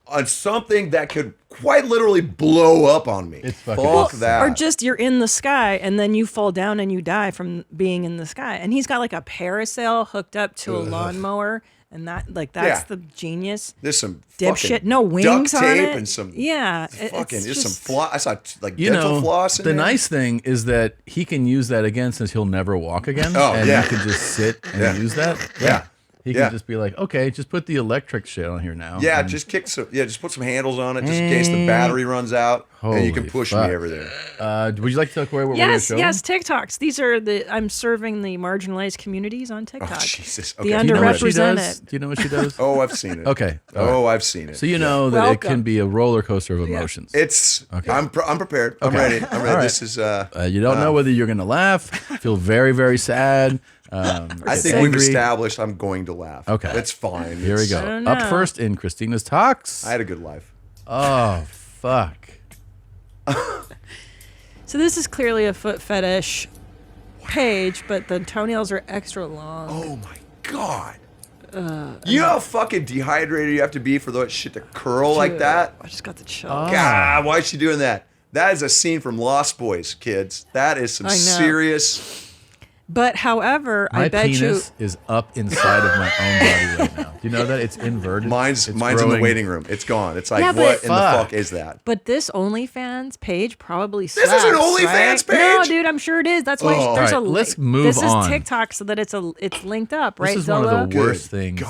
on something that could quite literally blow up on me? It's fucking Fuck that. Or just you're in the sky and then you fall down and you die from being in the sky. And he's got like a parasail hooked up to a lawnmower, and that's Yeah. the genius. There's some Dipshit, fucking no wings duct on tape it. and some Yeah, fucking. it's There's some just- floss. I saw like you dental know, floss in the there. nice thing is that he can use that again since he'll never walk again. Oh, and yeah. you can just sit and Yeah. use that. Yeah. He Yeah. can just be like, okay, just put the electric shit on here now. Yeah, and- just just put some handles on it, just in case the battery runs out, and you can Holy push fuck. me over there. Would you like to tell Corey what Yes, we're going to show? TikToks. These are I'm serving the marginalized communities on TikTok. Oh Jesus! The Okay. Do you know what she does? underrepresented. Do you know what she does? Oh, I've seen it. Okay. all Oh, right. I've seen it. So you know that it Welcome. can be a roller coaster of emotions. It's. Okay. I'm prepared. I'm Okay. ready. I'm ready. All right. This is. You don't know whether you're going to laugh, feel very, very sad. I get think we've angry. established I'm going to laugh. Okay. It's fine. Here we It's- go. I don't Up know. first in Christina's Talks. I had a good life. Oh, fuck. So this is clearly a foot fetish. Paige, but the toenails are extra long. Oh my God. You know how fucking dehydrated you have to be for that shit to curl like that? I just got the chill. God, why is she doing that? That is a scene from Lost Boys, kids. That is some serious. But however, my I bet penis is up inside of my own body right now. Do you know that it's inverted? Mine's in growing. the waiting room. It's gone. It's like, Yeah, what in the fuck fuck is that? But this OnlyFans page probably slaps, This is an OnlyFans right? No, page? dude, I'm sure it is. That's why there's All right, let's move This on. is TikTok, so that it's linked up, right? This is Zola? one of the worst things.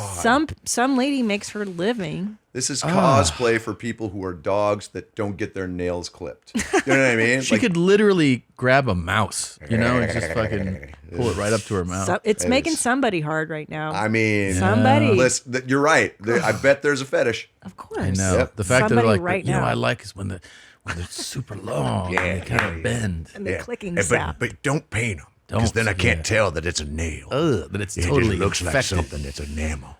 Some lady makes her living. This is cosplay for people who are dogs that don't get their nails clipped. You know what I mean? She could literally grab a mouse, you know, and just fucking pull it right up to her mouth. So it's making somebody hard right now. I mean, somebody. Listen, you're right. I bet there's a fetish. Of course. I know. Yep. The fact Somebody that they're like, right you know, now. I like is when they're super long and they kind of bend. And the clicking sound. But don't paint them. Don't, Because then I can't tell that it's a nail. That it's It totally just looks like infected. something that's enamel.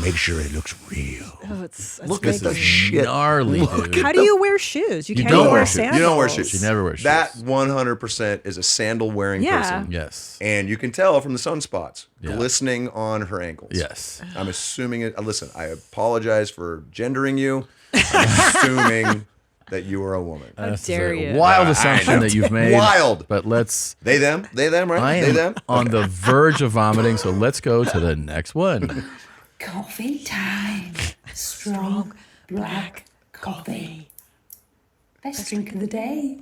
Make sure it looks real. Oh, it's Look at the making- shit. Gnarly, dude. How do you wear shoes? You can't don't even wear wear shoes. sandals. You don't wear shoes. She never wears shoes. That 100% is a sandal wearing Yeah. person. Yes. And you can tell from the sunspots Yeah. glistening on her ankles. Yes. I'm assuming it. Listen, I apologize for gendering you. I'm assuming that you are a woman. That's dare a you. wild assumption that you've made. Wild. But let's. They, them, right? I They, am them. on the verge of vomiting, so let's go to the next one. Coffee time. Strong black coffee. Best drink of the day.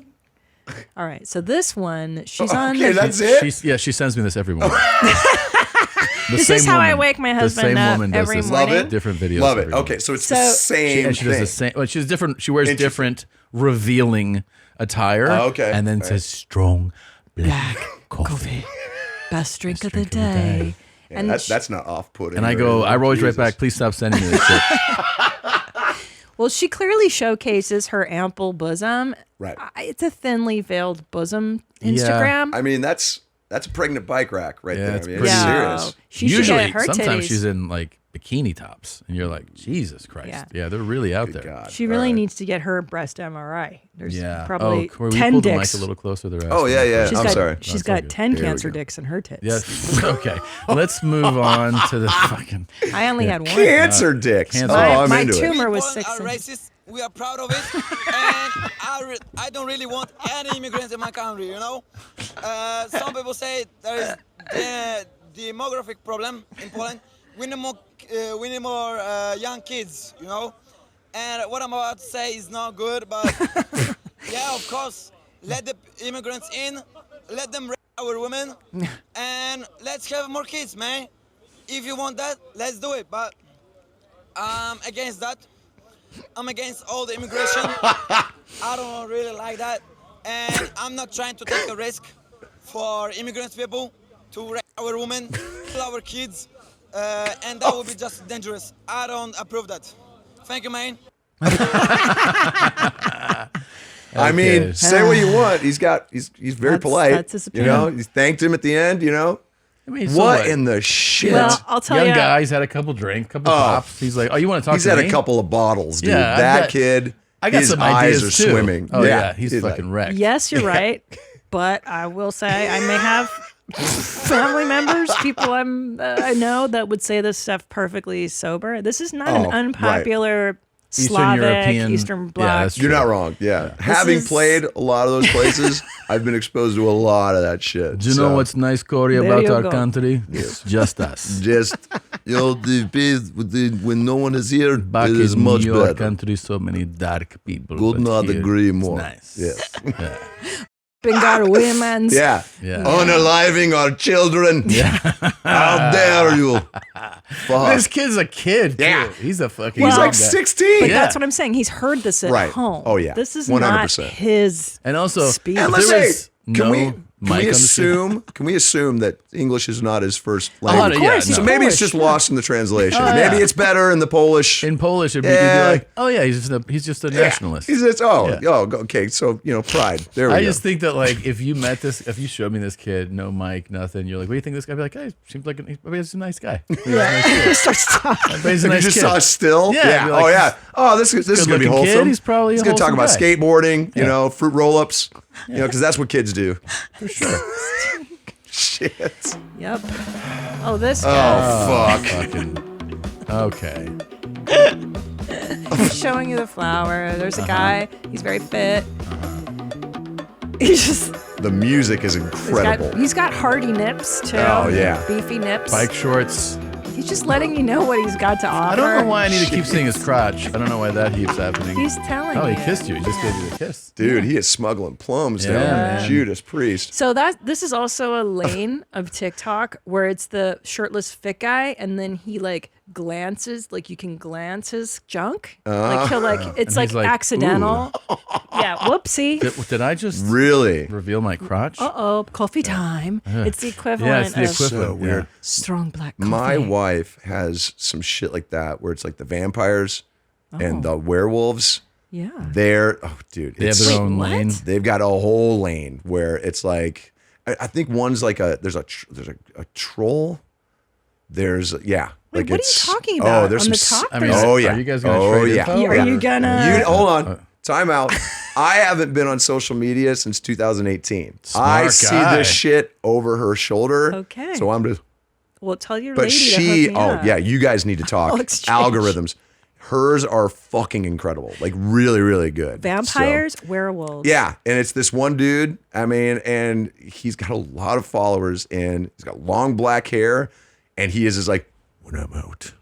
All right, so this one, she's on. Okay, the, that's it. She sends me this every morning. This is how I wake my husband up every this. morning. Love it. Different videos. Love it. every morning. Okay, so it's the same And she does thing. the same. Well, she's different. She wears different revealing attire. Oh, okay. And then All says strong black coffee. Best drink of the day. Yeah, And that's not off-putting. And I or go, anything. I always write Jesus. back, please stop sending me this shit. Well, she clearly showcases her ample bosom. Right. It's a thinly veiled bosom Instagram. I mean, that's a pregnant bike rack right there. I It's mean, pretty it's Yeah. serious. She should Usually, get her sometimes titties. she's in like bikini tops, and you're like, Jesus Christ. Yeah, they're really out there. God. She really needs to get her breast MRI. There's Yeah. probably Corey, will you 10 pull the dicks. mic a little closer? They're Oh, asking yeah, me yeah. questions. I'm got, sorry. She's That's all got good. 10 Here we cancer go. dicks in her tits. Yes. Okay. Let's move on to the fucking. I only had one. Cancer dicks. Cancer. Oh, I'm My into it. tumor was People 6 are inches. racist. We are proud of it, and I don't really want any immigrants in my country. You know, some people say there is the demographic problem in Poland. We need more young kids. You know, and what I'm about to say is not good, but yeah, of course, let the immigrants in, let them rape our women, and let's have more kids, man. If you want that, let's do it. But I'm against that. I'm against all the immigration. I don't really like that. And I'm not trying to take a risk for immigrant people to rape our women, kill our kids. And that would be just dangerous. I don't approve that. Thank you, man. I mean, say what you want. He's very polite. That's his you know, opinion. he thanked him at the end. You know, I mean, so what in the shit? Well, I'll tell Young you. guys had a couple drinks, couple pops. He's like, oh, you want to talk He's to had me? a couple of bottles, dude. Yeah, that kid. I got his some eyes ideas are too. swimming. Oh yeah, he's like- fucking wrecked. Yes, you're right. But I will say I may have family members, people I know that would say this stuff perfectly sober. This is not Oh, an right. unpopular Eastern Slavic, European- Eastern yeah, Bloc. that's You're not wrong. Yeah. Having is- played a lot of those places, I've been exposed to a lot of that shit. Do you know what's nice, Corey, There about you our go. country? It's just us. Just, when no one is here, Back it is in much your better. country, so many dark people. Could but not here agree it's more. Nice. Yes. Yeah. Bengal women's. Yeah. Yeah. Unaliving our children. Yeah. How dare you? Fuck. This kid's a kid. Too. Yeah. He's a fucking. He's young like guy. 16. But Yeah. that's what I'm saying. He's heard this at Right. home. Oh, yeah. This is 100%. not his And also, speech. And if let's there say, was can no we mic on the screen- can we assume that English is not his first language? of course, So no. maybe it's Polish, just yeah. lost in the translation. Oh, yeah. Maybe it's better in the Polish. In Polish, you'd be Yeah. like, oh yeah, he's just a nationalist. He's just, Yeah. okay. So, pride. There we I go. just think that like if you met this, if you showed me this kid, no mic, nothing, you're like, what do you think of this guy? I'd be like, hey, seems like he's a nice guy. He's a nice kid. starts talking. He's a If nice you just kid. saw a still, Yeah, you'd be like, oh yeah, oh this is gonna be good-looking kid, wholesome. he's probably a gonna talk wholesome about guy. skateboarding, Yeah. fruit roll-ups, because that's what kids do. For sure. shit. Yep. Oh, this guy. Oh, fuck. Fucking. Okay. He's showing you the flower. There's a guy. He's very fit. He's just. The music is incredible. He's got hearty nips too. Oh, yeah. Beefy nips. Bike shorts. He's just letting you know what he's got to offer. I don't know why I need to keep seeing his crotch. I don't know why that keeps happening. He's telling Oh, you. he kissed you. He just gave you a kiss. Dude, he is smuggling plums Yeah, down man. Judas Priest. So this is also a lane of TikTok where it's the shirtless fit guy, and then he like glances, like you can glance his junk. Like he'll like it's And like he's like, accidental. Yeah, whoopsie. Did I just Really? reveal my crotch? Coffee time. It's the equivalent Yeah, it's the of equivalent. So weird. strong black coffee. My wife has some shit like that where it's like the vampires and the werewolves. Yeah. Dude. They have their own lane. They've got a whole lane where it's like, I think one's like there's a troll. There's, yeah. Wait, like what it's, are you talking about? Oh, there's On some, the top? I mean, oh, yeah. Are you guys going to trade info? Are you gonna? Hold on. Time out. I haven't been on social media since 2018. I Smart see guy. this shit over her shoulder. Okay. So I'm just, Well, tell your but lady she, to hook me up. yeah, you guys need to talk. I'll exchange. Algorithms. Hers are fucking incredible. Like really, really good. Vampires, So, werewolves. yeah. And it's this one dude. I mean, and he's got a lot of followers and he's got long black hair. And he is just like, when I'm out.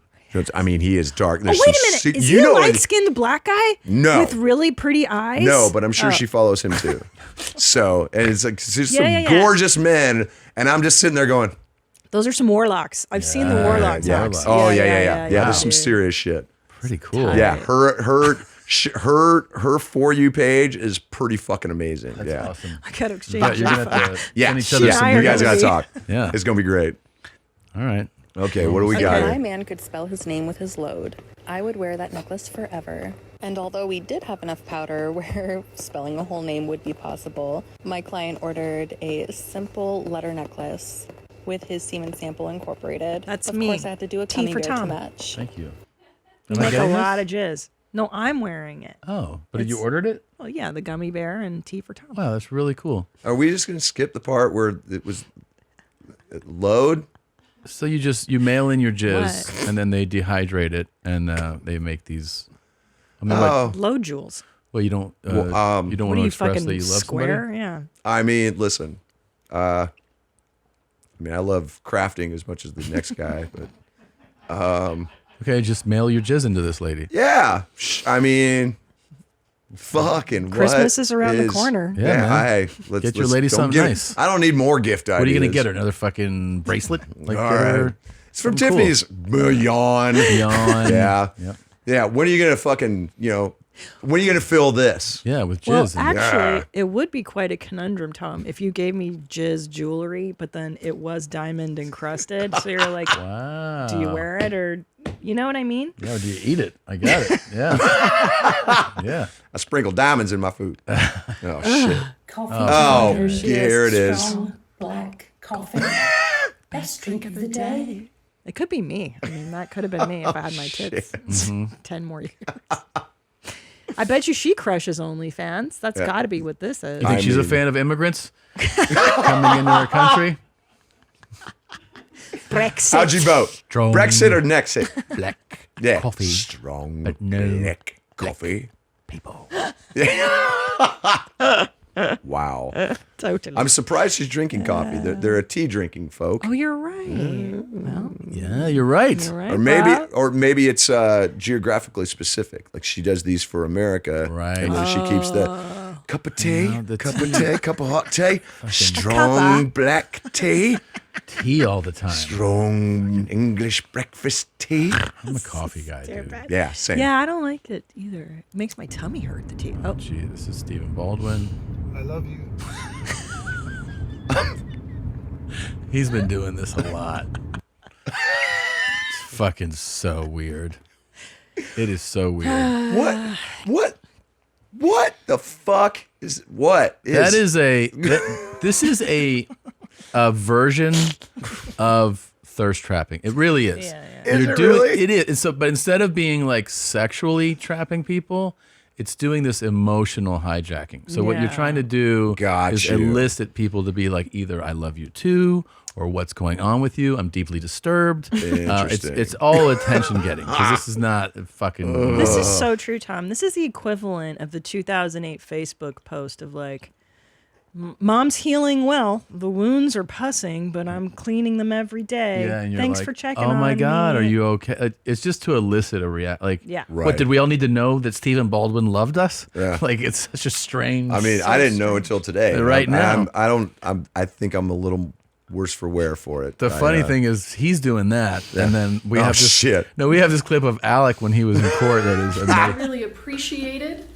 I mean, he is dark. Oh, There's wait a some minute. se- Is you he a know it- light-skinned black guy? No. With really pretty eyes? No, but I'm sure Oh. she follows him too. So, and it's like it's just Yeah, some yeah, yeah. gorgeous men, and I'm just sitting there going, Those are some warlocks. I've seen the warlock yeah, talks. oh yeah. There's some dude. serious shit. Pretty cool. Yeah, her For You page is pretty fucking amazing. That's yeah, awesome. I gotta exchange. Yeah, you're gonna have to yeah. send each other some You guys videos. gotta talk. Yeah. It's gonna be great. All right. Okay, what do we If got my here? man could spell his name with his load, I would wear that necklace forever. And although we did have enough powder where spelling a whole name would be possible, my client ordered a simple letter necklace with his semen sample incorporated. That's of me. course, I had to do a T tummy for bear to Tom. match. Thank you. You Am I make a getting this? lot of jizz. No, I'm wearing it. Oh, but you It's- ordered it? Well, yeah, the gummy bear and T for Tom. Wow, that's really cool. Are we just gonna skip the part where it was load? So you mail in your jizz and then they dehydrate it and they make these. I mean, Oh. Load jewels. well, you don't. Well, You don't What want are to you express fucking that you love square? somebody. Yeah. I mean, listen. I mean, I love crafting as much as the next guy, but Okay, just mail your jizz into this lady. yeah. I mean, fucking Christmas what is around the corner. Yeah, Yeah, man. let's Get your let's- lady don't something get- nice. I don't need more gift ideas. What are you gonna get her? Another fucking bracelet? Like All get her right. It's from something cool. Tiffany's. Yawn. Yawn. Yeah. Yep. Yeah. When are you gonna fucking when are you gonna fill this? Yeah, with Well, jizz. actually, it would be quite a conundrum, Tom, if you gave me jizz jewelry, but then it was diamond encrusted. So you're like, wow. do you wear it or, you know what I mean? Yeah, or do you eat it? I got it. Yeah. Yeah. I sprinkle diamonds in my food. Oh shit. Coffee. Oh, time. here it is. Strong black coffee. Best drink of the day. It could be me. I mean, that could have been me if I had my tits. Mm-hmm. 10 more years. I bet you she crushes OnlyFans. That's Yeah. got to be what this is. You think she's a fan of immigrants coming into our country? Brexit. How'd you vote? Strong Brexit or Nexit? black Yeah. coffee. Strong But no black coffee. people. Wow. Totally. I'm surprised she's drinking coffee. They're a tea drinking folk. Oh, you're right. Well, Yeah, you're right. you're right. Or maybe it's geographically specific. Like she does these for America, Right. And then she keeps the cup of tea, No, the cup tea. of tea, cup of hot tea, strong black tea, Tea all the time. strong English breakfast tea. I'm a coffee guy, dude. Yeah, same. Yeah, I don't like it either. It makes my tummy hurt, the tea. Oh, Oh, gee, this is Stephen Baldwin. I love you. He's been doing this a lot. It's fucking so weird. It is so weird. What the fuck is what is That is this is a version of thirst trapping. It really is. Yeah, Is it really? It is. So, but instead of being like sexually trapping people, it's doing this emotional hijacking. So what you're Yeah. trying to do Got is you. elicit people to be like either I love you too, or what's going on with you? I'm deeply disturbed. Interesting. It's all attention getting because this is not fucking. This is so true, Tom. This is the equivalent of the 2008 Facebook post of like, Mom's healing well. The wounds are pussing, but I'm cleaning them every day. Yeah, and you're Thanks like, for checking on me. oh my God, are you okay? It's just to elicit a react. Like, Yeah. Right. what did we all need to know that Stephen Baldwin loved us? Yeah. Like it's such a strange. I mean, I didn't know until today. Right now. I think I'm a little worse for wear for it. The funny thing is he's doing that, and then we Oh, have this. shit. No, we have this clip of Alec when he was in court. That is I amazing. really appreciated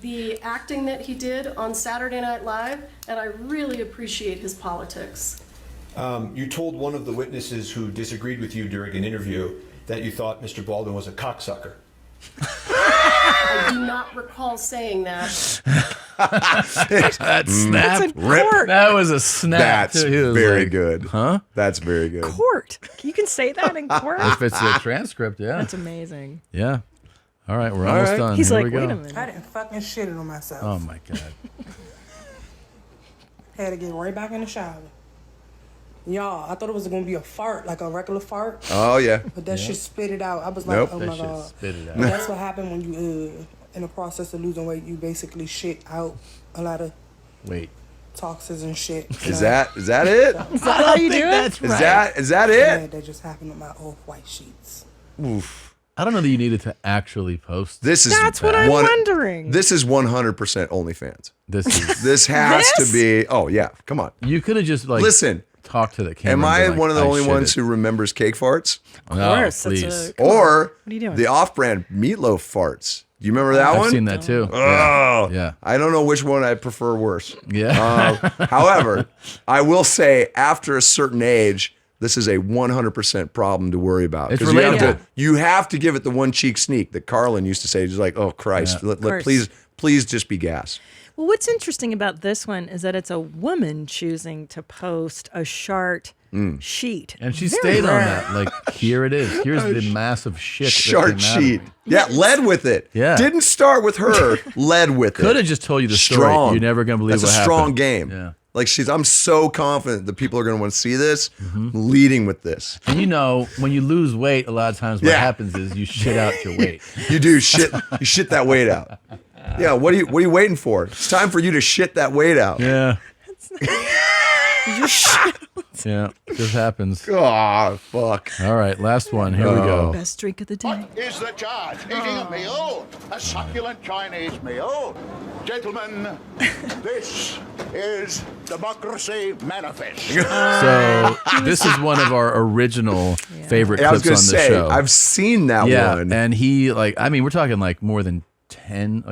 the acting that he did on Saturday Night Live, and I really appreciate his politics. You told one of the witnesses who disagreed with you during an interview that you thought Mr. Baldwin was a cocksucker. I do not recall saying that. That snap. That's in court. That was a snap. That's too. He was very like, good. Huh? That's very good. Court. You can say that in court. If it's a transcript, yeah. That's amazing. Yeah. All right, we're All almost right. done. He's Here like, we go. wait a minute. I didn't fucking shit it on myself. Oh my God. Had to get right back in the shower. Y'all, I thought it was gonna be a fart, like a regular fart. Oh yeah. But that shit spit it out. I was like, Nope. oh That my shit God. spit it out. But that's what happened when you, in the process of losing weight, you basically shit out a lot of Wait. toxins and shit. Is that it? Is that how you do it? Is that Yeah, it? that just happened with my off-white sheets. Oof. I don't know that you needed to actually post. This is That's what I'm wondering. This is 100% OnlyFans. This is. This has to be. Oh yeah, come on. You could have just like Listen. talk to the camera. Am and I been like, one of the I only ones shitted. who remembers cake farts? Of No, course. please. That's come on. Or What are you doing? the off-brand meatloaf farts? Do you remember that I've one? seen that too. Oh, Yeah. I don't know which one I prefer worse. Yeah. However, I will say after a certain age, this is a 100% problem to worry about. It's 'Cause relatable. you have to give it the one cheek sneak that Carlin used to say. Just like, oh Christ, Yeah. please just be gas. Well, what's interesting about this one is that it's a woman choosing to post a shart sheet. And she Very stayed on rare. that. Like, here it is. Here's the massive shit. that Short came out of sheet. me. Yeah, led with it. Yeah. Didn't start with her, led with it. Could have just told you the story. Strong. You're never gonna believe That's what a strong happened. game. Yeah. Like I'm so confident that people are going to want to see this, leading with this. And you know, when you lose weight, a lot of times what Yeah. happens is you shit out your weight. You do shit. You shit that weight out. Yeah. What are you waiting for? It's time for you to shit that weight out. Yeah. You shit. Yeah. It just happens. Oh fuck. All right, last one. Here we go. Best drink of the day. Is the charge eating a meal? A succulent Chinese meal? Gentlemen, this is Democracy Manifest. So this is one of our original favorite Yeah, I was clips on gonna the say show. I've seen that yeah, one and he we're talking like more than 10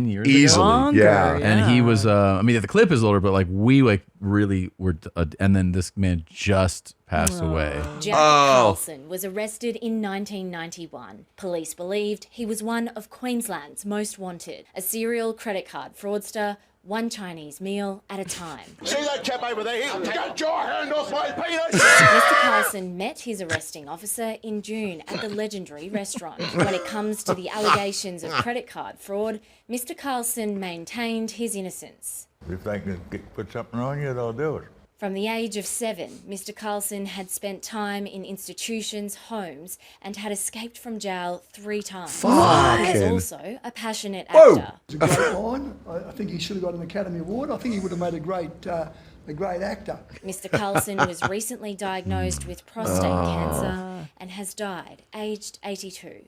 years easily. ago. Longer, Yeah. And he was the clip is older, but like we like really were and then this man just passed away. Jack Carlson was arrested in 1991. Police believed he was one of Queensland's most wanted, a serial credit card fraudster, one Chinese meal at a time. See that chap over there? Get your hand off my penis! Mr. Carlson met his arresting officer in June at the legendary restaurant. When it comes to the allegations of credit card fraud, Mr. Carlson maintained his innocence. If they can put something on you, they'll do it. From the age of 7, Mr. Carlson had spent time in institutions, homes, and had escaped from jail 3 times. He was also a passionate actor. It's a great line. I think he should have got an Academy Award. I think he would have made a great actor. Mr. Carlson was recently diagnosed with prostate cancer and has died, aged 82.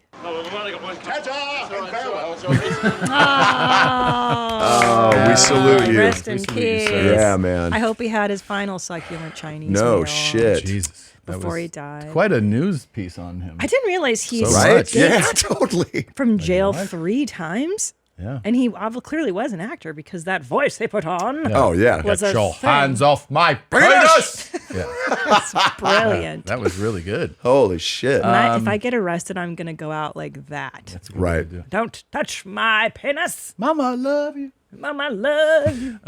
Oh, we salute you. Rest in peace. Yeah, man. I hope he had his final succulent Chinese No meal shit. Jesus. That before was he died. Quite a news piece on him. I didn't realize he So Right? much. Yeah, totally. from jail 3 times. Yeah. And he clearly was an actor because that voice they put on. Oh yeah. Was Get a your thing. hands off my penis! Yeah. That's brilliant. That was really good. Holy shit. And if I get arrested, I'm gonna go out like that. That's good Right. to do. Don't touch my penis, Mama, I love you. Mama. I love you.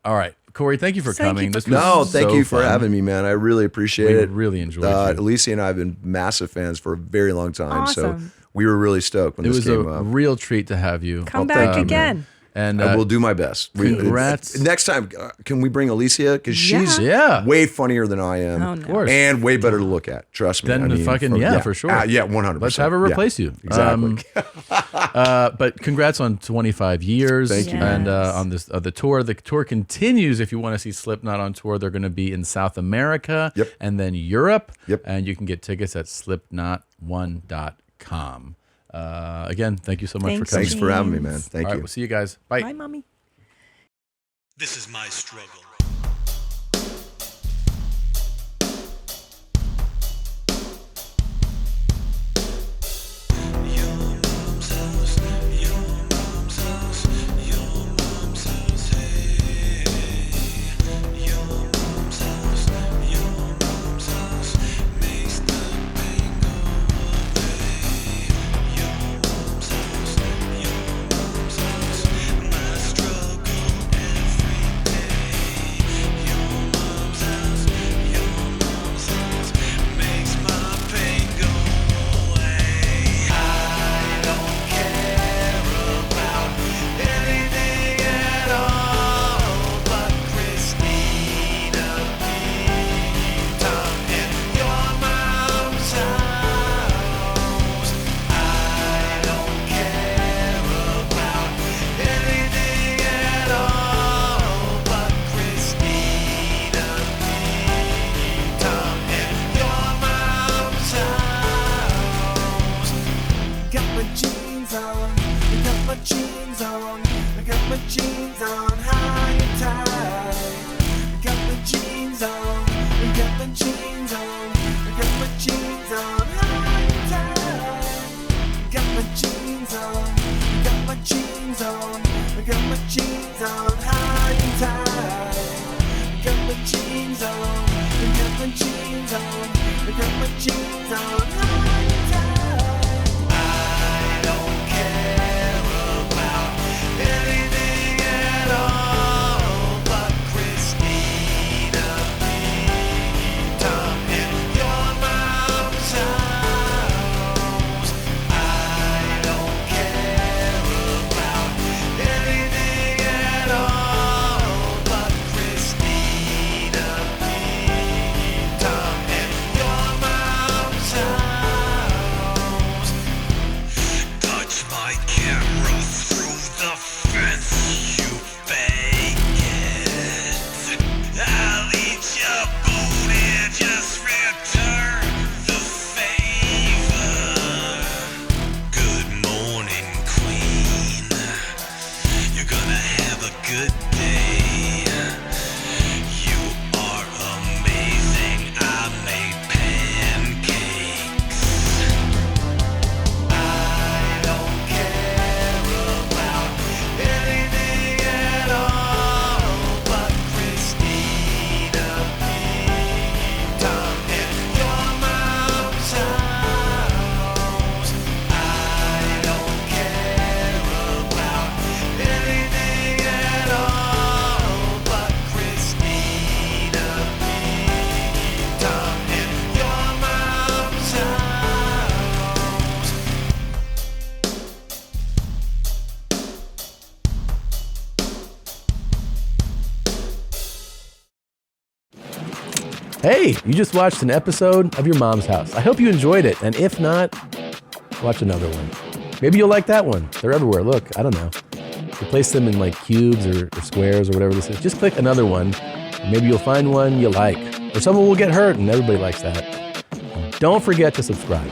All right. Corey, thank you for Thank coming. you This for was No, thank so you for fun. having me, man. I really appreciate We it. really enjoyed you. Alicia and I have been massive fans for a very long time. So Awesome. we were really stoked when It this was came a up. real treat to have you. Come back again. And I will do my best. Congrats. Next time, can we bring Alicia? Because she's Yeah. way funnier than I am. Oh, no. Of course. And way better to look at. Trust me. Then for sure. Yeah, 100%. Let's have her replace you. Exactly. But congrats on 25 years. Thank you. And on this the tour. The tour continues. If you want to see Slipknot on tour, they're going to be in South America and then Europe. And you can get tickets at slipknot1.com. Again, thank you so much for coming. Thanks for having me, man. Thank All right, you. we'll see you guys. Bye. Bye, Mommy. This is my struggle. Hey, you just watched an episode of Your Mom's House. I hope you enjoyed it. And if not, watch another one. Maybe you'll like that one. They're everywhere. Look, I don't know. Replace them in like cubes or squares or whatever this is. Just click another one. Maybe you'll find one you like. Or someone will get hurt and everybody likes that. And don't forget to subscribe.